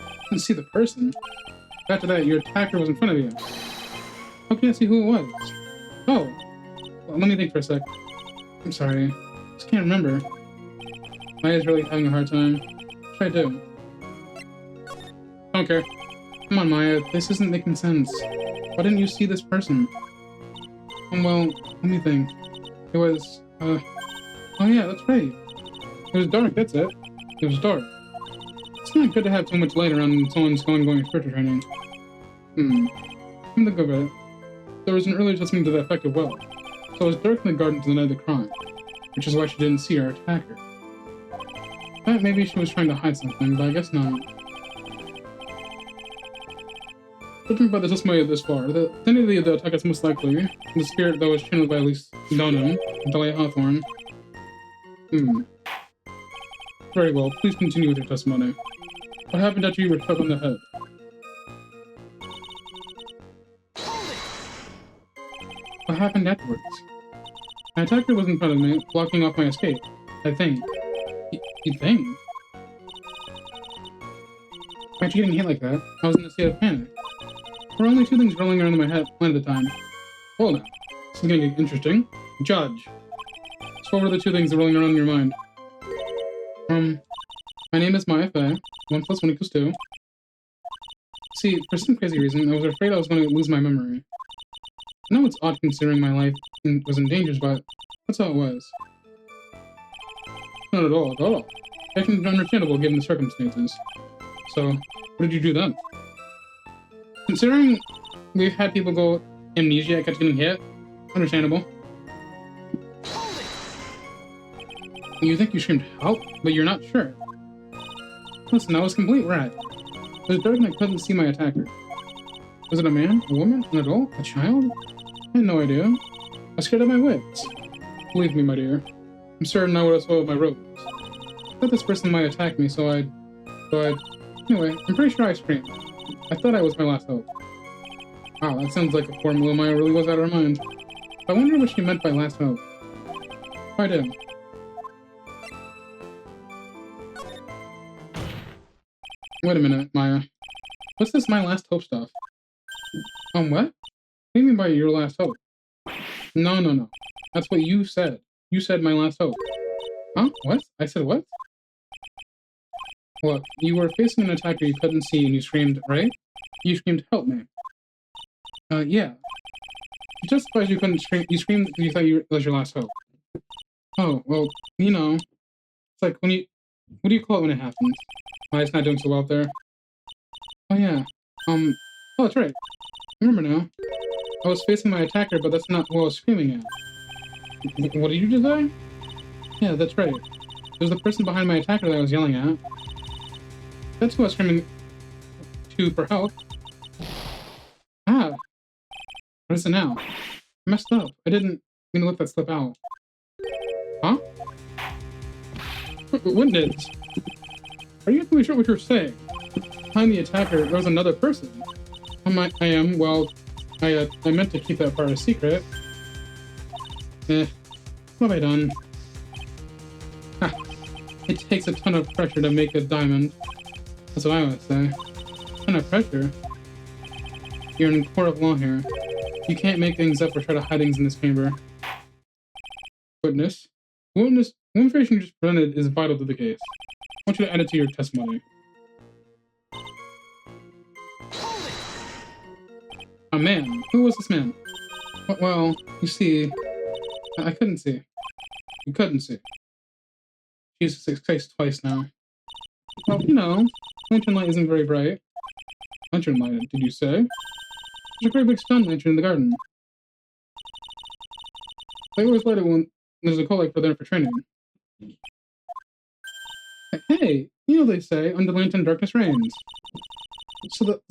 I didn't see the person. After that, your attacker was in front of you. How can I see who it was? Oh, well, let me think for a sec. I'm sorry. I just can't remember. Maya's really having a hard time. What should I do? Don't care. Come on, Maya. This isn't making sense. Why didn't you see this person? Well, let me think. It was, oh yeah, that's right. It was dark, that's it. It was dark. It's not good to have too much light around when someone's going spiritual training. Come to think of it. There was an earlier testimony to that effect as well. So it was dark in the garden to the night of the crime, which is why she didn't see our attacker. I thought maybe she was trying to hide something, but I guess not. Judging by the testimony this far, the identity of the attacker is most likely the spirit that was channeled by at least Donan, Dahlia Hawthorne. Very well, please continue with your testimony. What happened after you were struck on the head? What happened afterwards? My attacker was in front of me, blocking off my escape. I think. You think? After getting hit like that, I was in a state of panic. There were only two things rolling around in my head one at a time. Hold on. This is gonna get interesting. Judge. So what were the two things that were rolling around in your mind? My name is Maya Fei. 1 + 1 = 2. See, for some crazy reason, I was afraid I was going to lose my memory. I know it's odd considering my life was in danger, but that's how it was. Not at all, at all. It's understandable given the circumstances. So, what did you do then? Considering we've had people go amnesia after getting hit, understandable. You think you screamed help, but you're not sure. Listen, I was complete rat. It was dark and I couldn't see my attacker. Was it a man, a woman, an adult, a child? I had no idea. I was scared of my wits. Believe me, my dear. I'm certain I would have swallowed my robes. I thought this person might attack me, so I'd... Anyway, I'm pretty sure I screamed. I thought I was my last hope. Wow, that sounds like a formula Maya really was out of her mind. I wonder what she meant by last hope. I do. Wait a minute, Maya. What's this my last hope stuff? What? What do you mean by your last hope? No. That's what you said. You said my last hope. Huh? What? I said what? Look, you were facing an attacker you couldn't see and you screamed, right? You screamed, help me. Yeah. You justified you couldn't scream. You screamed because you thought it was your last hope. Oh, well, you know. It's like when you What do you call it when it happens? Why it's not doing so well up there? Oh yeah. Oh, that's right. I remember now. I was facing my attacker, but that's not who I was screaming at. What did you just say? Yeah, that's right. There's the person behind my attacker that I was yelling at. That's who I was screaming to for help. Ah, what is it now? I messed up. I didn't mean to let that slip out. Huh? Witness, are you actually sure what you're saying? Behind the attacker, there was another person. I am, well, I meant to keep that part a secret. What have I done? Ha, it takes a ton of pressure to make a diamond. That's what I would say. A ton of pressure? You're in court of law here. You can't make things up or try to hide things in this chamber. Witness, the information you just presented is vital to the case. I want you to add it to your testimony. A man? Who was this man? Well, you see, I couldn't see. You couldn't see. She used his face twice now. Well, you know, lantern light isn't very bright. Lantern light, did you say? There's a great big stone lantern in the garden. They always light it when there's a call for them for training. Hey, you know they say, under lantern darkness reigns. So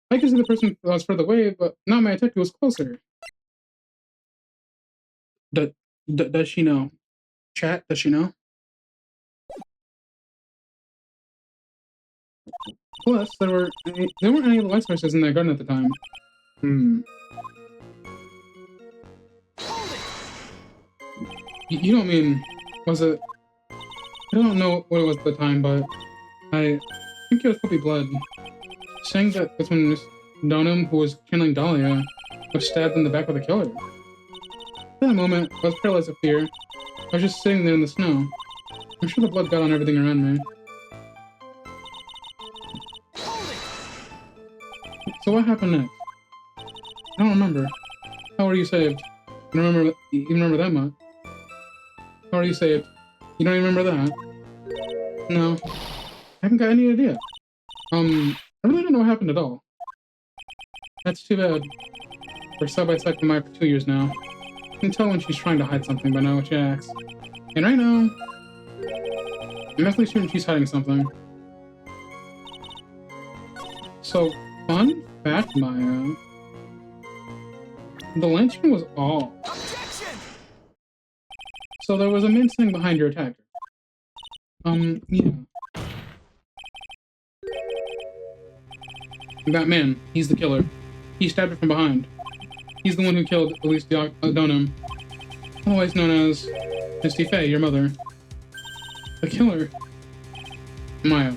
I can see the person that was further away, but now my attacker was closer. Does she know? Chat, does she know? Plus, there weren't any of the light sources in that garden at the time. You don't mean, was it? I don't know what it was at the time, but I think it was puppy blood. Saying that that's when Miss Donham, who was channeling Dahlia, was stabbed in the back with a killer. At that moment, I was paralyzed with fear. I was just sitting there in the snow. I'm sure the blood got on everything around me. So what happened next? I don't remember. How were you saved? I don't remember. You remember that much? How are you saved? You don't even remember that? No. I haven't got any idea. I really don't know what happened at all. That's too bad. We're side by side for for 2 years now. I can tell when she's trying to hide something by now what she acts. And right now, I'm definitely certain she's hiding something. So, fun fact, Maya. The lantern was all. Objection! So there was a man sitting behind your attacker. Yeah. That man, he's the killer. He stabbed her from behind. He's the one who killed Elise Donham, otherwise known as Misty Faye, your mother. The killer? Maya,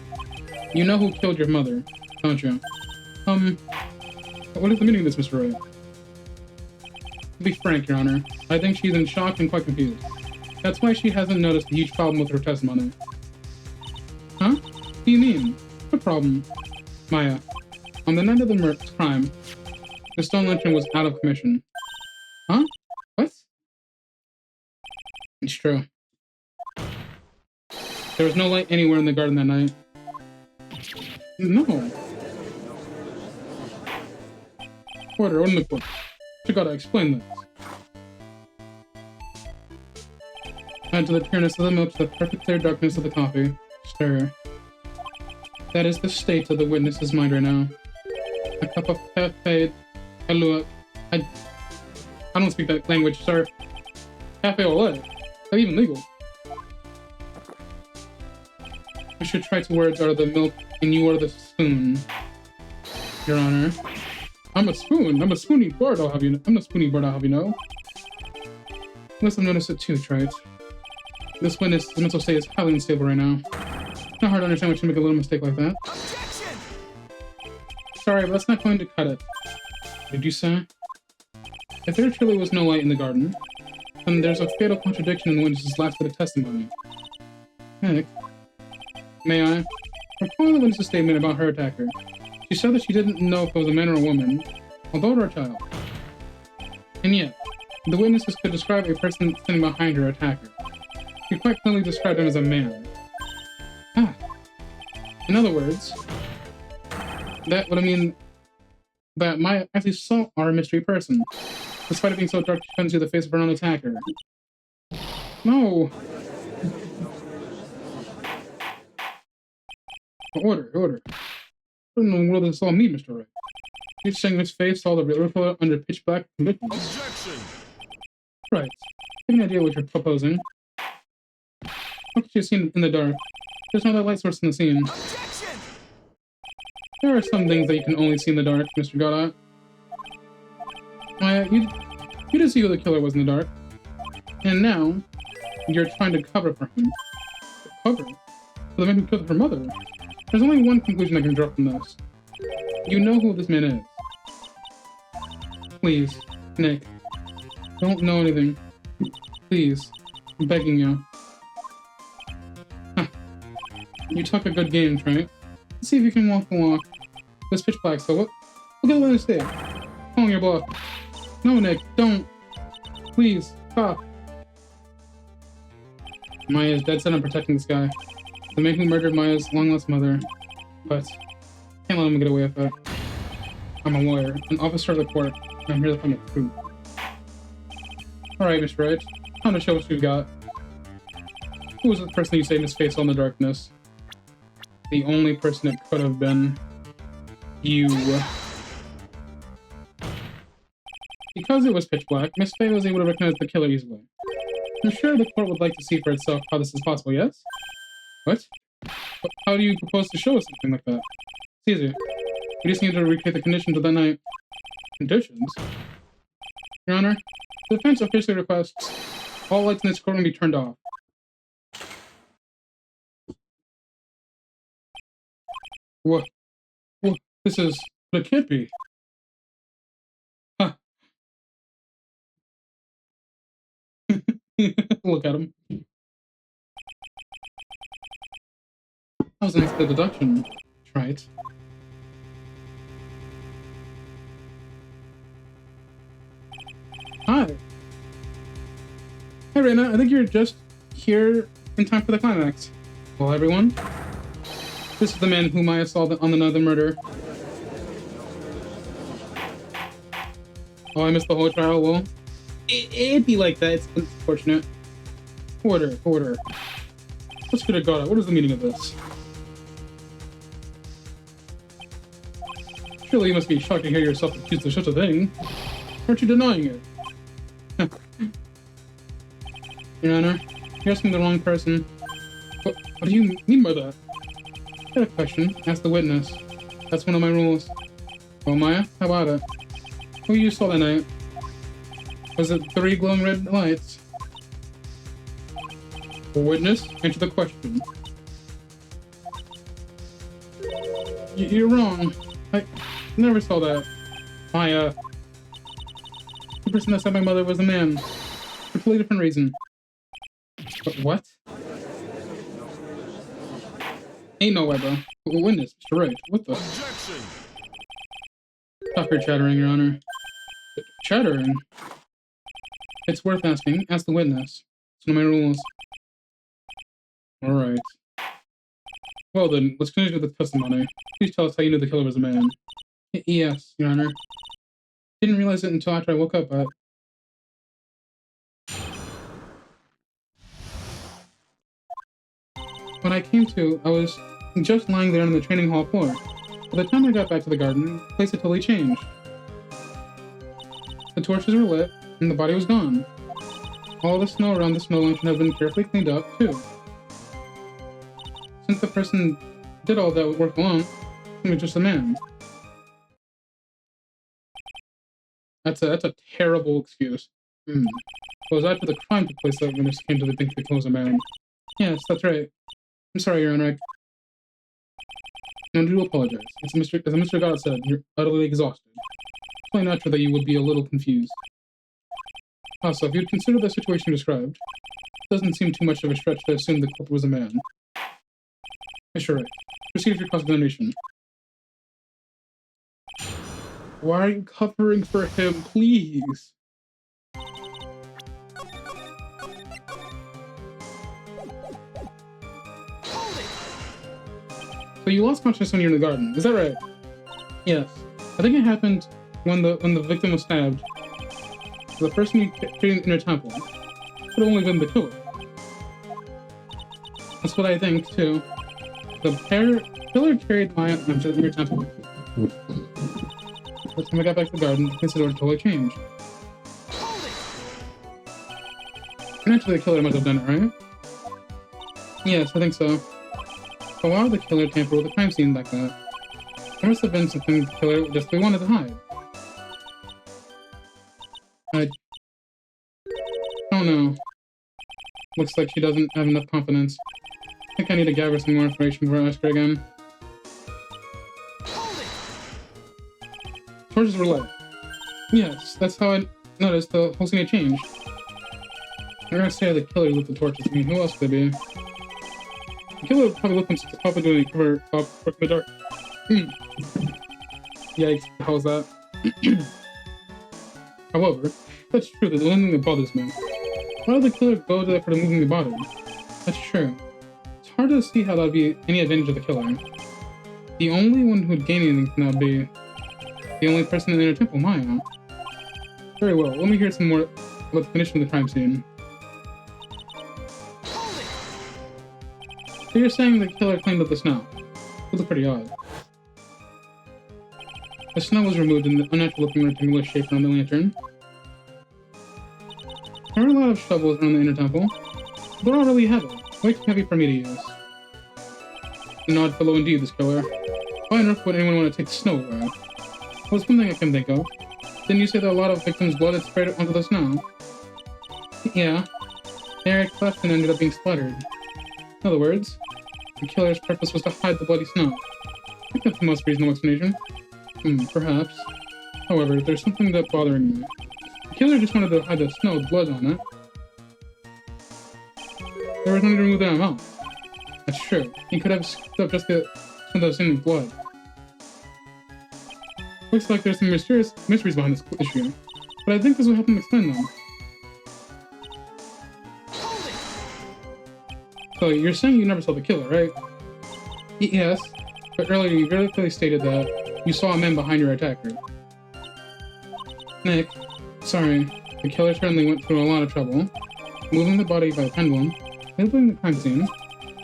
you know who killed your mother, don't you? What is the meaning of this, Mr. Wright? To be frank, Your Honor, I think she's in shock and quite confused. That's why she hasn't noticed the huge problem with her testimony. Huh? What do you mean? What problem? Maya, on the night of the crime, the stone lantern was out of commission. Huh? What? It's true. There was no light anywhere in the garden that night. No. Porter, open the book. You gotta explain this. Add to the pureness of the milk to the perfect clear darkness of the coffee. Stir. That is the state of the witness's mind right now. A cup of cafe alua. I don't speak that language, sir. Cafe au lait. Is that even legal? I should try to words out of the milk and you are the spoon. Your Honor. I'm a spoon. I'm a spoony bird, I'll have you know. I'm a spoony bird, I'll have you know. Unless I've noticed it too, Trite. This witness' mental state is highly unstable right now. Not hard to understand why she make a little mistake like that. Objection! Sorry, but that's not going to cut it. Did you say? If there truly was no light in the garden, then there's a fatal contradiction in the witness's last bit of testimony. Heck. May I? Recall the witness's statement about her attacker. She said that she didn't know if it was a man or a woman, although or a child. And yet, the witnesses could describe a person sitting behind her attacker. She quite clearly described him as a man. Ah. In other words, that would mean that Maya actually saw our mystery person, despite it being so dark she couldn't see the face of her own attacker. No! Order. What in the world does this all mean, Mr. Wright? You're saying his face saw the real color under pitch black conditions? Objection! Right. Give me an idea what you're proposing. How could you have seen in the dark? There's no other light source in the scene. Objection! There are some things that you can only see in the dark, Mr. Goddard. Maya, you did see who the killer was in the dark. And now, you're trying to cover for him. Cover? For the man who killed her mother? There's only one conclusion I can draw from this. You know who this man is. Please, Nick. Don't know anything. Please. I'm begging you. Huh. You talk a good game, right? Let's see if you can walk the walk. It's pitch black, so what? Look at the mistake. Calling your bluff. No, Nick, don't. Please, stop. Maya is dead set on protecting this guy. The man who murdered Maya's long-lost mother. But can't let him get away with that. I'm a lawyer, an officer of the court, and I'm here to find the truth. Alright, Mr. Wright. Time to show what you've got. Who was the person you saved his face on the darkness? The only person it could have been. You. Because it was pitch black, Miss Faye was able to recognize the killer easily. I'm sure the court would like to see for itself how this is possible, yes? What? How do you propose to show us something like that? It's easy. We just need to recreate the conditions of that night. Conditions? Your Honor, the defense officially requests all lights in this courtroom be turned off. What? This is... It can't be. Huh. Look at him. That was an extra deduction. Right. Hi. Hey, Reina. I think you're just here in time for the climax. Well, everyone, this is the man whom I saw on the night of the murder. Oh, I missed the whole trial. Well, it'd be like that. It's unfortunate. Order. Let's get a god. What is the meaning of this? Surely you must be shocked to hear yourself accused of such a thing. Aren't you denying it? Your Honor, you're asking the wrong person. What do you mean by that? I got a question. Ask the witness. That's one of my rules. Well, Maya, how about it? Who you saw that night? Was it 3 glowing red lights? Witness, answer the question. You're wrong. I never saw that. Maya. The person that said my mother was a man. For a completely different reason. But what? Ain't no way, bro. Witness, Mr. Wright. What the? Objection! Stop your chattering, Your Honor. Chattering? It's worth asking. Ask the witness. It's one of my rules. Alright. Well then, let's continue with the testimony. Please tell us how you knew the killer was a man. Yes, Your Honor. Didn't realize it until after I woke up, but... When I came to, I was just lying there on the training hall floor. By the time I got back to the garden, the place had totally changed. The torches were lit, and the body was gone. All the snow around the snow lantern had been carefully cleaned up, too. Since the person did all that work alone, he was just a man. That's a terrible excuse. It was after the crime took place that witness came to think the killer was a man. Yes, that's right. I'm sorry, Your Honor. No, do apologize. As Mr. God said, you're utterly exhausted. It's only natural that you would be a little confused. Also, if you'd consider the situation described, it doesn't seem too much of a stretch to assume the culprit was a man. Mr. Wright, proceed with your cross-examination. Why are you covering for him, please? Hold it! So you lost consciousness when you were in the garden, is that right? Yes. I think it happened when the victim was stabbed. The person you treated in your temple could have only been the killer. That's what I think, too. The killer carried Maya into your temple. By the time I got back to the garden, the door totally changed. Naturally, the killer must have done it, right? Yes, I think so. But why would the killer tamper with a crime scene like that? There must have been something the killer just wanted to hide. I don't know. Looks like she doesn't have enough confidence. I think I need to gather some more information before I ask her again. Torches were lit. Yes, that's how I noticed the whole scene had changed. I'm gonna say the killer lit the torches. I mean, who else could it be? The killer would probably lit them since it's probably doing a cover up in the dark. Yikes, how was that? However, that's true, the only thing that bothers me. Why would the killer go to that for moving the body? That's true. It's hard to see how that would be any advantage of the killer. The only one who would gain anything from that would be the only person in the inner temple, Maya. Very well, let me hear some more about the condition of the crime scene. So you're saying the killer cleaned up the snow? This is pretty odd. The snow was removed in the unnatural-looking rectangular shape around the lantern. There are a lot of shovels around the inner temple. They're all really heavy. Way too heavy for me to use. An odd fellow indeed, this killer. Why on earth would anyone want to take the snow away? Well, there's one thing I can think of. Didn't you say that a lot of victims' blood had sprayed onto the snow? Yeah. The area cleft and ended up being splattered. In other words, the killer's purpose was to hide the bloody snow. I think that's the most reasonable explanation. Perhaps. However, there's something that's bothering me. The killer just wanted to hide the snow with blood on it. There was no need to remove that amount. That's true. He could have scooped up just the snow that was in with blood. Looks like there's some mysteries behind this issue. But I think this will help him explain them. So, you're saying you never saw the killer, right? Yes. But earlier you very clearly stated that you saw a man behind your attacker. Nick, sorry. The killer certainly went through a lot of trouble. Moving the body by a pendulum, labeling the crime scene.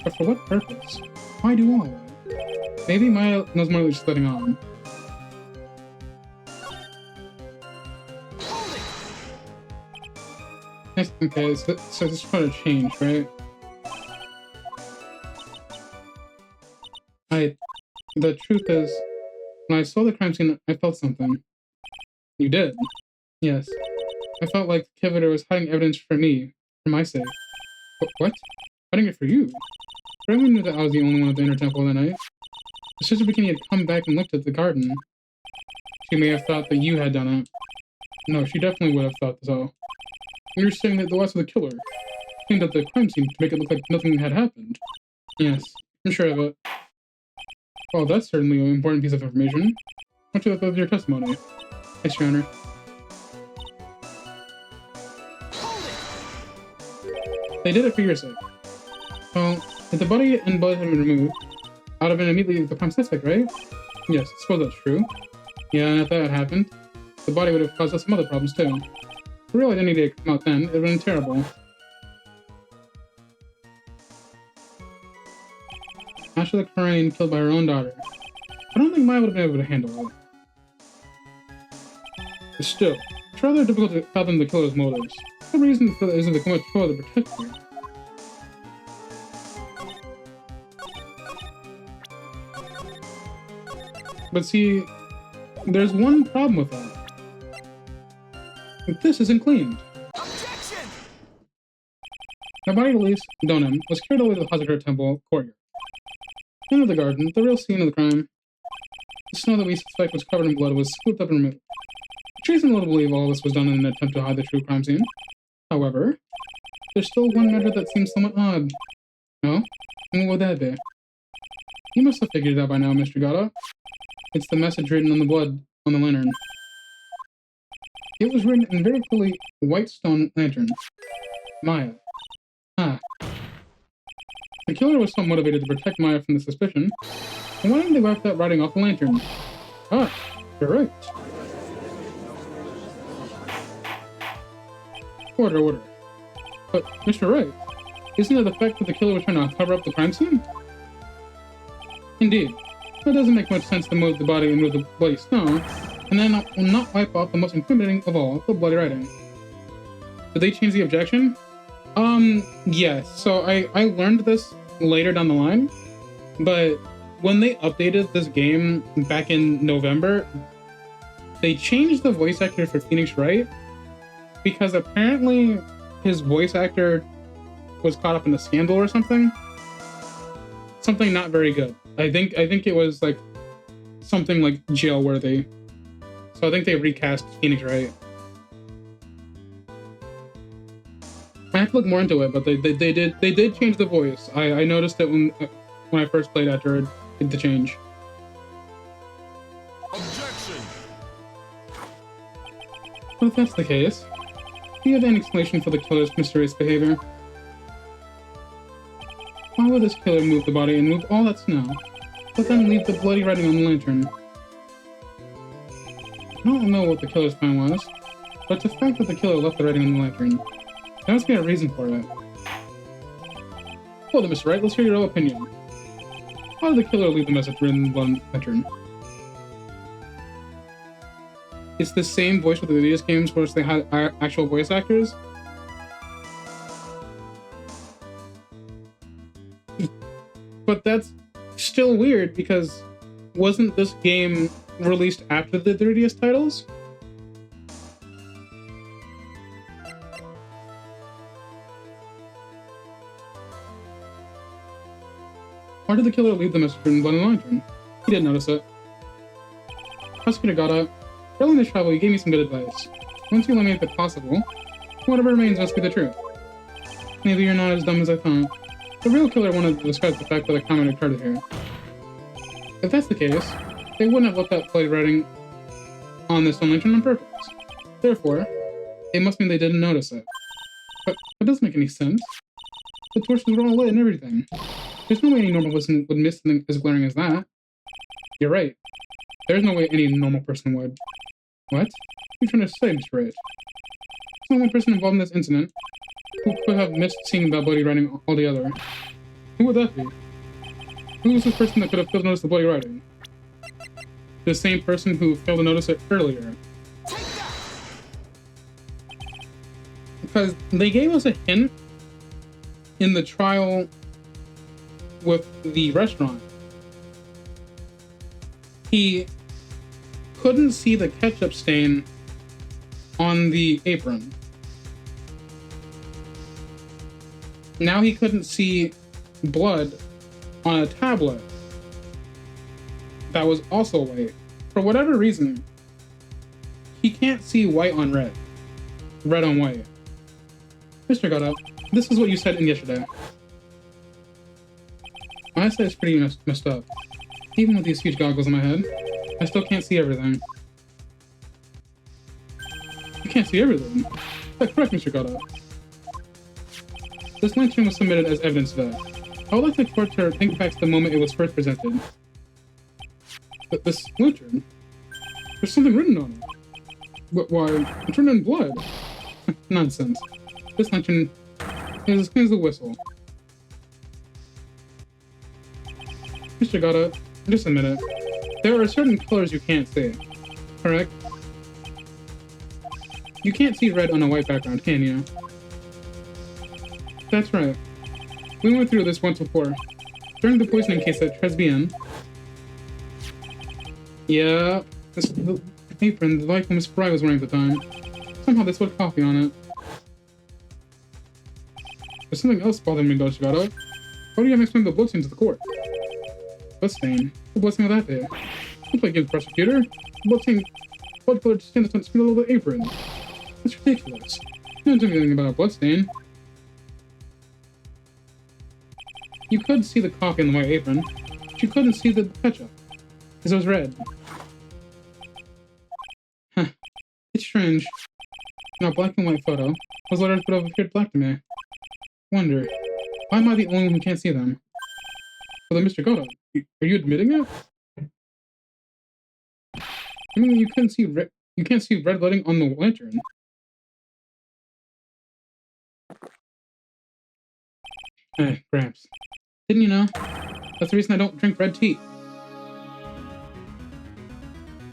But for what purpose? Why do all of that? Maybe Maya knows more than she's letting on. Okay, so this is part of change, right? The truth is, when I saw the crime scene, I felt something. You did? Yes. I felt like the killer was hiding evidence for me, for my sake. What? Hiding it for you? Everyone knew that I was the only one at the inner temple that night. The sister bikini had come back and looked at the garden. She may have thought that you had done it. No, she definitely would have thought so. You're saying that the last of the killer cleaned up the crime scene to make it look like nothing had happened. Yes, I'm sure of it. Well, that's certainly an important piece of information. Much of that of your testimony. Yes, Your Honor. They did it for your sake. Well, if the body and blood had been removed, I would have been immediately become suspect, right? Yes, I suppose that's true. Yeah, and if that had happened, the body would have caused us some other problems too. If the real identity had come out then, it would have been terrible. Asha the Crane killed by her own daughter. I don't think Maya would have been able to handle it. But still, it's rather difficult to fathom the killer's motives. No reason to feel that isn't to come much trouble to protect her. But see, there's one problem with that. This isn't cleaned. Objection! The body release, Donim, was carried away to the Hazakura Temple courtyard. Into the garden, the real scene of the crime. The snow that we suspect was covered in blood was scooped up and removed. It's reasonable to believe all this was done in an attempt to hide the true crime scene. However, there's still one matter that seems somewhat odd. No? And what would that be? You must have figured it out by now, Mr. Gata. It's the message written on the blood on the lantern. It was written in very clearly white stone lantern. Maya. Ah. The killer was so motivated to protect Maya from the suspicion, and why didn't they wipe that writing off the lantern? Ah, you're right. Order. But, Mr. Wright, isn't it the fact that the killer was trying to cover up the crime scene? Indeed. It doesn't make much sense to move the body and move the bloody snow, and then not wipe off the most incriminating of all, the bloody writing. Did they change the objection? Yes. So I learned this later down the line, but when they updated this game back in November, they changed the voice actor for Phoenix Wright because apparently his voice actor was caught up in a scandal or something. Something not very good. I think it was like something like jail worthy. So I think they recast Phoenix Wright. I have to look more into it, but they did change the voice. I noticed it when I first played after it did the change. Objection! But if that's the case, do you have any explanation for the killer's mysterious behavior? Why would this killer move the body and move all that snow, but then leave the bloody writing on the lantern? I don't know what the killer's plan was, but it's the fact that the killer left the writing on the lantern. There must be a reason for it. Hold on, Mr. Wright, let's hear your own opinion. How did the killer leave the message written on the lantern? It's the same voice with the previous games where they had actual voice actors. But that's still weird because wasn't this game released after the 3DS titles? Why did the killer leave the message written on the lantern? He didn't notice it. Prosecutor got up. Early in the travel, you gave me some good advice. Once you eliminate the possible, whatever remains must be the truth. Maybe you're not as dumb as I thought. The real killer wanted to discuss the fact that a comment occurred here. If that's the case, they wouldn't have left that bloody writing on this lantern on purpose. Therefore, it must mean they didn't notice it. But that doesn't make any sense. The torches were all lit and everything. There's no way any normal person would miss something as glaring as that. You're right. There's no way any normal person would. What? What are you trying to say, Mr. Wright? There's only one person involved in this incident who could have missed seeing that bloody writing altogether. Who would that be? Who was this person that could have failed to notice the bloody writing? The same person who failed to notice it earlier. Because they gave us a hint in the trial with the restaurant. He couldn't see the ketchup stain on the apron. Now he couldn't see blood on a tablet that was also white. For whatever reason, he can't see white on red. Red on white. Mr. Got Up, this is what you said in yesterday. Honestly, it's pretty messed up. Even with these huge goggles on my head, I still can't see everything. You can't see everything? That's correct, Mr. Got Up. This lantern was submitted as evidence of that. I would like the court to think back to the moment it was first presented. But this lantern? There's something written on it. Why? It's written in blood. Nonsense. This lantern is as clean as a whistle. Mr. Gata, just a minute. There are certain colors you can't see, correct? You can't see red on a white background, can you? That's right. We went through this once before. During the poisoning case at Tresbian. Yeah, the apron the wife Miss Fry was wearing at the time. Somehow they spilled coffee on it. There's something else bothering me, Dahlia. How do you have explained the bloodstain to the court? Bloodstain? What bloodstain would that be? Don't play games, prosecutor. Bloodstain, blood-colored stain that's spilled all over the apron. That's ridiculous. You don't do anything about a bloodstain. You could see the coffee on the white apron, but you couldn't see the ketchup, because it was red. Huh. It's strange. In a black and white photo, those letters would have appeared black to me. Wonder, Why am I the only one who can't see them? Well, then, Mr. Goto, are you admitting it? I mean, you can't see red lighting on the lantern. Hey, Gramps. Didn't you know? That's the reason I don't drink red tea.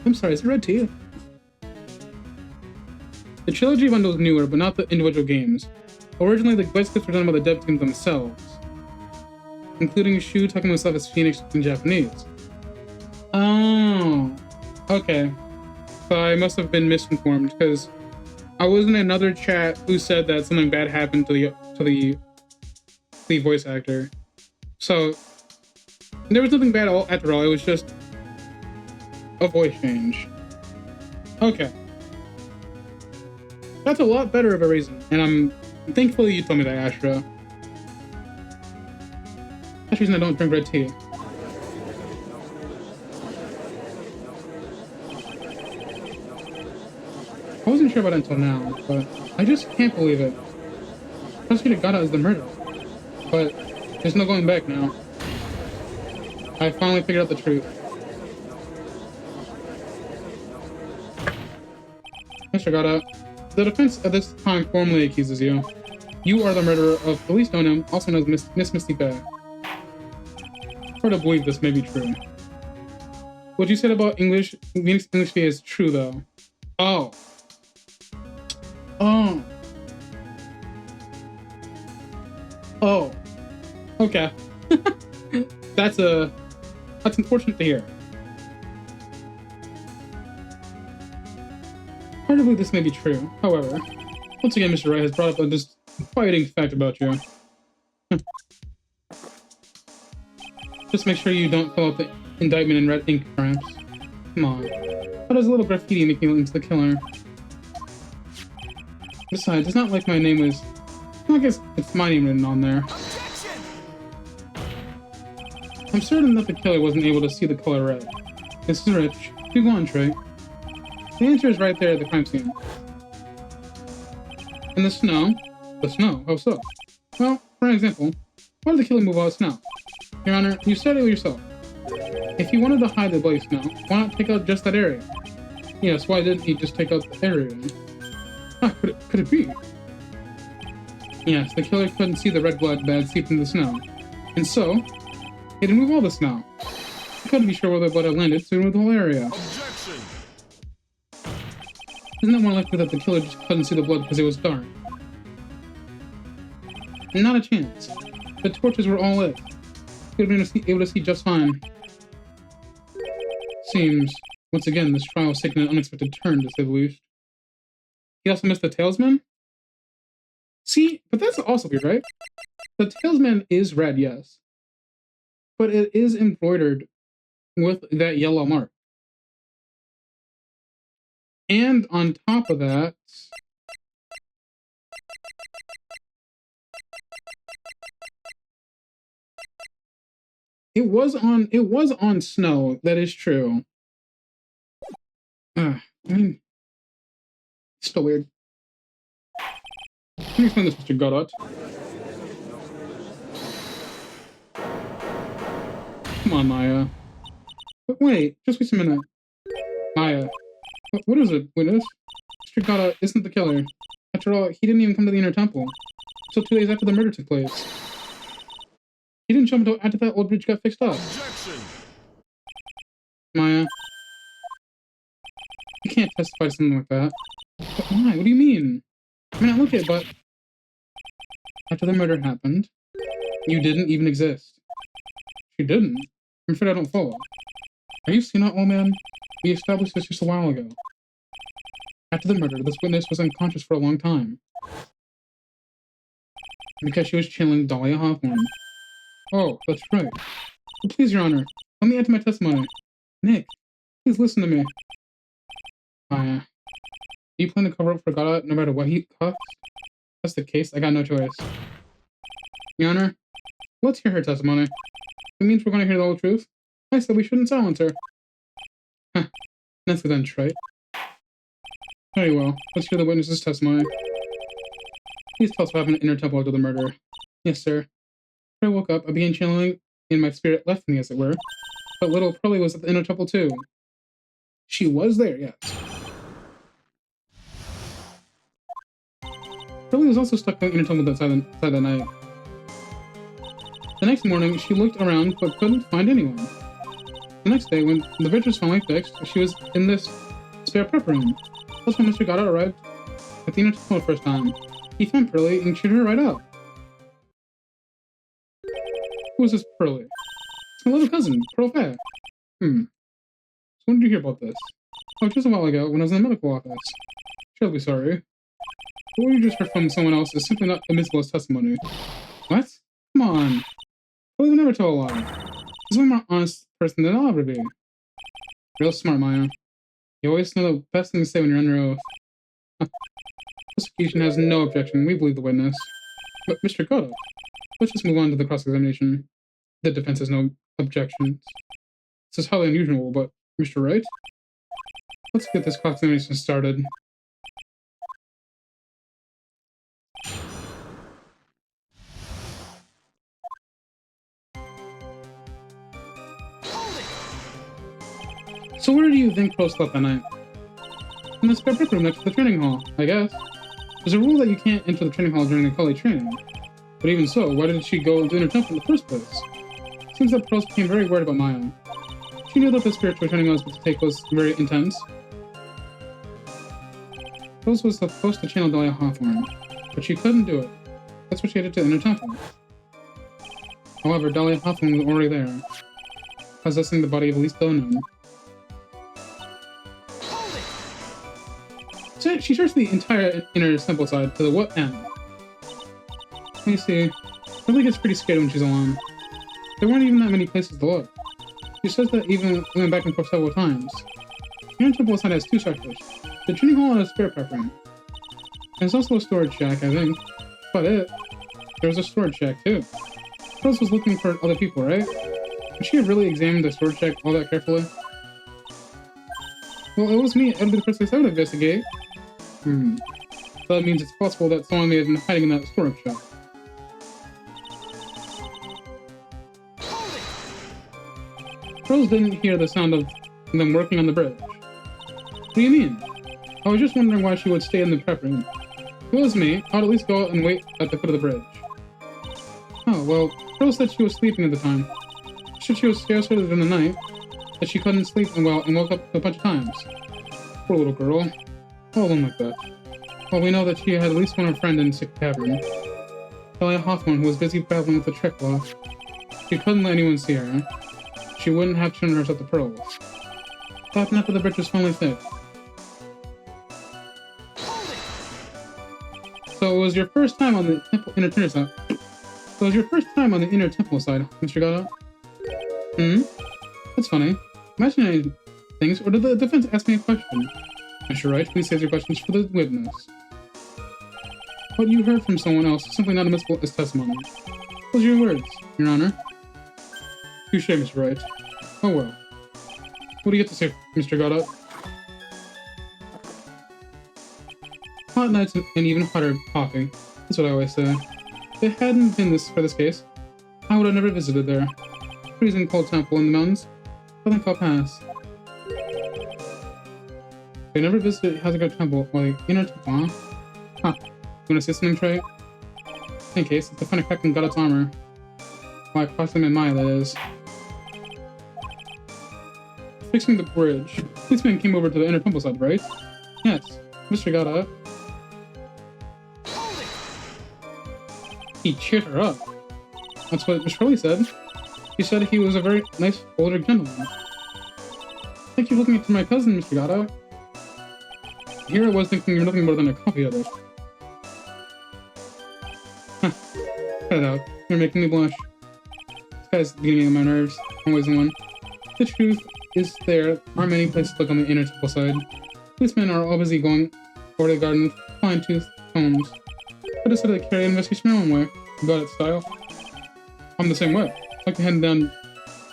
I'm sorry, is it red tea? The trilogy bundle is newer, but not the individual games. Originally, the quest clips were done by the dev team themselves, including Shu talking himself as Phoenix in Japanese. Oh, okay. So I must have been misinformed, because I was in another chat who said that something bad happened to the voice actor. So there was nothing bad after all. It was just a voice change. Okay. That's a lot better of a reason, and I'm thankfully you told me that, Astra. That's the reason I don't drink red tea. I wasn't sure about it until now, but I just can't believe it. Prosecutor Gata is the murderer, but there's no going back now. I finally figured out the truth. Mr. Gata, the defense at this time formally accuses you. You are the murderer of Elise Donham, also known as Miss Misty Bay. Hard to believe this may be true. What you said about Phoenix English Bay is true, though. Oh. Oh. Oh. Okay. That's unfortunate to hear. Hard to believe this may be true. However, once again, Mr. Wright has brought up a disquieting fact about you. Just make sure you don't fill out the indictment in red ink, perhaps. Come on. How does a little graffiti make you into the killer? Besides, it's not like my name was... I guess it's my name written on there. I'm certain that the killer wasn't able to see the color red. This is rich. You go on, Trey. The answer is right there at the crime scene. In the snow? The snow? How so? Well, for example, why did the killer move all the snow? Your Honor, you said it yourself. If he wanted to hide the bloody snow, why not take out just that area? Yes, why didn't he just take out the area? Ah, could it be? Yes, the killer couldn't see the red blood that had seeped into the snow. And so, he had to remove all the snow. He couldn't be sure where the blood had landed, so he removed the whole area. Objection! Isn't it more likely that the killer just couldn't see the blood because it was dark? Not a chance. The torches were all lit. He would have been able to see just fine. Seems, once again, this trial has taken an unexpected turn, to say the least. He also missed the talesman? See, but that's also weird, right? The talesman is red, yes. But it is embroidered with that yellow mark. And on top of that... It was on snow, that is true. I mean... It's still weird. Can you explain this, Mr. Godot? Come on, Maya. But wait, just wait a minute. Maya. What is it, Witness? Mr. Godot isn't the killer. After all, he didn't even come to the inner temple. So 2 days after the murder took place. He didn't jump until after that old bridge got fixed up. Objection! Maya. You can't testify to something like that. But why? What do you mean? I mean, I look at it, but... After the murder happened, you didn't even exist. You didn't? I'm afraid I don't follow. Are you senile, old man? We established this just a while ago. After the murder, this witness was unconscious for a long time. Because she was channeling Dahlia Hawthorne. Oh, that's right. But please, Your Honor, let me add to my testimony. Nick, please listen to me. Do you plan to cover up for Gata no matter what he costs? That's the case, I got no choice. Your Honor, let's hear her testimony. It means we're going to hear the whole truth. I said we shouldn't silence her. Huh. That's then, Trey. Very well, let's hear the witness's testimony. Please tell us what happened in Inner Temple after the murder. Yes, sir. When I woke up, I began channeling, and my spirit left me, as it were. But little Pearlie was at the inner temple too. She was there, yes. Pearlie was also stuck in the inner temple that night. The next morning, she looked around but couldn't find anyone. The next day, when the bridge was finally fixed, she was in this spare prep room. That's when Mr. Goddard arrived at the inner temple the first time. He found Pearlie and cheered her right up. Who was this Pearlie? It's my little cousin, Pearl Fair. So when did you hear about this? Oh, just a while ago, when I was in the medical office. Terribly sorry. But what you just heard from someone else is simply not admissible as testimony. What? Come on. Pearlie would never tell a lie. She's a more honest person than I'll ever be. Real smart, Maya. You always know the best thing to say when you're under oath. Prosecution has no objection. We believe the witness. But Mr. Goto, let's just move on to the cross-examination. The defense has no objections. This is highly unusual, but Mr. Wright? Let's get this cross-examination started. So where do you think Pearl slept that night? In the spare prep room next to the training hall, I guess. There's a rule that you can't enter the training hall during the college training. But even so, why did she go to inner temple in the first place? Seems that Pearl became very worried about Maya. She knew that the spiritual training I was supposed to take was very intense. Pearl was supposed to channel Dahlia Hawthorne, but she couldn't do it. That's what she headed to inner temple. However, Dahlia Hawthorne was already there, possessing the body of Elise Donan. So she searched the entire inner temple side to the what end? Let me see. I really gets pretty scared when she's alone. There weren't even that many places to look. She says that even went back and forth several times. The inner temple side has two sectors: the training hall and a spare prep room. There's also a storage shack, I think. But there was a storage shack too. Rose was looking for other people, right? Would she have really examined the storage shack all that carefully? Well, it was me. I'd be the person I would investigate. So that means it's possible that someone may have been hiding in that storage shack. Rose didn't hear the sound of them working on the bridge. What do you mean? I was just wondering why she would stay in the prep room. If it was me, I'd at least go out and wait at the foot of the bridge. Oh, well, Rose said she was sleeping at the time. She said she was scared during the night, that she couldn't sleep well and woke up a bunch of times. Poor little girl. All alone like that. Well, we know that she had at least one friend in Sick Cavern. Dahlia Hawthorne, who was busy battling with the trick lock. She couldn't let anyone see her. She wouldn't have shown herself the pearls. What happened after the bridge was finally fixed? So it was your first time on the inner temple side. So it was your first time on the inner temple side, Mr. Goto? That's funny. Imagining things, or did the defense ask me a question? Mr. Wright, please save your questions for the witness. What you heard from someone else is simply not admissible as testimony. Those are your words, Your Honor. Touche, Mr. Wright. Oh well. What do you get to say, Mr. Goddard? Hot nights and even hotter coffee. That's what I always say. If it hadn't been for this case, I would have never visited there. Freezing cold temple in the mountains. I think I'll pass. I never visited Hazard Temple, like inner temple, huh? You wanna say something, Trey? In case, it's to find a crack in Goddard's armor. Why, approximately Maya, that is. Fixing the bridge. Policeman came over to the inner temple side, right? Yes, Mr. Goddard. He cheered her up. That's what Miss Shirley said. She said he was a very nice older gentleman. Thank you for looking into my cousin, Mr. Goddard. Here I was thinking you're nothing more than a copy of it. Huh. Cut it out. You're making me blush. This guy's getting on my nerves. Always one. The truth is there aren't many places to look on the inner temple side. Policemen are all busy going over the garden with fine-tooth combs. I decided to carry an investigation my own way. Got it style. I'm the same way. I like to hand down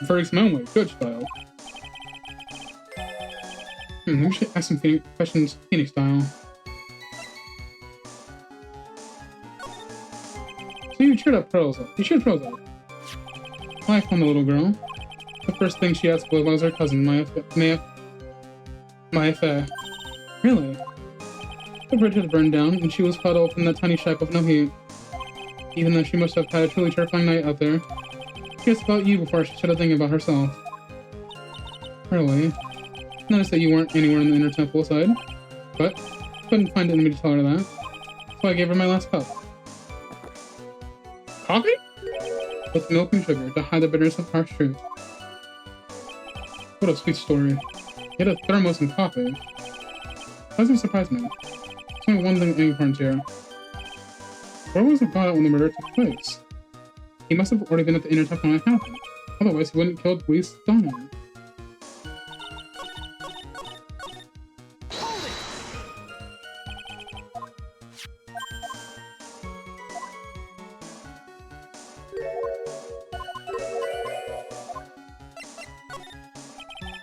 verdicts my own way. Judge style. Maybe we should ask some questions Phoenix style. So you cheered up Pearls up. You cheered Pearls up. I found the little girl. The first thing she asked was her cousin, Maya Fair. Really? The bridge had burned down, and she was huddled up in that tiny shack with no heat. Even though she must have had a truly terrifying night out there, she asked about you before she said a thing about herself. Really? Noticed that you weren't anywhere in the inner temple side, but couldn't find it in me to tell her that, so I gave her my last cup. Coffee? With milk and sugar to hide the bitterness of harsh truth. What a sweet story. You had a thermos and coffee. Doesn't surprise me. There's only one thing important here. Where was the god when the murder took place? He must have already been at the inner temple when it happened. Otherwise, he wouldn't kill Luis Dahlia.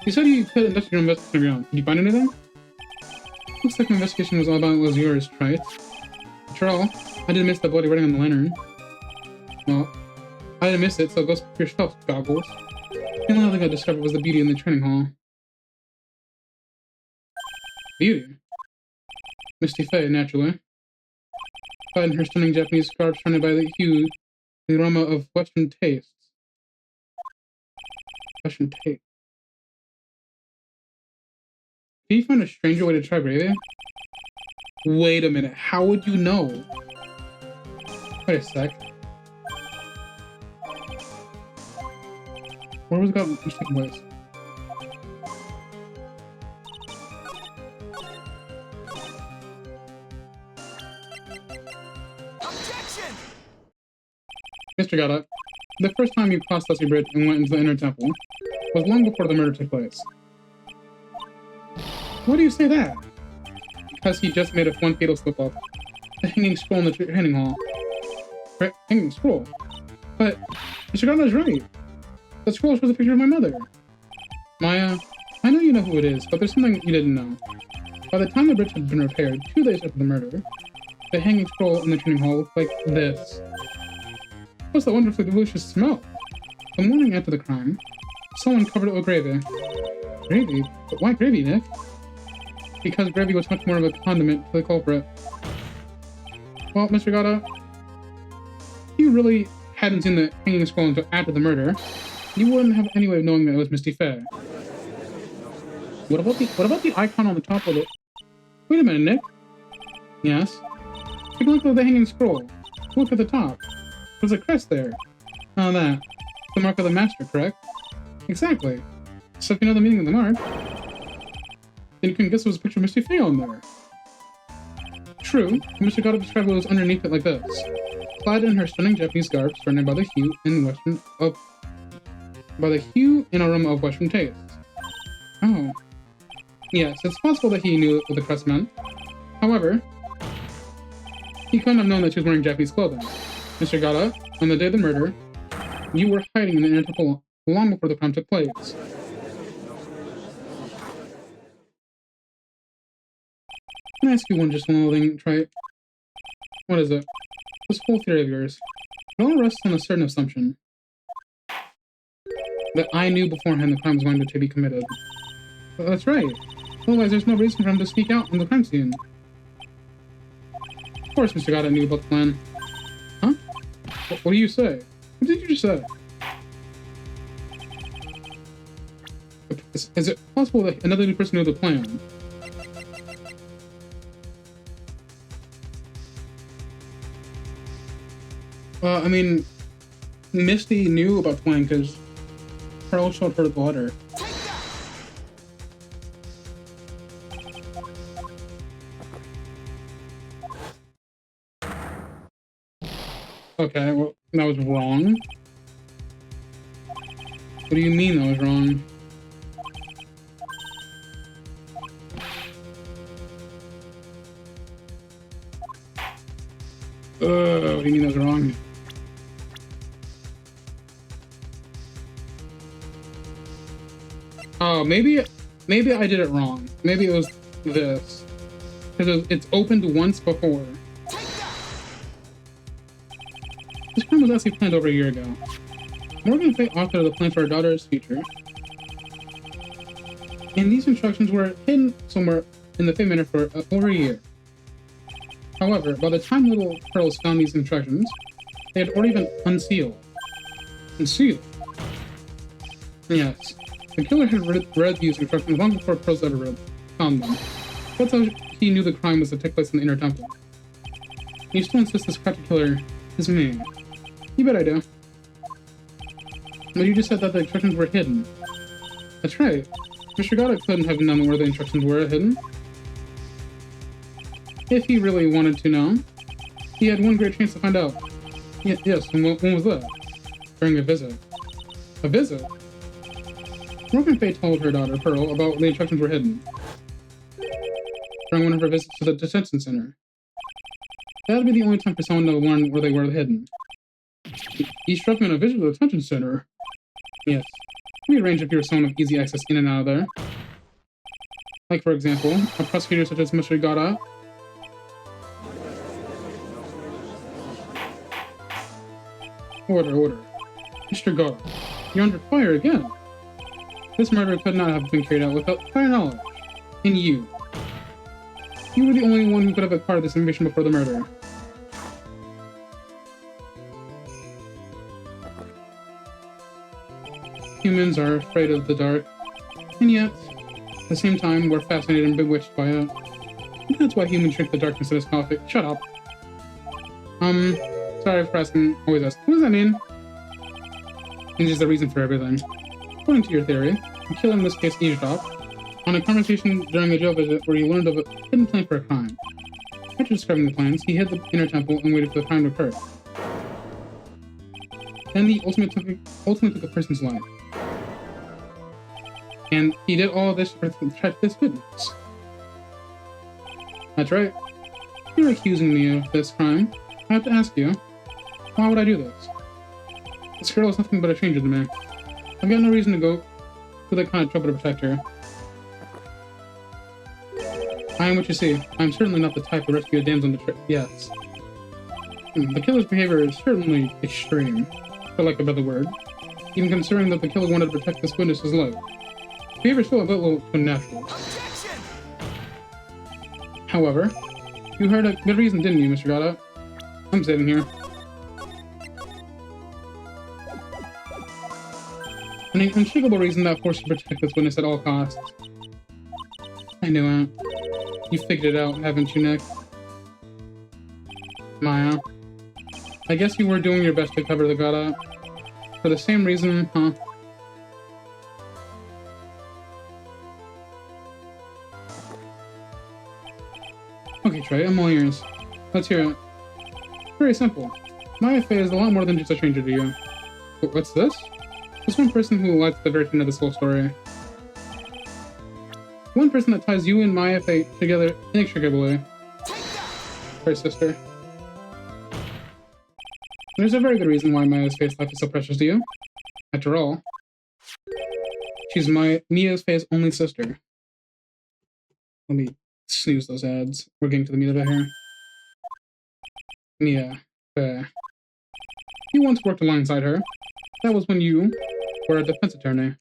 You said you could conduct your investigation of your own. Did you find anything? Looks like my investigation was all about what was yours, right? After all, I didn't miss the bloody writing on the lantern. Well, I didn't miss it, so go speak for yourself, Goggles. The only other thing I discovered was the beauty in the training hall. Beauty? Misty Faye, naturally. Clad in her stunning Japanese scarf surrounded by the hue, the aroma of Western tastes. Western taste. Did you find a stranger way to try gravy? Wait a minute, how would you know? Wait a sec. Where was God taking place? Objection! Mr. Gata, the first time you crossed Dusty Bridge and went into the inner temple was long before the murder took place. Why do you say that? Because he just made one fatal slip-up. The hanging scroll in the training hall. Hanging scroll? But Mr. Gata is right. The scroll shows a picture of my mother. Maya, I know you know who it is, but there's something you didn't know. By the time the bridge had been repaired, 2 days after the murder, the hanging scroll in the training hall looked like this. What's that wonderfully delicious smell? The morning after the crime, someone covered it with gravy. Gravy? But why gravy, Nick? Because gravy was much more of a condiment to the culprit. Well, Mr. Gata, if you really hadn't seen the hanging scroll until after the murder, you wouldn't have any way of knowing that it was Misty Faye. What about the icon on the top of it? Wait a minute, Nick. Yes? Take a look at the hanging scroll. Look at the top. There's a crest there. Now that. The mark of the master, correct? Exactly. So if you know the meaning of the mark, then you can guess there was a picture of Misty Faye on there. True, Mr. Gata described what was underneath it like this. Clad in her stunning Japanese garb, surrounded by the hue and aroma of Western tastes. Oh. Yes, it's possible that he knew what the crest meant. However, he couldn't have known that she was wearing Japanese clothing. Mr. Gata, on the day of the murder, you were hiding in the inner temple long before the crime took place. Can I ask you one little thing, Trite? What is it? This whole theory of yours. It all rests on a certain assumption. That I knew beforehand the crime was going to be committed. But that's right. Otherwise, there's no reason for him to speak out in the crime scene. Of course Mr. Gata knew about the plan. Huh? What do you say? What did you just say? Is it possible that another new person knew the plan? I mean, Misty knew about the plan because Pearl showed her the letter. Okay, well, that was wrong. What do you mean that was wrong? What do you mean that was wrong? Oh, maybe I did it wrong. Maybe it was this. Because it's opened once before. This crime was actually planned over a year ago. Morgan Fay authored the plan for her daughter's future, and these instructions were hidden somewhere in the Fay Manor for over a year. However, by the time little Pearls found these instructions, they had already been unsealed. Unsealed? Yes. The killer had read these instructions long before Pearls ever found them. That's how he knew the crime was to take place in the inner temple. You still insist this crafty killer is me. You bet I do. But you just said that the instructions were hidden. That's right. Mr. Goddard couldn't have known where the instructions were hidden. If he really wanted to know, he had one great chance to find out. Yes, and when was that? During a visit. A visit? Morgan Fay told her daughter, Pearl, about the instructions were hidden. During one of her visits to the detention center. That would be the only time for someone to learn where they were hidden. He struck me on a visit to the detention center. Yes. We arranged if you were someone with easy access in and out of there. Like, for example, a prosecutor such as Mr. Goddard. Order. Mr. Goddard, you're under fire again. This murder could not have been carried out without prior knowledge. And you. You were the only one who could have acquired this information before the murder. Humans are afraid of the dark, and yet, at the same time, we're fascinated and bewitched by it. That's why humans drink the darkness of this coffee. Shut up. Sorry for asking, always ask. What does that mean? It's just the reason for everything. According to your theory, the killer in this case eavesdropped on a conversation during a jail visit where he learned of a hidden plan for a crime. After discovering the plans, he hid the inner temple and waited for the crime to occur. Then he ultimately took a person's life. And he did all this for this witness. That's right. You're accusing me of this crime. I have to ask you, why would I do this? This girl is nothing but a stranger to me. I've got no reason to go through that kind of trouble to protect her. I am what you see. I am certainly not the type to rescue a damsel in distress. Yes. The killer's behavior is certainly extreme, for lack of a better word. Even considering that the killer wanted to protect this witness's life. Behavior is still a little unnatural. However, you heard a good reason, didn't you, Mr. Goddard? I'm sitting here. An unshakable reason that forced you to protect this witness at all costs. I knew it. You figured it out, haven't you, Nick? Maya. I guess you were doing your best to cover the Goddard. For the same reason, huh? Okay, Trey, I'm all ears. Let's hear it. Very simple. Maya Fey is a lot more than just a stranger to you. What's this? There's one person who lights the very end of this whole story. One person that ties you and Maya Fey together inextricably. Her sister. There's a very good reason why Maya's Fey's life is so precious to you. After all, she's Mia's Fey's only sister. Let me snooze those ads. We're getting to the meat of it here. Mia Fey. You once worked alongside her. That was when you were a defense attorney.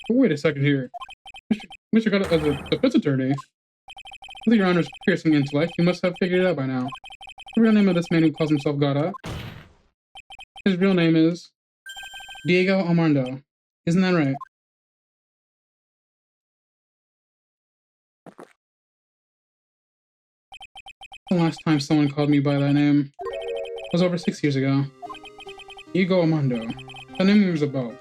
But wait a second here. Mr. Goddard, as a defense attorney? With your honor's piercing intellect, you must have figured it out by now. The real name of this man who calls himself Goddard. His real name is Diego Armando. Isn't that right? The last time someone called me by that name was over 6 years ago. Diego Armando. The name rings a bell.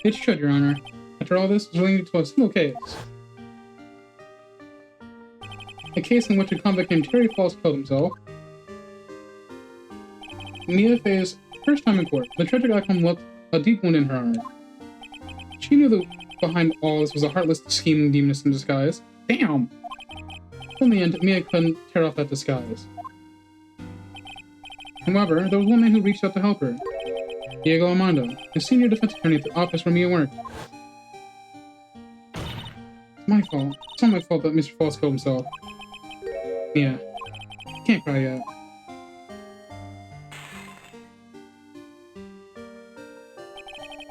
It should, Your Honor. After all this, is related to a single case. A case in which a convict named Terry Falls killed himself. Mia Fey's first time in court, the tragic outcome left a deep wound in her heart. She knew that behind all this was a heartless, scheming demoness in disguise. Damn! In the end, Mia couldn't tear off that disguise. However, there was one man who reached out to help her. Diego Armando, a senior defense attorney at the office where Mia worked. It's my fault. It's not my fault that Mr. Falls killed himself. Mia, can't cry yet.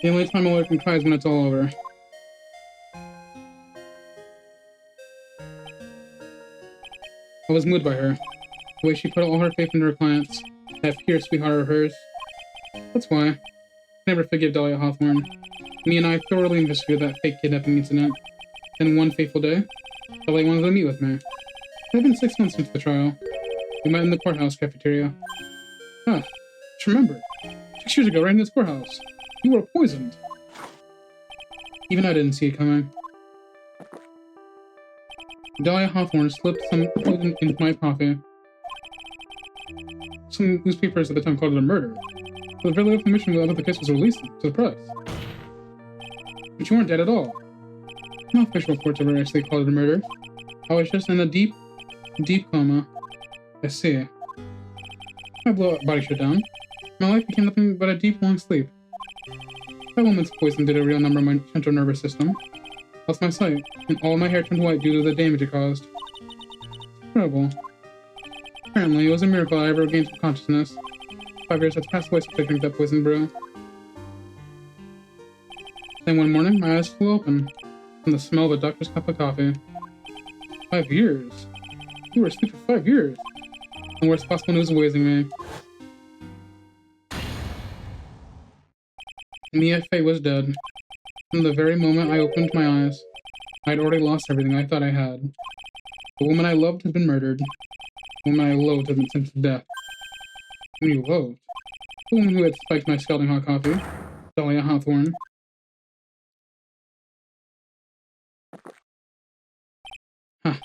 The only time a lawyer can cry is when it's all over. I was moved by her. The way she put all her faith into her clients. That fierce sweetheart of hers. That's why I never forgive Dahlia Hawthorne. Me and I thoroughly investigated that fake kidnapping incident. Then one fateful day, Dahlia wanted to meet with me. It had been 6 months since the trial. We met in the courthouse cafeteria. Ah, just remembered. 6 years ago, right in this courthouse. You were poisoned. Even I didn't see it coming. Dahlia Hawthorne slipped some poison into my coffee. Some newspapers at the time called it a murder. But very little information about the case was released to the press. But you weren't dead at all. No official reports ever actually called it a murder. I was just in a deep coma. I see. My body shut down. My life became nothing but a deep, long sleep. That woman's poison did a real number on my central nervous system. Lost my sight, and all my hair turned white due to the damage it caused. Incredible. Apparently, it was a miracle I ever gained some consciousness. 5 years had passed away since I drank that poison brew. Then one morning, my eyes flew open from the smell of a doctor's cup of coffee. 5 years? You were asleep for 5 years. The worst possible news awaiting me. Mia Fey was dead. From the very moment I opened my eyes, I had already lost everything I thought I had. The woman I loved had been murdered. The woman I loathed had been sent to death. The woman you loathed? The woman who had spiked my scalding hot coffee. Dahlia Hawthorne. Ha.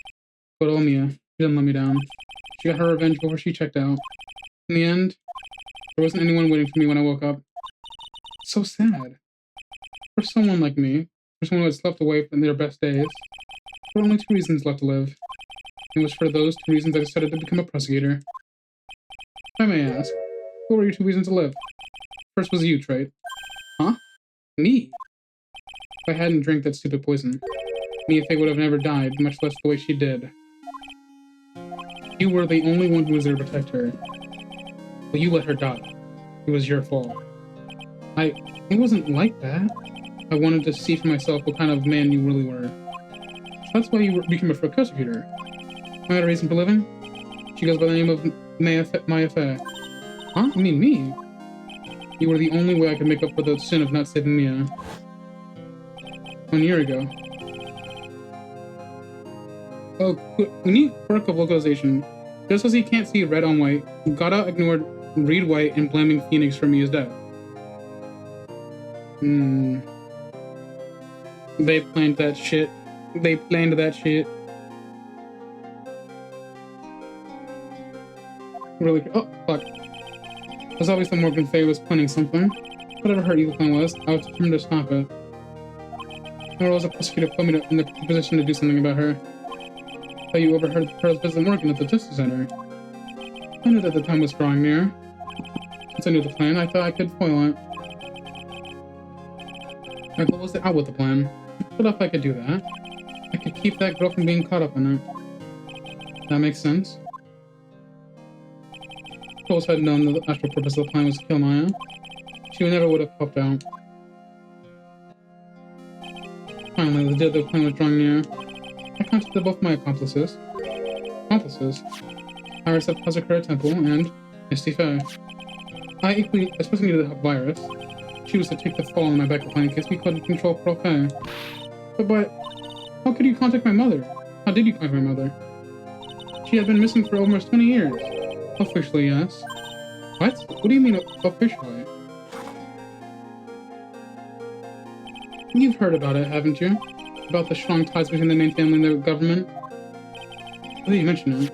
Good old Mia. She didn't let me down. She got her revenge before she checked out. In the end, there wasn't anyone waiting for me when I woke up. So sad. For someone like me, for someone who had slept away from their best days, there were only 2 reasons left to live. It was for those 2 reasons I decided to become a prosecutor. If I may ask, what were your 2 reasons to live? First was you, Wright. Huh? Me? If I hadn't drank that stupid poison, Mia Fey would have never died, much less the way she did. You were the only one who was there to protect her. But you let her die. It was your fault. It wasn't like that. I wanted to see for myself what kind of man you really were. So that's why you became a prosecutor. I had a reason for living? She goes by the name of Maya Fey. Huh? You mean me? You were the only way I could make up for the sin of not saving Mia. 1 year ago. Oh, we need quirk of localization. Just as he can't see red on white, Gata ignored Reed White and blaming Phoenix for Mia's death. They planned that shit. They planned that shit. Really? Oh, fuck. It was obvious that Morgan Fay was planning something. Whatever her evil plan was, I was determined to stop it. Nor was a prosecutor put me in the position to do something about her. But you overheard her visit Morgan at the Justice Center. I knew that the time was drawing near. Since I knew the plan, I thought I could foil it. My goal was to out with the plan. But if I could do that, I could keep that girl from being caught up in it. That makes sense. If Coles had known that the actual purpose of the plan was to kill Maya, she never would have popped out. Finally, the day the plan was drawing near, I contacted both my accomplices. Iris at Hazakura Temple and Misty Faye. I equally especially needed the help of Iris. She was to take the fall on my backup plan in case we couldn't control Pearl Faye. But, how could you contact my mother? How did you contact my mother? She had been missing for almost 20 years. Officially, yes. What? What do you mean, officially? You've heard about it, haven't you? About the strong ties between the main family and the government? Now that you mention it,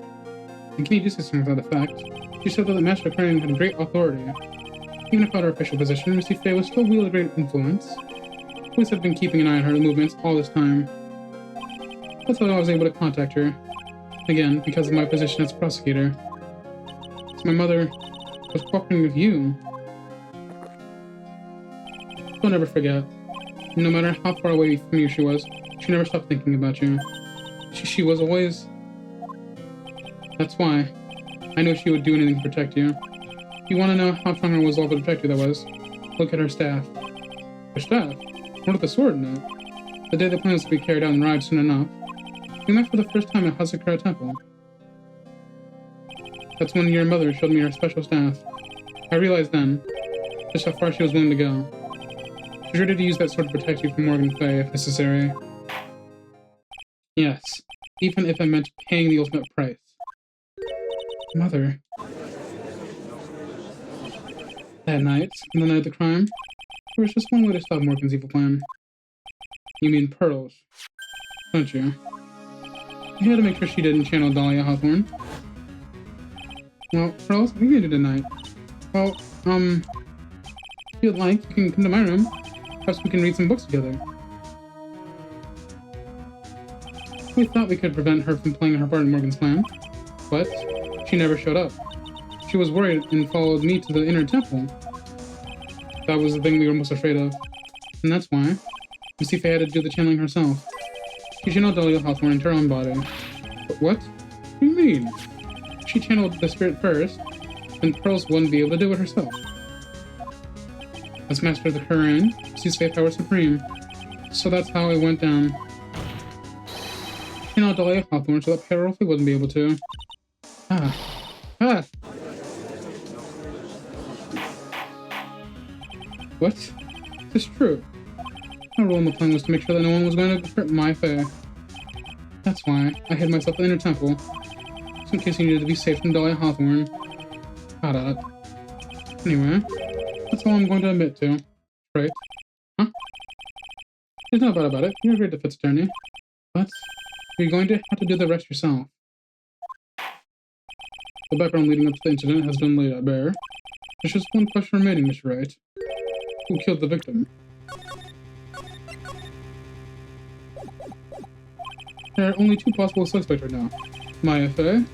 and can you just say something about the fact? She said that the Master Attorney had great authority. Even without her official position, Misty Faye was still wielding great influence. Police had been keeping an eye on her movements all this time. That's how I was able to contact her. Again, because of my position as prosecutor. So my mother was cooperating with you. Don't ever forget. No matter how far away from you she was, she never stopped thinking about you. She was always... That's why. I know she would do anything to protect you. If you want to know how strong her resolve to protect you that was, look at her staff. Her staff? What with the sword in it? The day the plan was to be carried out and arrived soon enough. We met for the first time at Hazakura Temple. That's when your mother showed me her special staff. I realized then just how far she was willing to go. She's ready to use that sword to protect you from Morgan Fay if necessary. Yes, even if it meant paying the ultimate price. Mother. That night, on the night of the crime, there was just one way to stop Morgan's evil plan. You mean pearls, don't you? You had to make sure she didn't channel Dahlia Hawthorne. Well, pearls, we can do tonight. Well, if you'd like, you can come to my room. Perhaps we can read some books together. We thought we could prevent her from playing her part in Morgan's plan, but she never showed up. She was worried and followed me to the inner temple. That was the thing we were most afraid of. And that's why Missy Faye had to do the channeling herself. She channeled Dahlia Hawthorne into her own body. But what? What do you mean? She channeled the spirit first, then Pearls wouldn't be able to do it herself. As Master of the Current, Missy's Faith Power Supreme. So that's how it went down. She channeled Dahlia Hawthorne so that Pearls wouldn't be able to. What? This is true. My role in the plan was to make sure that no one was going to hurt my Faye. That's why I hid myself in the inner temple, so in case you needed to be safe from Dahlia Hawthorne. Anyway, that's all I'm going to admit to. Right? Huh? There's no doubt about it. You're a great defense attorney. But you're going to have to do the rest yourself. The background leading up to the incident has been laid bare. There's just one question remaining, Mr. Wright. Who killed the victim? There are only two possible suspects right now. Maya Faye,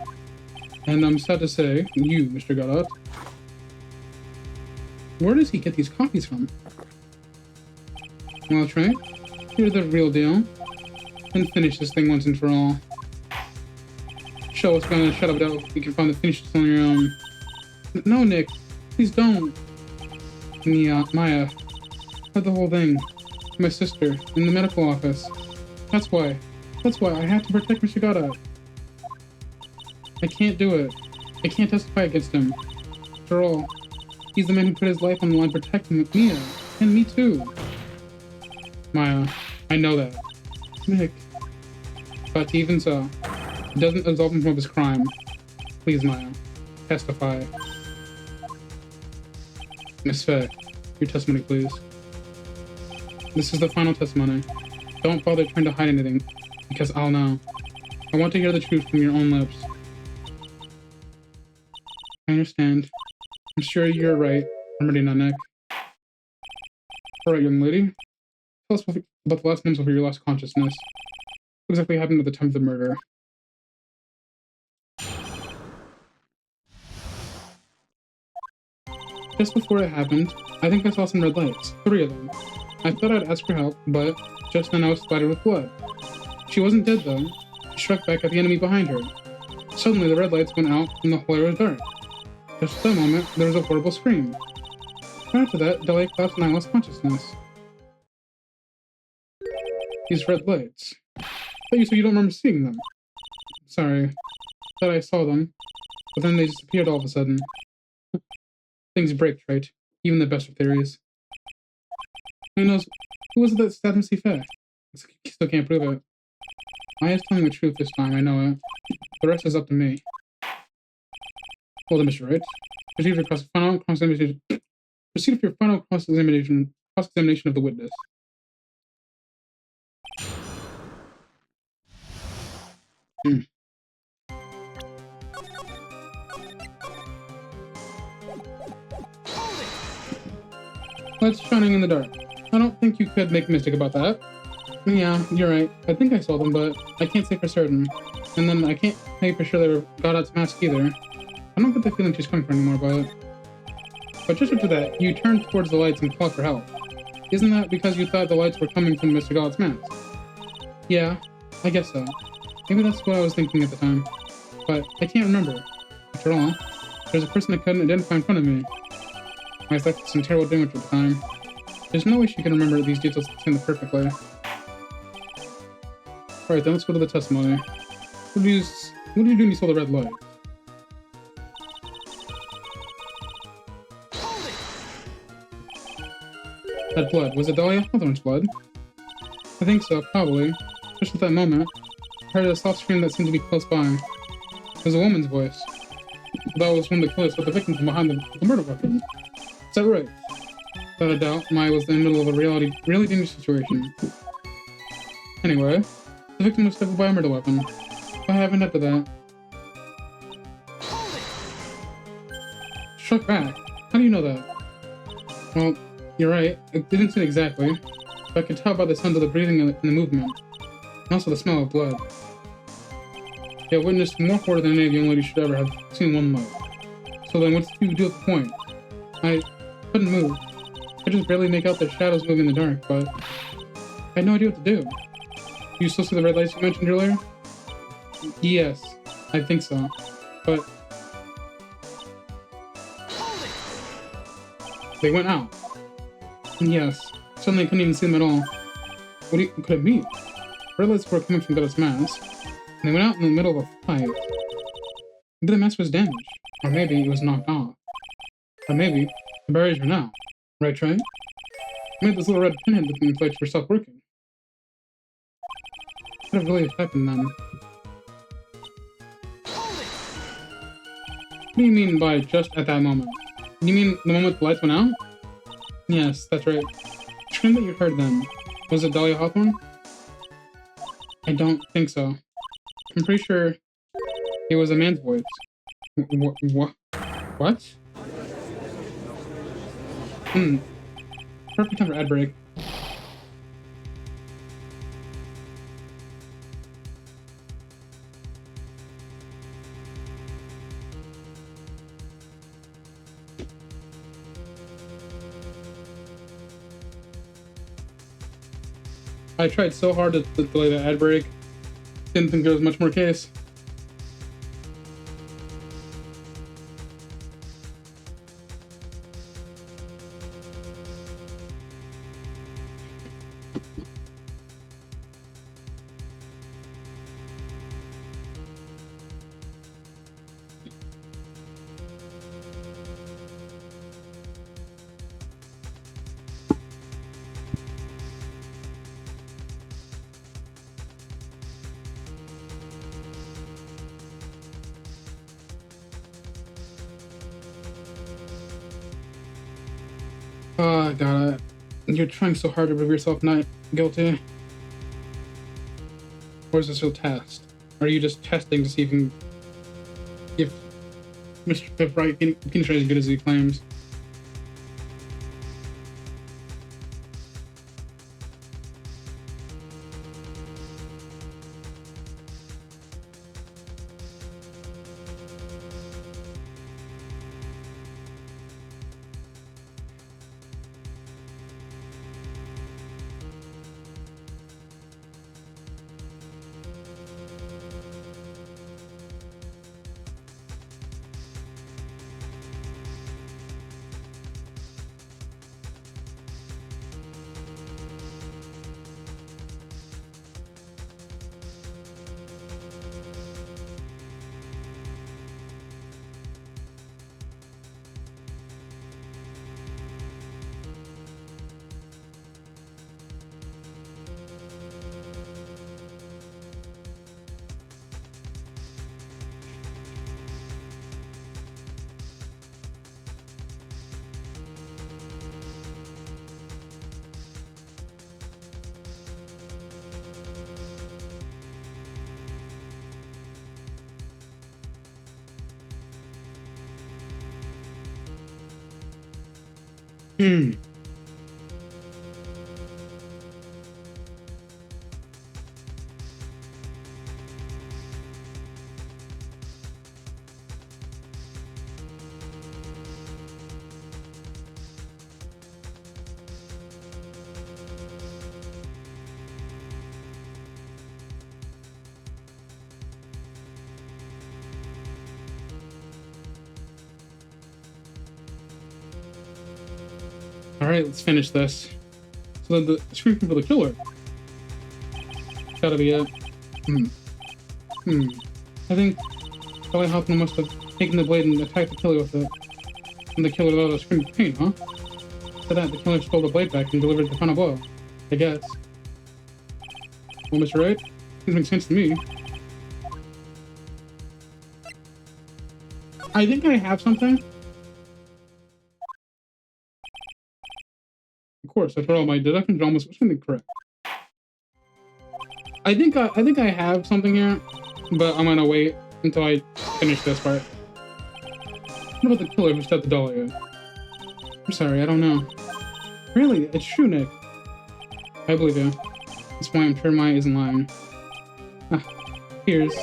and I'm sad to say, you, Mr. Goddard. Where does he get these copies from? Well, Trey, you're the real deal. Then finish this thing once and for all. Show us gonna shut up without you can find the finishes on your own. No, Nick, please don't. Yeah, Maya. Heard the whole thing. My sister, in the medical office. That's why I have to protect Mr. Goddard. I can't do it. I can't testify against him. After all, he's the man who put his life on the line protecting Mia. And me too. Maya, I know that. Nick. But even so, it doesn't absolve him of his crime. Please, Maya. Testify. Miss Faye, your testimony, please. This is the final testimony. Don't bother trying to hide anything, because I'll know. I want to hear the truth from your own lips. I understand. I'm sure you're right. I'm ready now, Nick. Alright, young lady. Tell us about the last moments of your lost consciousness. What exactly happened at the time of the murder? Just before it happened, I think I saw some red lights. 3 of them. I thought I'd ask for help, but just then I was splattered with blood. She wasn't dead though. She struck back at the enemy behind her. Suddenly the red lights went out and the whole area was dark. Just at that moment, there was a horrible scream. Right after that, Dahlia collapsed and I lost consciousness. These red lights. But you said you don't remember seeing them. Sorry. Thought I saw them, but then they disappeared all of a sudden. Things break, right? Even the best of theories. Who knows? Who was it that stabbed Missy Faye? I still can't prove it. Maya's telling the truth this time, I know it. The rest is up to me. Hold on, Mr. Wright. Proceed with your final cross-examination. Proceed with your final cross-examination of the witness. Lights shining in the dark. I don't think you could make a mistake about that. Yeah, you're right. I think I saw them, but I can't say for certain. And then I can't say for sure they were Goddard's mask either. I don't get the feeling she's coming for anymore, but just after that, you turned towards the lights and called for help. Isn't that because you thought the lights were coming from Mr. Goddard's mask? Yeah, I guess so. Maybe that's what I was thinking at the time. But I can't remember. After all, there's a person I couldn't identify in front of me. I thought some terrible damage at the time. There's no way she can remember these details in the perfect way. Alright, then let's go to the testimony. What did you do when you saw the red light? That blood, was it Dahlia Hawthorne's blood? I think so, probably. Just at that moment, I heard a soft scream that seemed to be close by. It was a woman's voice. That was one of the killers with the victim from behind the murder weapon. Is that right? Without a doubt, Maya was in the middle of a really dangerous situation. Anyway, the victim was killed by a murder weapon. What happened after that? Struck back. How do you know that? Well, you're right. It didn't seem exactly, but I could tell by the sound of the breathing and the movement, and also the smell of blood. I witnessed more horror than any young lady should ever have seen one life. So then what did you do at the point? I couldn't move. I could just barely make out the shadows moving in the dark, but I had no idea what to do. You still see the red lights you mentioned earlier? Yes, I think so. But they went out. Yes, suddenly I couldn't even see them at all. What could it mean? Red lights were coming from Goddess Mass, and they went out in the middle of a fight. Maybe the mask was damaged, or maybe it was knocked off. Or maybe the barriers are now. Right, Trey? Maybe this little red pinhead looking flights were stopped working. What could have really happened then? What do you mean by just at that moment? You mean the moment the lights went out? Yes, that's right. The scream that you heard then, was it Dahlia Hawthorne? I don't think so. I'm pretty sure it was a man's voice. What? What? Perfect time for ad break. I tried so hard to delay the ad break. Didn't think there was much more case. Oh, God. You're trying so hard to prove yourself not guilty. Or is this a test? Or are you just testing to see if Mr. Wright can try as good as he claims? Alright, let's finish this. So the scream for the killer. Gotta be it. I think Dahlia Hoffman must have taken the blade and attacked the killer with it. And the killer let out a scream of pain, huh? After that, the killer stole the blade back and delivered the final blow. I guess. Well, Mr. Wright, this makes sense to me. I think I have something. Of course, after all, my deductions are almost certainly correct. I think I have something here, but I'm gonna wait until I finish this part. What about the killer who stabbed the Dahlia? I'm sorry, I don't know. Really? It's true, Nick. I believe you. At this point, I'm sure Maya isn't lying. Ah, here's.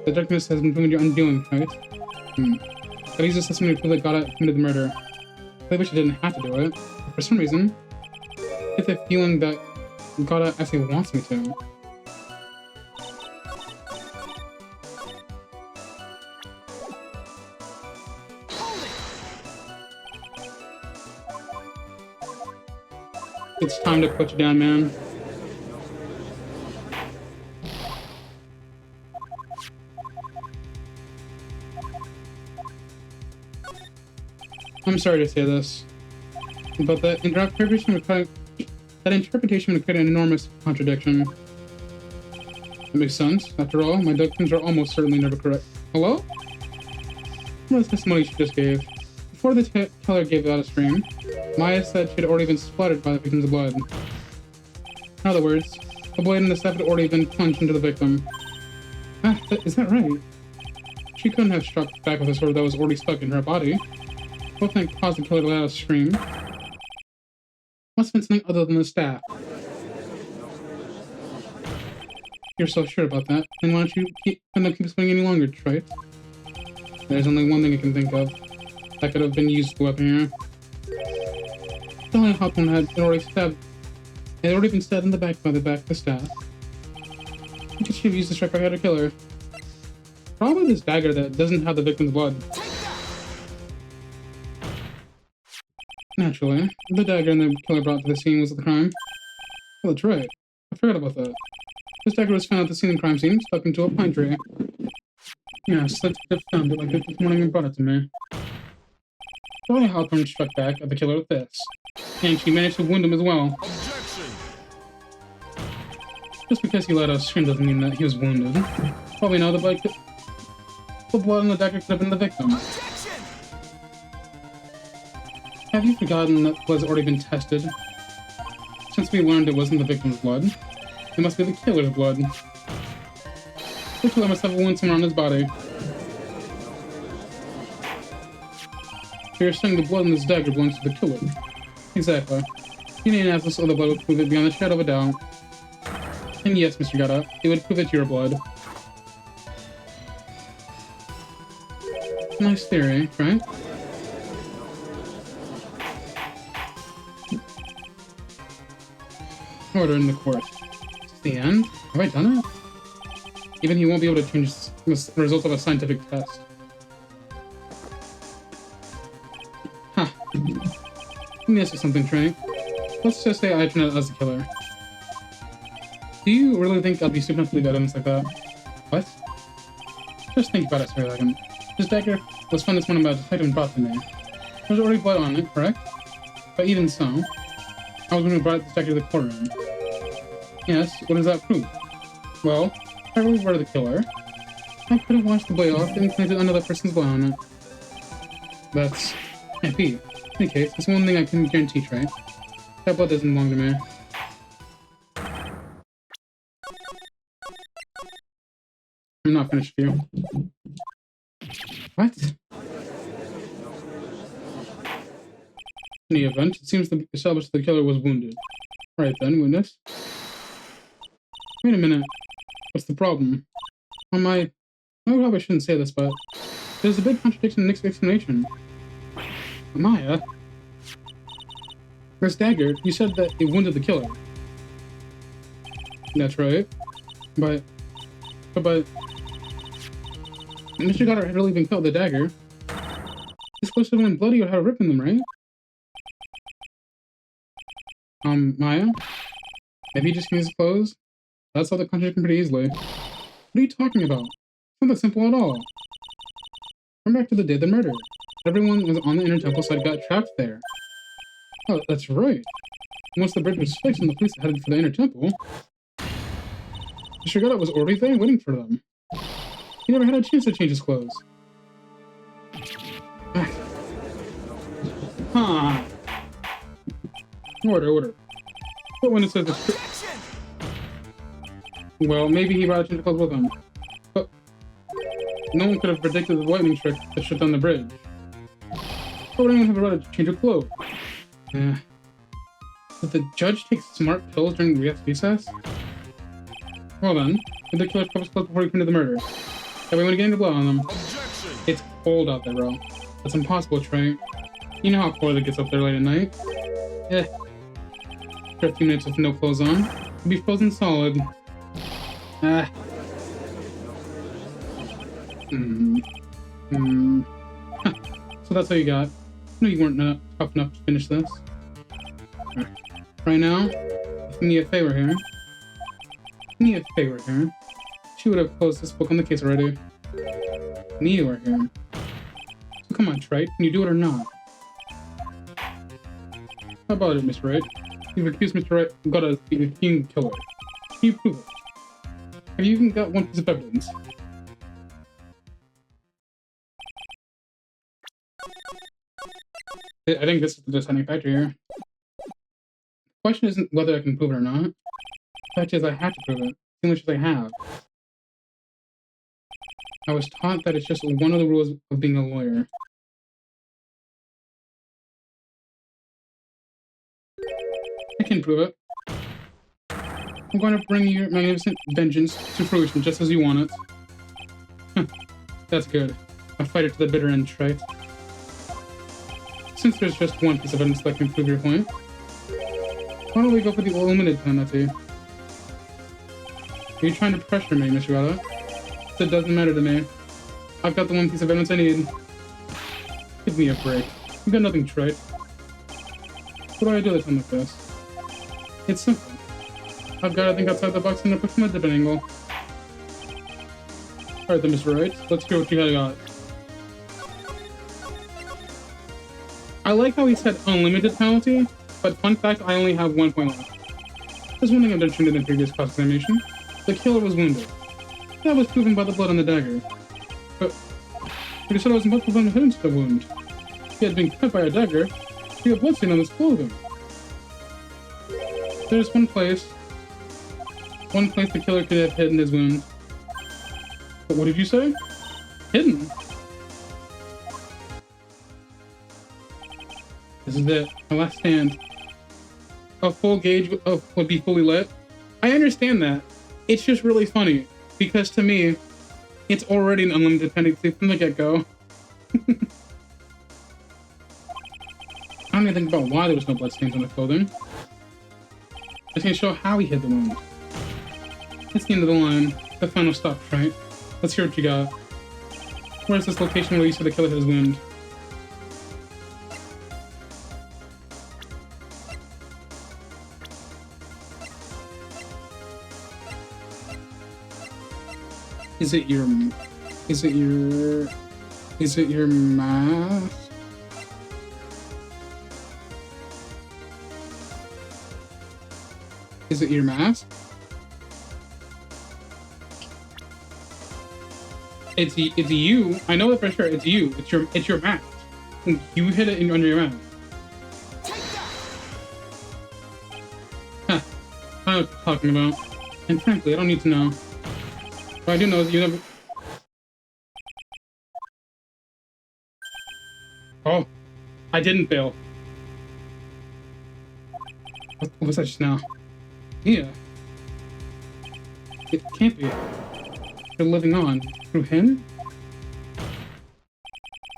The darkness has been doing your undoing, right? I've used this testimony to prove that Gata committed the murder. I wish I didn't have to do it. But for some reason, I get the feeling that Gata actually wants me to. It's time to put you down, man. I'm sorry to say this, but that interpretation would create an enormous contradiction. That makes sense. After all, my deductions are almost certainly never correct. Hello? What was the testimony she just gave? Before the killer gave out a scream, Maya said she had already been splattered by the victim's blood. In other words, the blade and the stab had already been plunged into the victim. Ah, is that right? She couldn't have struck back with a sword that was already stuck in her body. What thing caused the killer to let out a scream? Must have been something other than the staff. You're so sure about that, then why don't you keep swinging any longer, Troy? There's only one thing I can think of that could have been used for weapon here. Dahlia Hoffman had already been stabbed in the back by the back of the staff. How could she have used to strike back at her killer? Probably this dagger that doesn't have the victim's blood. Naturally, the dagger the killer brought to the scene was of the crime. Oh, that's right. I forgot about that. This dagger was found at the scene of the crime scene, stuck into a pine tree. Yes, the detective found it like this morning and brought it to me. Dahlia Hoffman struck back at the killer with this, and she managed to wound him as well. Objection! Just because he let out a scream doesn't mean that he was wounded. Probably now the blood on the dagger could have been the victim. Objection! Have you forgotten that blood's already been tested? Since we learned it wasn't the victim's blood, it must be the killer's blood. The killer must have a wound somewhere on his body. So you're saying the blood in this dagger belongs to the killer? Exactly. Any analysis of the blood would prove it beyond a shadow of a doubt. And yes, Mr. Gata, it would prove it's your blood. Nice theory, right? Order in the court. Is this the end? Have I done it? Even he won't be able to change the result of a scientific test. Huh. Let me ask you something, Trey. Let's just say I turn out as the killer. Do you really think I'd be stupid enough to leave evidence like that? What? Just think about it for a second. This dagger was found this morning by a detective and brought to me. There's already blood on it, correct? But even so, I was when we brought this dagger to the courtroom. Yes, what does that prove? Well, if I really were the killer, I could have washed the blade off and planted another person's blood on it. That's can't be. In any case, there's one thing I can guarantee, right? That blood doesn't belong to me. I'm not finished with you. What? In the event, it seems to establish the killer was wounded. Right then, witness. Wait a minute. What's the problem? I probably shouldn't say this, but there's a big contradiction in Nick's explanation. Maya? This dagger, you said that it wounded the killer. That's right. But Mr. Goddard had really been killed with the dagger. This close to when bloody or how ripping them, right? Maya? Maybe he just changed his clothes? That's how the contradiction pretty easily. What are you talking about? It's not that simple at all. Come back to the day of the murder. Everyone was on the inner temple side got trapped there. Oh, that's right. Once the bridge was fixed and the police headed for the inner temple, Shigata was already there waiting for them. He never had a chance to change his clothes. Huh. Order. But when it says it's well, maybe he brought a change of clothes with him. But no one could have predicted the lightning trick that shut down the bridge. Why would anyone have brought a change of clothes? Did the judge take smart pills during the recess? Well then, did the killer cover his clothes before he committed the murder? That way when he getting the blood on them. Objection. It's cold out there, bro. That's impossible, Trey. You know how cold it gets up there late at night. After a few minutes with no clothes on, he'll be frozen solid. Huh. So that's all you got. No, you weren't tough enough to finish this. Right now, if you need a favor here. She would have closed this book on the case already. You are here. So come on, Trey. Can you do it or not? How about it, Miss Wright? You've accused Mr. Wright of Gotta be a king killer. Can you prove it? Have you even got one piece of evidence? I think this is the deciding factor here. The question isn't whether I can prove it or not. The fact is I have to prove it. The only choice I have. I was taught that it's just one of the rules of being a lawyer. I can prove it. I'm going to bring your magnificent vengeance to fruition just as you want it. That's good. A fighter to the bitter end, Trey. Since there's just one piece of evidence that can prove your point, why don't we go for the limited penalty? Are you trying to pressure me, Miss Yurata? It doesn't matter to me. I've got the one piece of evidence I need. Give me a break. You've got nothing, Trey. What do I do at a time like this? It's simple. I've got to think outside the box and approach from a different angle. Alright then, Mr. Wright. Let's hear what you got. I like how he said unlimited penalty, but fun fact, I only have 1 point left. There's one thing I've mentioned in the previous cross-examination. The killer was wounded. That was proven by the blood on the dagger. But you said it was impossible for him to the wound. He had been cut by a dagger. He had bloodstain on his clothing. There's one place the killer could have hidden his wound. But what did you say? Hidden? This is it. My last stand. A full gauge would be fully lit. I understand that. It's just really funny. Because to me, it's already an unlimited penalty from the get-go. I don't even think about why there was no bloodstains on the clothing. I just need to show how he hid the wound. That's the end of the line. The final stop, right? Let's hear what you got. Where's this location where you saw the killer hit his wound? Is it your mask? Is it your mask? It's you. I know that for sure. It's you. It's your mask. You hit it under your mask. Huh. I don't know what you're talking about. And frankly, I don't need to know. What I do know is you never... Oh, I didn't fail. What was that just now? Yeah. It can't be. You're living on through him?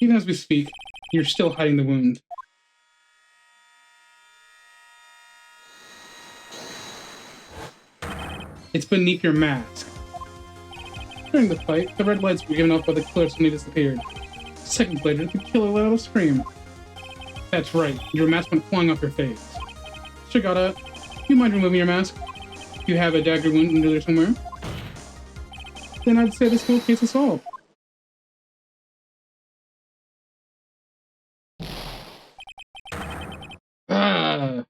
Even as we speak, you're still hiding the wound. It's beneath your mask. During the fight, the red lights were given off by the killer suddenly disappeared. Seconds later, the killer let out a scream. That's right, your mask went flying off your face. Shigata, you mind removing your mask? Do you have a dagger wound under there somewhere? Then I'd say this whole case is solved. Ah.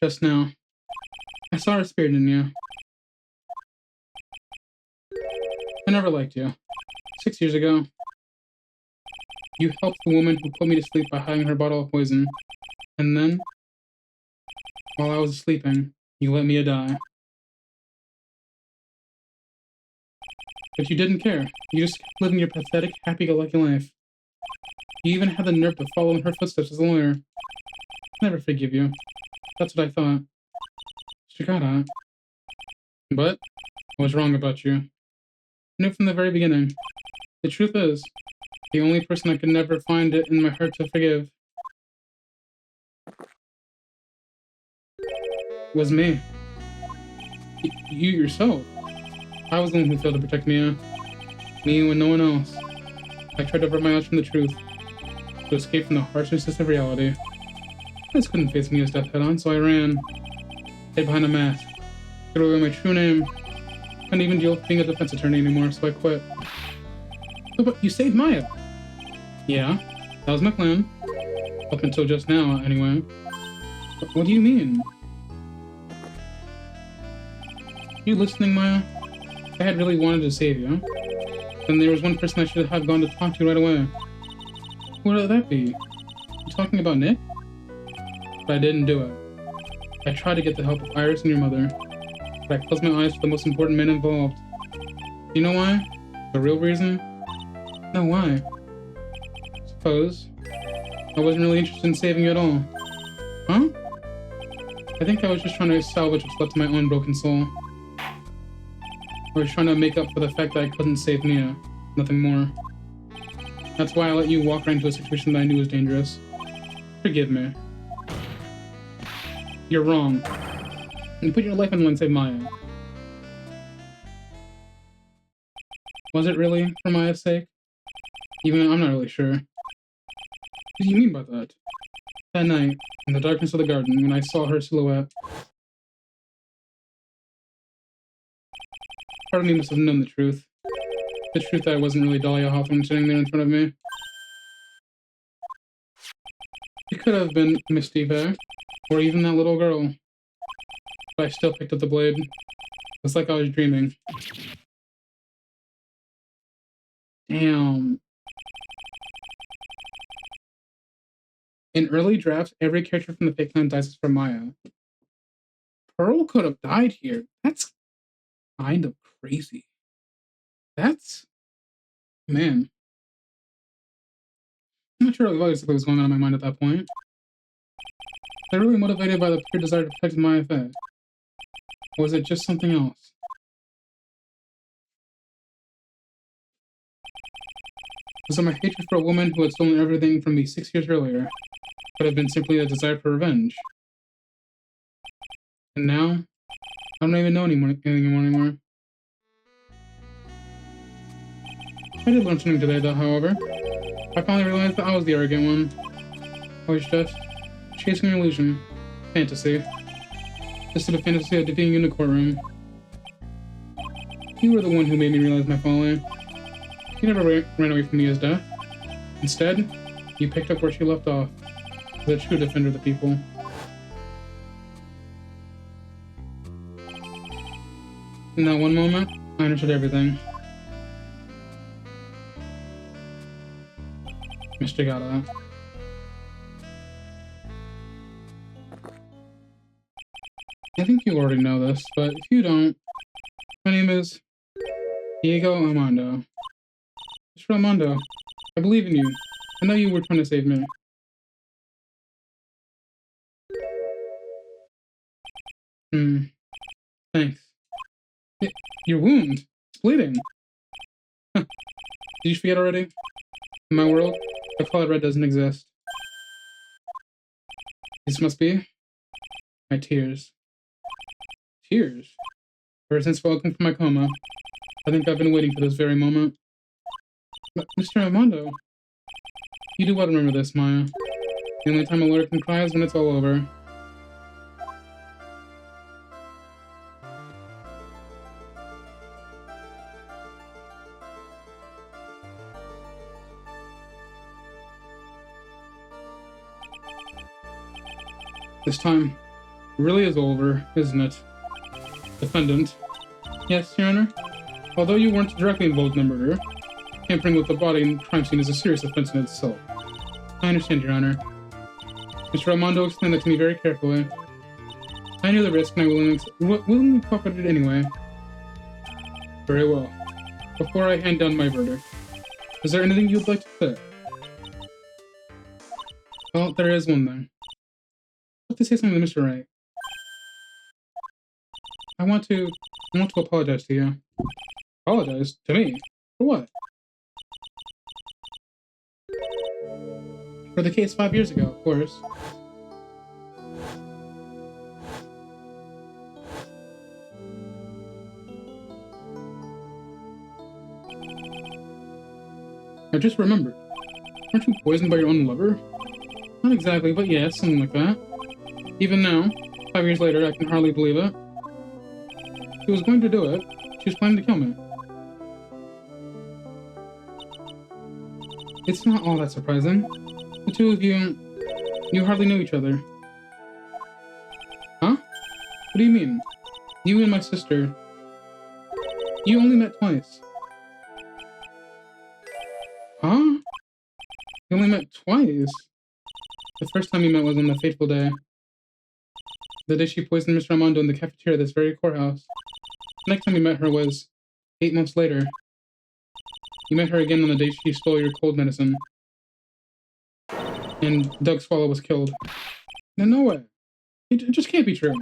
Just now, I saw a spirit in you. I never liked you. 6 years ago, you helped the woman who put me to sleep by hiding her bottle of poison. And then, while I was sleeping, you let me die. But you didn't care. You just kept living your pathetic, happy-go-lucky life. You even had the nerve to follow in her footsteps as a lawyer. I'll never forgive you. That's what I thought. Shikata. But I was wrong about you. I knew from the very beginning. The truth is, the only person I could never find it in my heart to forgive was me. You yourself. I was the one who failed to protect Mia. Me when no one else. I tried to avert my eyes from the truth, to escape from the harshness of reality. I just couldn't face Mia's death head on, so I ran. Hid behind a mask. Threw away my true name. Couldn't even deal with being a defense attorney anymore, so I quit. But you saved Maya! Yeah, that was my plan. Up until just now, anyway. But what do you mean? You listening, Maya? I had really wanted to save you. Then there was one person I should have gone to talk to right away. Who would that be? You talking about Nick? But I didn't do it. I tried to get the help of Iris and your mother, but I closed my eyes to the most important men involved. You know why? The real reason? No, why? Suppose I wasn't really interested in saving you at all. Huh? I think I was just trying to salvage what's left of my own broken soul. I was trying to make up for the fact that I couldn't save Mia. Nothing more. That's why I let you walk right into a situation that I knew was dangerous. Forgive me. You're wrong. You put your life on the line to save Maya. Was it really for Maya's sake? Even I'm not really sure. What do you mean by that? That night, in the darkness of the garden, when I saw her silhouette, part of me must have known the truth. The truth that it wasn't really Dahlia Hawthorne sitting there in front of me. It could have been Misty Fair, or even that little girl. But I still picked up the blade. It's like I was dreaming. Damn. In early drafts, every character from the fake clan dies for Maya. Pearl could have died here. That's kind of crazy. That's... Man. I'm not sure what exactly was going on in my mind at that point. Was I really motivated by the pure desire to protect Maya Fed? Or was it just something else? Was it my hatred for a woman who had stolen everything from me 6 years earlier? Could have been simply a desire for revenge. And now, I don't even know anything anymore. I did learn something today, though, however. I finally realized that I was the arrogant one. I was just chasing an illusion. Fantasy. Just the fantasy of defeating you in the courtroom. You were the one who made me realize my folly. You never ran away from Mia's death. Instead, you picked up where she left off, as a true defender of the people. In that one moment, I understood everything. Mr. Gata. I think you already know this, but if you don't, my name is Diego Armando. Mr. Armando, I believe in you. I know you were trying to save me. Thanks. Your wound. It's bleeding. Huh. Did you forget already? In my world, the color red doesn't exist. This must be my tears. Tears? Ever since woken from my coma, I think I've been waiting for this very moment. But, Mr. Armando, you do well to remember this, Maya. The only time a lawyer can cry is when it's all over. This time really is over, isn't it? Defendant. Yes, Your Honor. Although you weren't directly involved in the murder, tampering with the body and crime scene is a serious offense in itself. I understand, Your Honor. Mr. Armando explained that to me very carefully. I knew the risk and I willingly cooperated anyway. Very well. Before I hand down my verdict, is there anything you'd like to say? Well, there is one thing. I'd like to say something to Mr. Wright. I want to apologize to you. Apologize? To me? For what? For the case 5 years ago, of course. I just remembered. Weren't you poisoned by your own lover? Not exactly, but yes, something like that. Even now, 5 years later, I can hardly believe it. She was going to do it. She was planning to kill me. It's not all that surprising. The two of you hardly knew each other. Huh? What do you mean? You and my sister. You only met twice. Huh? You only met twice? The first time you met was on the fateful day. The day she poisoned Mr. Armando in the cafeteria of this very courthouse. The next time you met her was 8 months later. You met her again on the day she stole your cold medicine. And Doug Swallow was killed. No way. It just can't be true.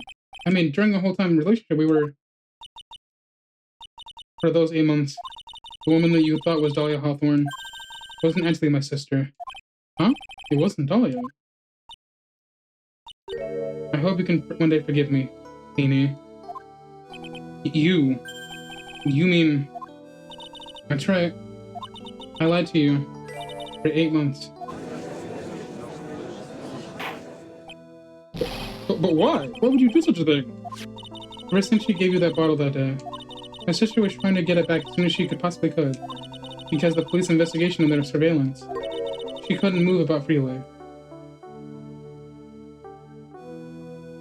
I mean, during the whole time relationship, we were... For those 8 months, the woman that you thought was Dahlia Hawthorne wasn't actually my sister. Huh? It wasn't Dahlia. I hope you can one day forgive me, Beanie. You mean... That's right. I lied to you for 8 months. But why? Why would you do such a thing? Ever since she gave you that bottle that day, my sister was trying to get it back as soon as she possibly could, because the police investigation and their surveillance. She couldn't move about freely.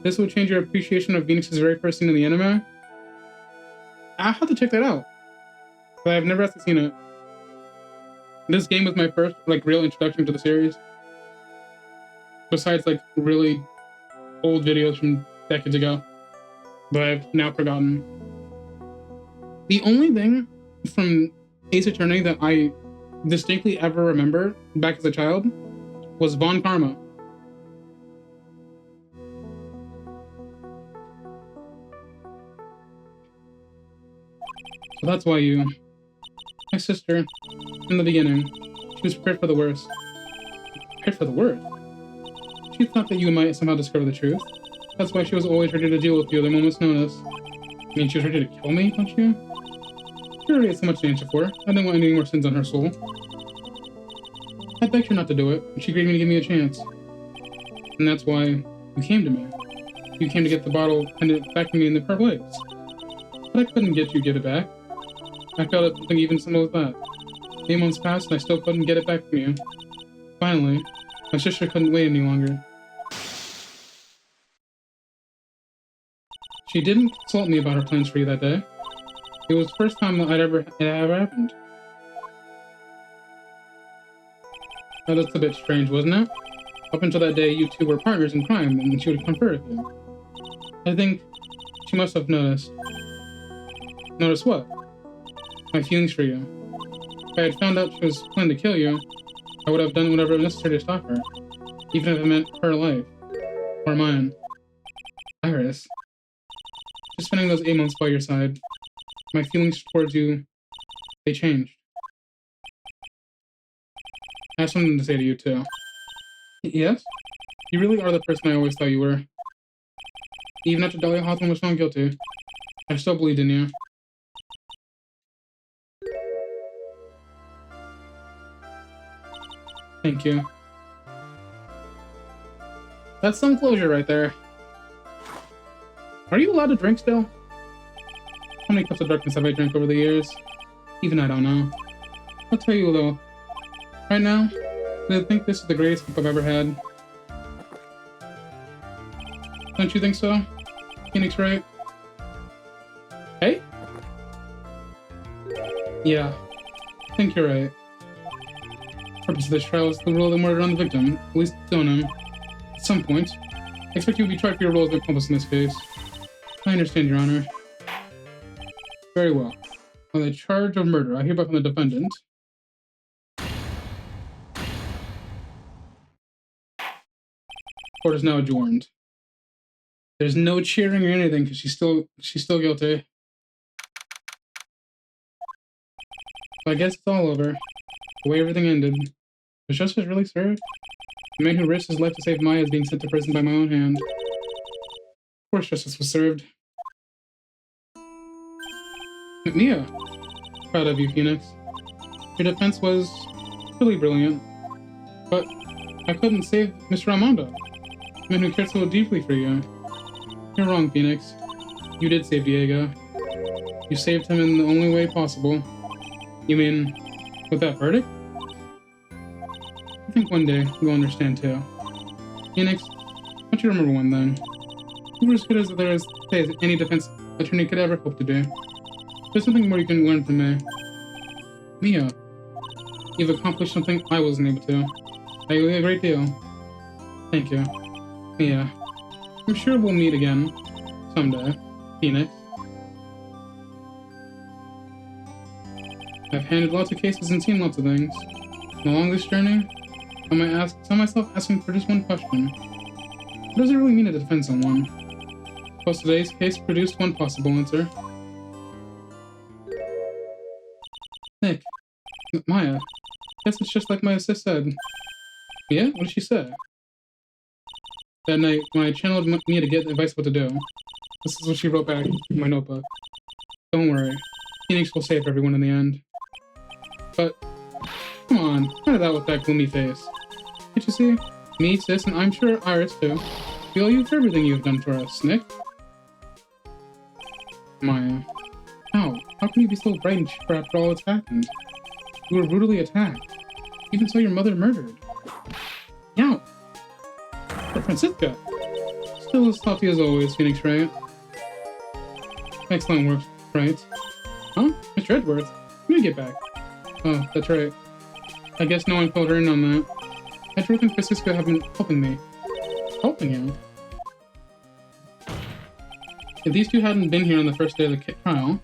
This would change your appreciation of Venus's very first scene in the anime? I'll have to check that out. But I've never actually seen it. This game was my first, real introduction to the series. Besides, really old videos from decades ago that I've now forgotten. The only thing from Ace Attorney that I distinctly ever remember back as a child was Von Karma. So that's why my sister, in the beginning, she was prepared for the worst. Prepared for the worst? She thought that you might somehow discover the truth. That's why she was always ready to deal with you the moment's notice. I mean, she was ready to kill me, don't you? She already had so much to answer for. I didn't want any more sins on her soul. I begged her not to do it, and she agreed to give me a chance. And that's why you came to me. You came to get the bottle and it back to me in the proper place. But I couldn't get you to give it back. I felt it something even simple as that. 8 months passed and I still couldn't get it back from you. Finally, my sister couldn't wait any longer. She didn't consult me about her plans for you that day. It was the first time that it ever happened. Now that's a bit strange, wasn't it? Up until that day, you two were partners in crime, and she would confer with you. I think she must have noticed. Noticed what? My feelings for you. If I had found out she was planning to kill you, I would have done whatever was necessary to stop her, even if it meant her life. Or mine. Iris. Just spending those 8 months by your side, my feelings towards you, they changed. have something to say to you, too. Yes? You really are the person I always thought you were. Even after Dahlia Hawthorne was found guilty, I still believed in you. Thank you. That's some closure right there. Are you allowed to drink still? How many cups of darkness have I drank over the years? Even I don't know. I'll tell you though, right now, I think this is the greatest cup I've ever had. Don't you think so? Phoenix, right? Hey? Yeah, I think you're right. The purpose of this trial is to rule the murder on the victim, at least stone him. At some point, I expect you will be tried for your role as an accomplice in this case. I understand, Your Honor. Very well. On the charge of murder, I hereby from the defendant. Court is now adjourned. There's no cheering or anything because she's still guilty. So I guess it's all over. The way everything ended. Was justice really served? The man who risked his life to save Maya is being sent to prison by my own hand. Of course justice was served. Mia, proud of you, Phoenix. Your defense was really brilliant. But I couldn't save Mr. Armando, the man who cared so deeply for you. You're wrong, Phoenix. You did save Diego. You saved him in the only way possible. You mean, with that verdict? I think one day you'll understand too. Phoenix, don't you remember one thing? You were as good as there is today as any defense attorney could ever hope to be. There's something more you can learn from me. Mia, you've accomplished something I wasn't able to. I owe you a great deal. Thank you. Mia, I'm sure we'll meet again someday, Phoenix. I've handled lots of cases and seen lots of things. And along this journey, I might tell myself asking for just one question. What does it really mean to defend someone? Plus today's case produced one possible answer. Nick. Maya. Guess it's just like my sis said. Yeah? What did she say? That night, when I channeled Mia to get advice what to do, this is what she wrote back in my notebook. Don't worry. Phoenix will save everyone in the end. But, come on, cut it out with that gloomy face. Can't you see? Me, sis, and I'm sure Iris too. We owe you for everything you've done for us, Nick. Maya. How can you be so bright and cheerful after all that's happened? You were brutally attacked. Even saw your mother murdered. Yow! But Francisca! Still as salty as always, Phoenix, right? Excellent work, right? Huh? Mr. Edwards? You get back. Oh, that's right. I guess no one filled her in on that. Edward and Francisca have been helping me. Helping you? If these two hadn't been here on the first day of the trial,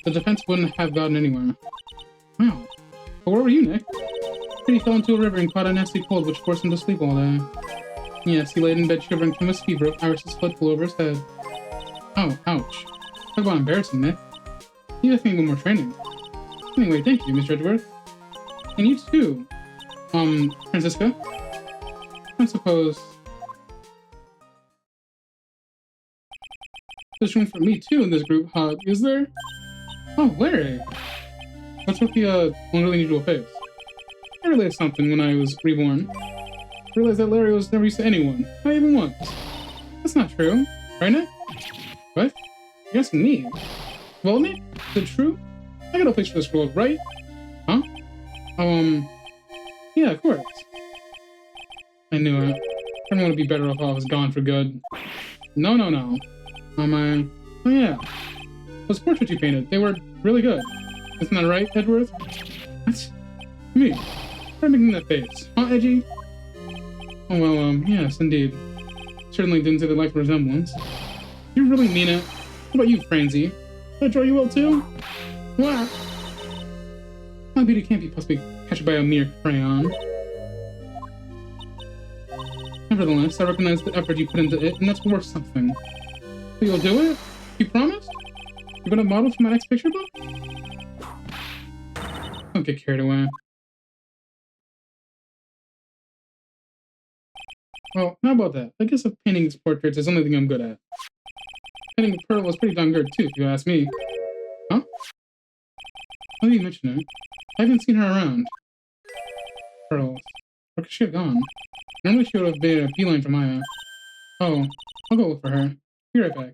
the defense wouldn't have gotten anywhere. Wow. But where were you, Nick? He fell into a river and caught a nasty cold which forced him to sleep all day. Yes, he laid in bed shivering from his fever with Iris's foot flew over his head. Oh, ouch. Talk about embarrassing, Nick. You have to need more training. Anyway, thank you, Mr. Edgeworth. And you too, Francisca. I suppose there's room for me too in this group hug, is there? Oh, Larry! What's with the, one really unusual face? I realized something when I was reborn. I realized that Larry was never used to anyone, not even once. That's not true, right, Nick? What? You're asking me? Well, Nick, is it true? I got a place for this world, right? Huh? Yeah, of course. I knew it. Everyone would be better off if I was gone for good. No. Oh yeah. Those portraits you painted, they were really good. Isn't that right, Edward? What? Me? Try making that face. Huh, Edgy? Oh well, yes, indeed. Certainly didn't say they liked the resemblance. You really mean it? What about you, Francie? Did I draw you well too? What? My beauty can't be possibly captured by a mere crayon. Nevertheless, I recognize the effort you put into it, and that's worth something. So you'll do it? You promise? You're gonna model for my next picture book? Don't get carried away. Well, how about that? I guess painting portraits is the only thing I'm good at. Painting a Pearl is pretty darn good, too, if you ask me. Huh? Now that you mention it, I haven't seen her around. Pearls. Where could she have gone? Normally she would have made a beeline for Maya. Oh, I'll go look for her. Be right back.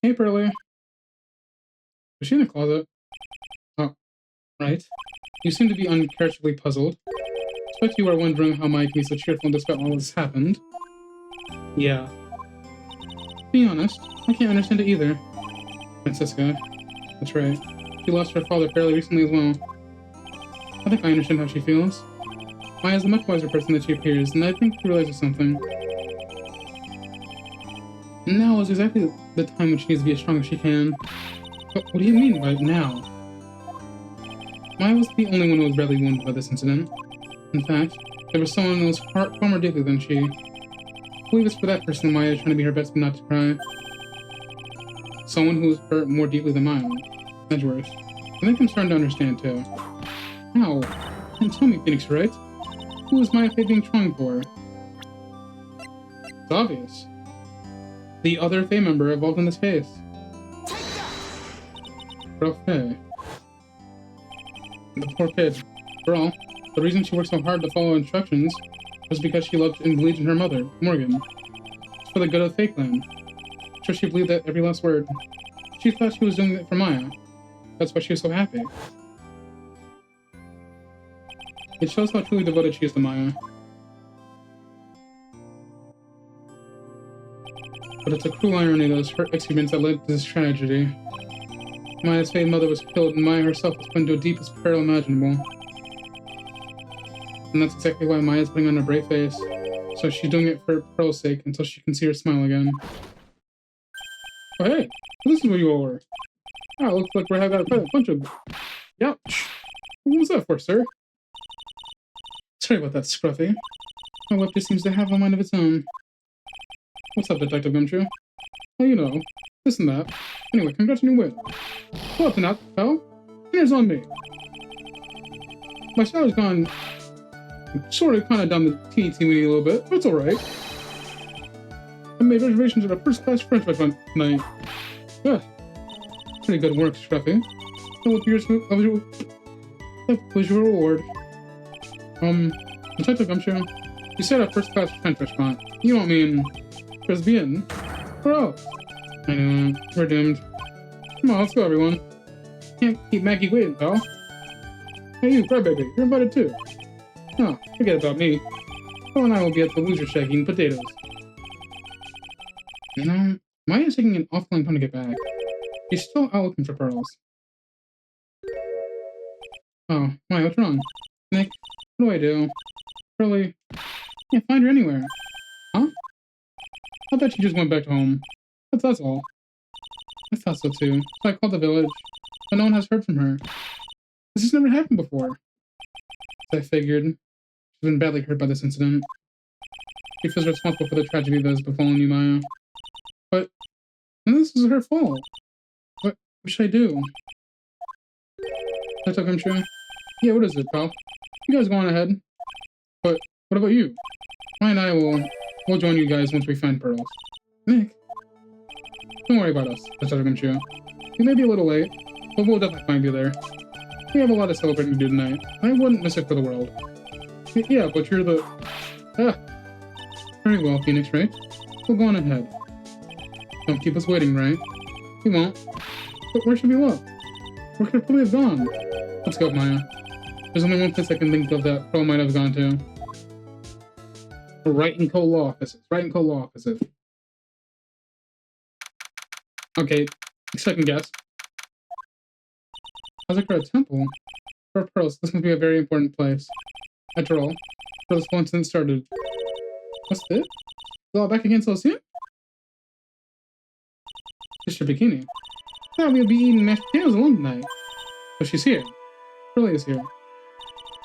Hey, Pearlie. Was she in the closet? Oh, right. You seem to be uncharacteristically puzzled. I expect you are wondering how Maya can be so cheerful despite all this happened. Yeah. To be honest, I can't understand it either. Francisca. That's right. She lost her father fairly recently as well. I think I understand how she feels. Maya is a much wiser person than she appears, and I think she realizes something. Now is exactly the time when she needs to be as strong as she can. But what do you mean by now? Maya was the only one who was badly wounded by this incident. In fact, there was someone who was far more deeply than she. I believe it's for that person Maya is trying to be her best not to cry. Someone who was hurt more deeply than Maya. That's worse. I think I'm starting to understand too. How? And tell me, Phoenix Wright. Who is Maya Fey being trying for? It's obvious. The other Fey member involved in this case. Girl Fey. The poor kid. For all, the reason she worked so hard to follow instructions was because she loved and believed in her mother, Morgan. It's for the good of the Fey clan. I'm sure she believed that every last word. She thought she was doing it for Maya. That's why she was so happy. It shows how truly devoted she is to Maya. But it's a cruel irony those her experiences that led to this tragedy. Maya's Fey mother was killed, and Maya herself was put into the deepest peril imaginable. And that's exactly why Maya's putting on a brave face. So she's doing it for Pearl's sake until she can see her smile again. Oh hey, this is where you all were. Ah, looks like we're having a bunch of... Yep. What was that for, sir? Sorry about that, Scruffy. My web just seems to have a mind of its own. What's up, Detective Gumshoe? Well, you know, this and that. Anyway, congrats on your win. Go up and out, pal. Dinner's on me. My sally's gone sort of kind of down the T&T weenie a little bit, but it's alright. I made reservations at a first-class French restaurant tonight. Yeah. Pretty good work, Scruffy. So what was your reward? Detective Gumshoe, you said a first-class French restaurant. You don't mean... Bien. Bro. I know, we're doomed. Come on, let's go, everyone. Can't keep Maggie waiting, pal. Hey, you, Crybaby, you're invited too. No, forget about me. Paul and I will be at the loser shack eating potatoes. You know, Maya's taking an awful long time to get back. She's still out looking for pearls. Oh, Maya, what's wrong? Nick, what do I do? Pearlie, can't find her anywhere. Huh? I bet she just went back home. That's all. I thought so too. So I called the village, but no one has heard from her. This has never happened before. As I figured, she's been badly hurt by this incident. She feels responsible for the tragedy that has befallen you, Maya. But this is her fault. What should I do? I took him true. Yeah, what is it, pal? You guys go on ahead. But what about you? Maya and I we'll join you guys once we find pearls. Nick, don't worry about us, I took him true. You may be a little late, but we'll definitely find you there. We have a lot of celebrating to do tonight. I wouldn't miss it for the world. Yeah, but you're the... Ah. Very well, Phoenix, right? We'll go on ahead. Don't keep us waiting, right? We won't. But where should we look? Where could it probably have gone? Let's go, Maya. There's only one place I can think of that Pearl might have gone to. The Wright and Co. law offices. Wright and Co. law offices. Okay, second guess. Hazakura Temple? For pearls, this must be a very important place. After all, where this whole incident started. What's this? Is it all back again so soon? Just your bikini. I thought we would be eating mashed potatoes alone tonight. But she's here. Pearlie is here.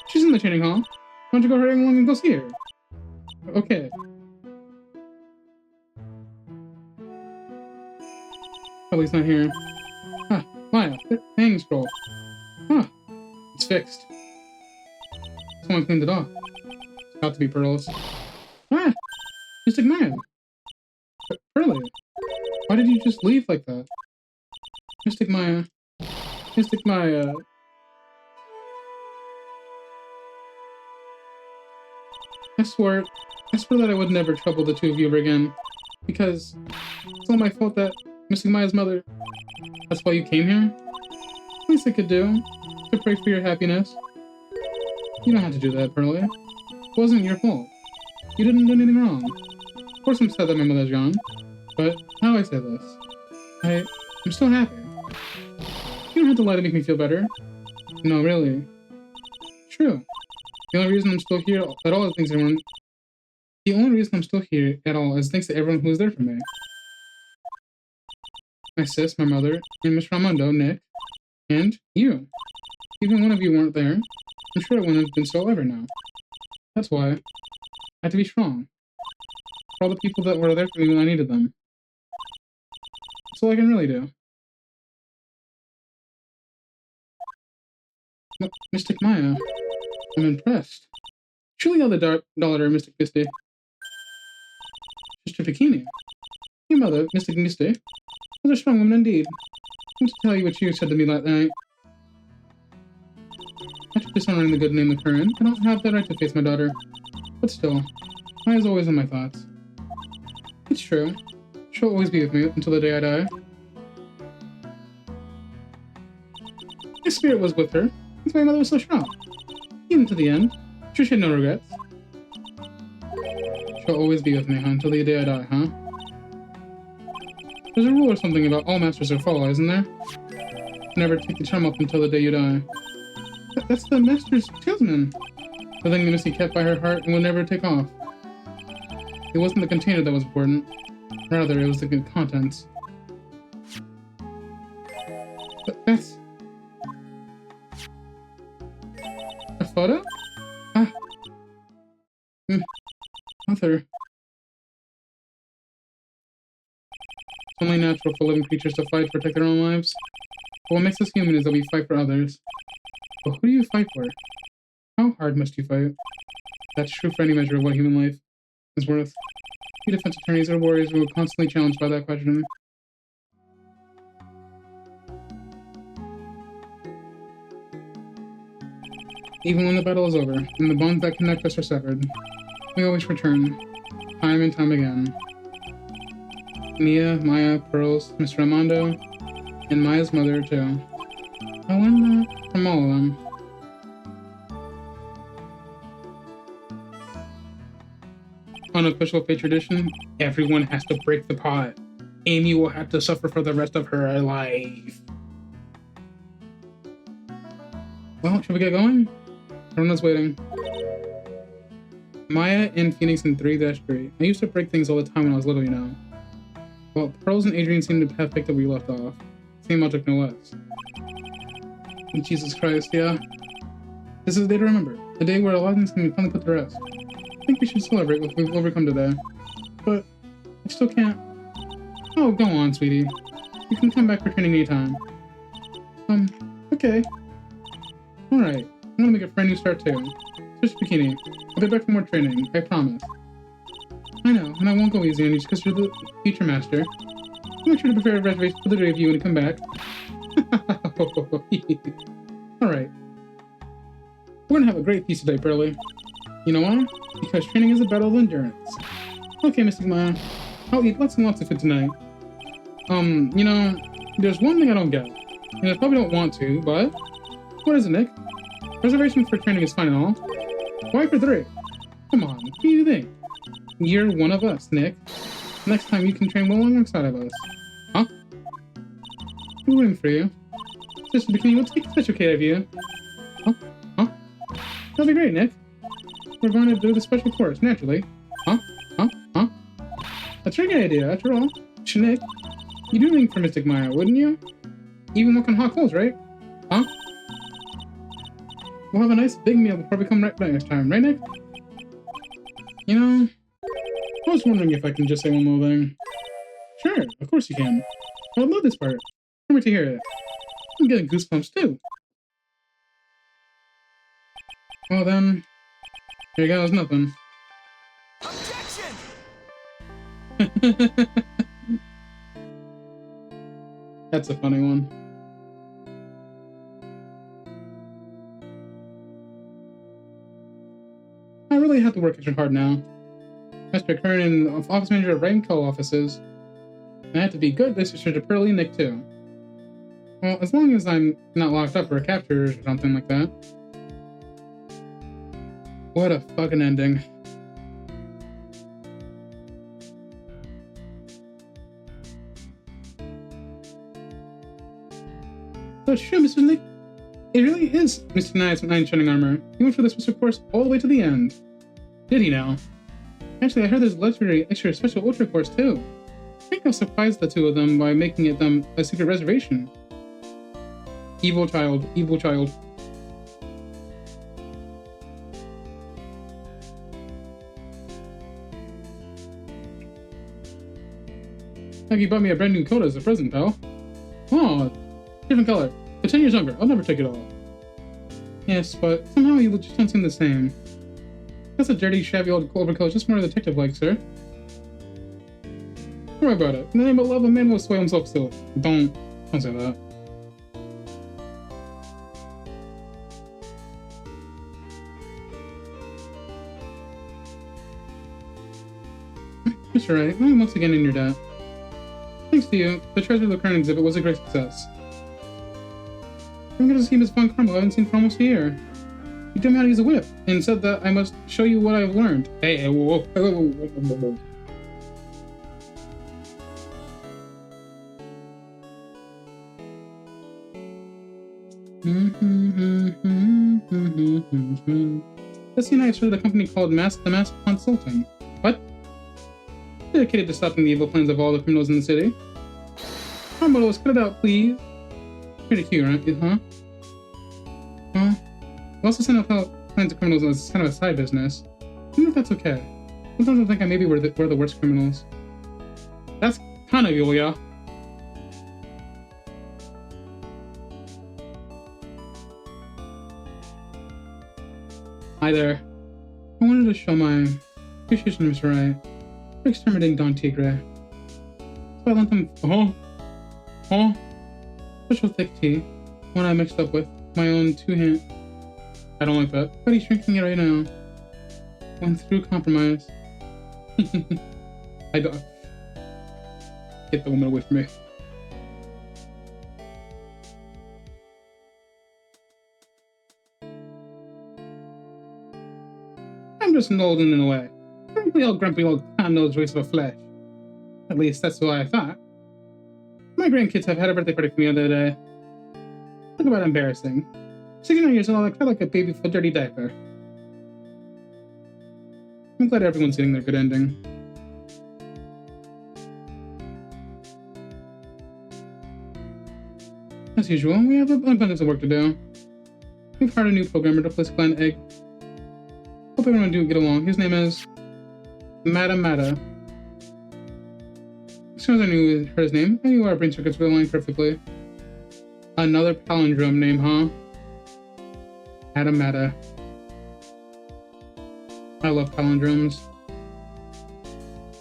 She's in the training hall. Why don't you go hurry along and go see her? Okay. Pearlie's not here. Ah, Maya, hanging scroll. Huh. It's fixed. Someone cleaned it off. It's got to be Pearls. Ah! Mystic Maya! Pearly! Why did you just leave like that? Mystic Maya. Mystic Maya. I swore that I would never trouble the two of you ever again. Because it's all my fault that Mystic Maya's mother. That's why you came here? Least I could do. To pray for your happiness. You don't have to do that, Pearly. It wasn't your fault. You didn't do anything wrong. Of course I'm sad that my mother's gone. But how do I say this? I'm still happy. You don't have to lie to make me feel better. No, really. True. The only reason I'm still here at all is thanks to everyone. The only reason I'm still here at all is thanks to everyone who was there for me. My sis, my mother, and Mr. Armando, Nick, and you. Even one of you weren't there. I'm sure it wouldn't have been so ever now. That's why I had to be strong. For all the people that were there for me when I needed them. That's all I can really do. Mystic Maya, I'm impressed. Truly all the daughter of Mystic Misty. Sister Bikini. Your mother, Mystic Misty, was a strong woman indeed. I want to tell you what you said to me that night. After dishonoring the good name of Curran, I don't have the right to face my daughter. But still, Maya's always in my thoughts. It's true. She'll always be with me until the day I die. My spirit was with her. That's why my mother was so strong. Even to the end. Sure she had no regrets. She'll always be with me, huh? Until the day I die, huh? There's a rule or something about all masters are fall, isn't there? Never take the charm up until the day you die. That's the master's talisman. The thing the Misty kept by her heart and would never take off. It wasn't the container that was important. Rather, it was the good contents. But that's... a photo? Ah. Mother. It's only natural for living creatures to fight to protect their own lives. But what makes us human is that we fight for others. But who do you fight for? How hard must you fight? That's true for any measure of what human life is worth. You defense attorneys are warriors who are constantly challenged by that question. Even when the battle is over, and the bonds that connect us are severed, we always return, time and time again. Mia, Maya, Pearls, Mr. Armando, and Maya's mother, too. I learned that from all of them. Unofficial fate tradition, everyone has to break the pot. Amy will have to suffer for the rest of her life. Well, should we get going? Everyone's waiting. Maya and Phoenix in 3-3. I used to break things all the time when I was little, you know. Well, Pearls and Adrian seem to have picked up where you left off. Same logic, no less. Jesus Christ, yeah. This is a day to remember. A day where a lot of things can be finally put to rest. I think we should celebrate what we've overcome today. But I still can't... Oh, go on, sweetie. You can come back for training anytime. Okay. Alright. I'm gonna make a brand new start too. Switch Bikini. I'll be back for more training, I promise. I know, and I won't go easy on you just because you're the future master. I'll make sure to prepare a reservation for the three of you when you come back. Alright. We're gonna have a great feast today, Pearly. You know why? Because training is a battle of endurance. Okay, Mystic Maya. I'll eat lots and lots of food tonight. You know, there's one thing I don't get. And I probably don't want to, but... What is it, Nick? Reservation for training is fine and all. Why for 3? Come on, what do you think? You're one of us, Nick. Next time you can train well alongside of us. Huh? I'm rooting for you. Sister Bikini, let's take such okay of you. Huh? That'll be great, Nick. We're going to do the special course, naturally. Huh? That's a very good idea, after all. Nick, you'd do anything for Mystic Maya, wouldn't you? Even work on hot coals, right? Huh? We'll have a nice big meal before we come right back next time, right, Nick? You know, I was wondering if I can just say one more thing. Sure, of course you can. I would love this part. Can't wait to hear it. I'm getting goosebumps too. Well then, here goes nothing. Objection! That's a funny one. I really have to work extra hard now. Mr. Kernan, office manager of Wright & Co. offices. And I have to be good this year to Pearly and Nick too. Well, as long as I'm not locked up or captured or something like that. What a fucking ending. So true, Mr. Nick. It really is Mr. Knight's Nine Shining Armor. He went for the special course all the way to the end. Did he now? Actually, I heard there's a legendary extra special ultra course too. I think I'll surprise the two of them by making it them a secret reservation. Evil child, evil child. Like you bought me a brand new coat as a present, pal. Oh, different color, but 10 years younger. I'll never take it all. Yes, but somehow you just don't seem the same. That's a dirty, shabby old overcoat, just more detective-like, sir. Don't worry about it. In the name of love, a man will sway himself still. Don't say that. Mr. Wright, I'm once again in your debt. Thanks to you, the Treasure of the Crown exhibit was a great success. I'm going to see Miss Von Carmel I haven't seen for almost a year. You told me how to use a whip, and said that I must show you what I've learned. Hey, whoa, whoa, whoa, whoa. This unites with a company called the Mask Consulting. What? Dedicated to stopping the evil plans of all the criminals in the city. Carmelos, cut it out, please. Pretty cute, right? Huh? Huh? We also send out plans of criminals as kind of a side business. I wonder if that's okay. Sometimes I think I maybe we're the worst criminals. That's kind of Yulia. Hi there. I wanted to show my appreciation to Mr. Wright for exterminating Don Tigre. So I lent him special thick tea, one I mixed up with my own two-hand. I don't like that, but he's drinking it right now. Went through compromise. I don't. Get the woman away from me. I'm just an old in a way. Grumpy old pan-nosed waste of a flesh. At least that's what I thought. My grandkids have had a birthday party for me the other day. Talk about embarrassing. 69 years old, I felt like a baby with a dirty diaper. I'm glad everyone's getting their good ending. As usual, we have abundance of work to do. We've hired a new programmer to place Glenn Egg. Hope everyone do get along. His name is Mata. As soon as I knew her name, I knew our brain circuits were aligned perfectly. Another palindrome name, huh? Mata. I love palindromes.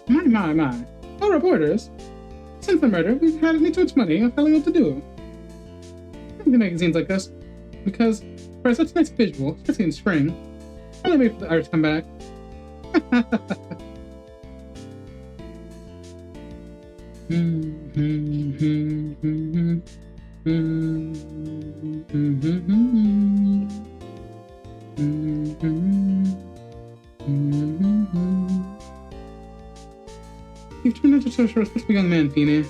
My. All reporters. Since the murder, we've had too much money of telling what to do. I think magazines like this, because for such a nice visual, especially in spring, I'll wait for the art to come back. You've turned into such a respectful young man, Feeney.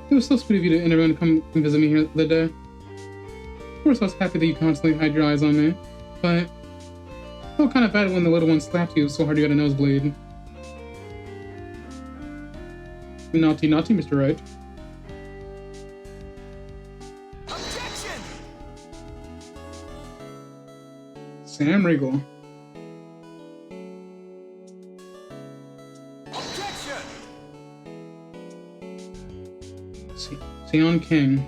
It was so sweet of you to everyone to come and visit me here the day. Of course, I was happy that you constantly had your eyes on me, but I felt kind of bad when the little one slapped you so hard you got a nosebleed. Naughty, Mr. Wright. Objection! Sam Riegel. Objection! Sion King.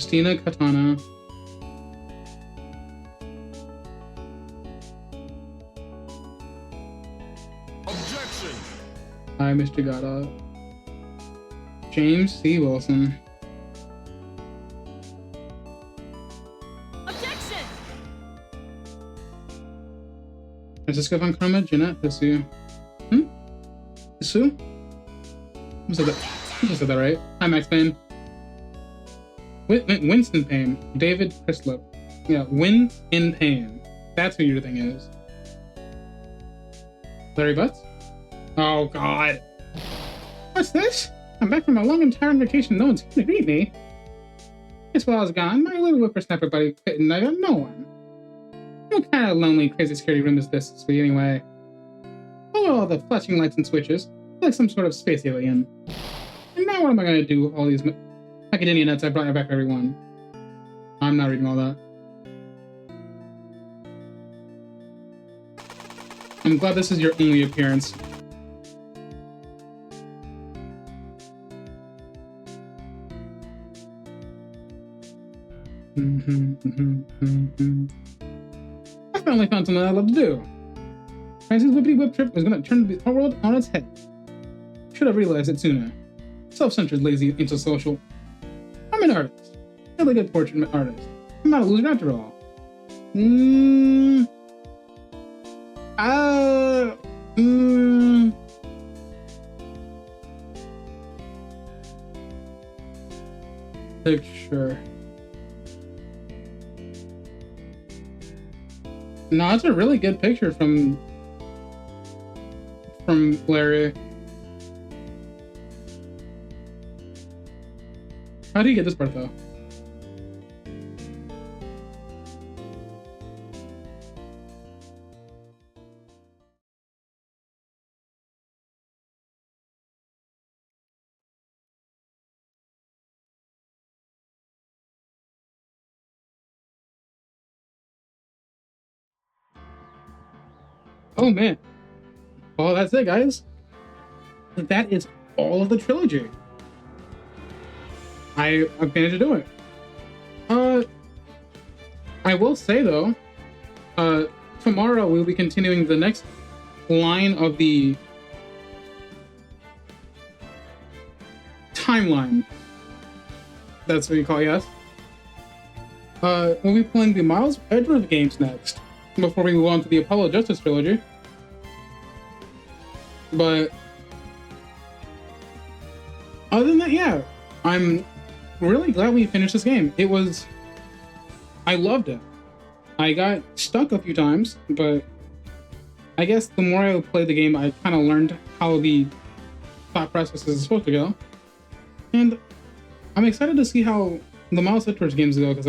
Christina Katana. Objection! Hi, Mr. Gada. James C. Wilson. Objection! Francisco Von Karma, Jeanette Hisu. Hisu? Who said that? Who said that right? Hi, Max Payne. Winston Payne. David Crislip. Yeah, Win in Pain. That's who your thing is. Larry Butts? Oh, God. What's this? I'm back from a long and tiring vacation. No one's here to greet me. Guess while I was gone, my little whippersnapper buddy quit and I got no one. What kind of lonely, crazy security room is this, sweet, anyway? Oh, all the flashing lights and switches. Like some sort of space alien. And now what am I going to do with all these macadamia nuts I brought back for everyone? I'm not reading all that. I'm glad this is your only appearance. I finally found something I love to do. Francis' whippity whip trip was going to turn the whole world on its head. Should have realized it sooner. Self-centered, lazy, antisocial. I'm an artist. Really good portrait artist. I'm not a loser after all. Picture. No, it's a really good picture from Larry. How do you get this part though? Oh man. Well, that's it, guys. That is all of the trilogy. I managed to do it. I will say though, tomorrow we'll be continuing the next line of the timeline. That's what you call it, yes. We'll be playing the Miles Edgeworth games next, before we move on to the Apollo Justice trilogy. But other than that, yeah, I'm really glad we finished this game. I loved it. I got stuck a few times, but I guess the more I played the game, I kind of learned how the thought process is supposed to go. And I'm excited to see how the Miles Edgeworth games go, because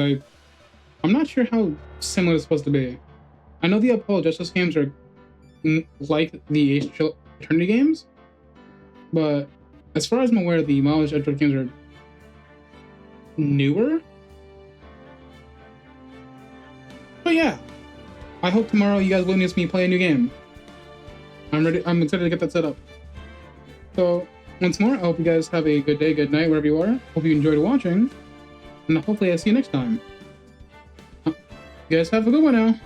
I'm not sure how similar it's supposed to be. I know the Apollo Justice games are like the Ace Attorney games, but as far as I'm aware, the Miles Edgeworth games are newer. But yeah, I hope tomorrow you guys witness me play a new game. I'm ready. I'm excited to get that set up. So once more, I hope you guys have a good day, good night, wherever you are. Hope you enjoyed watching, and hopefully I see you next time. You guys have a good one now.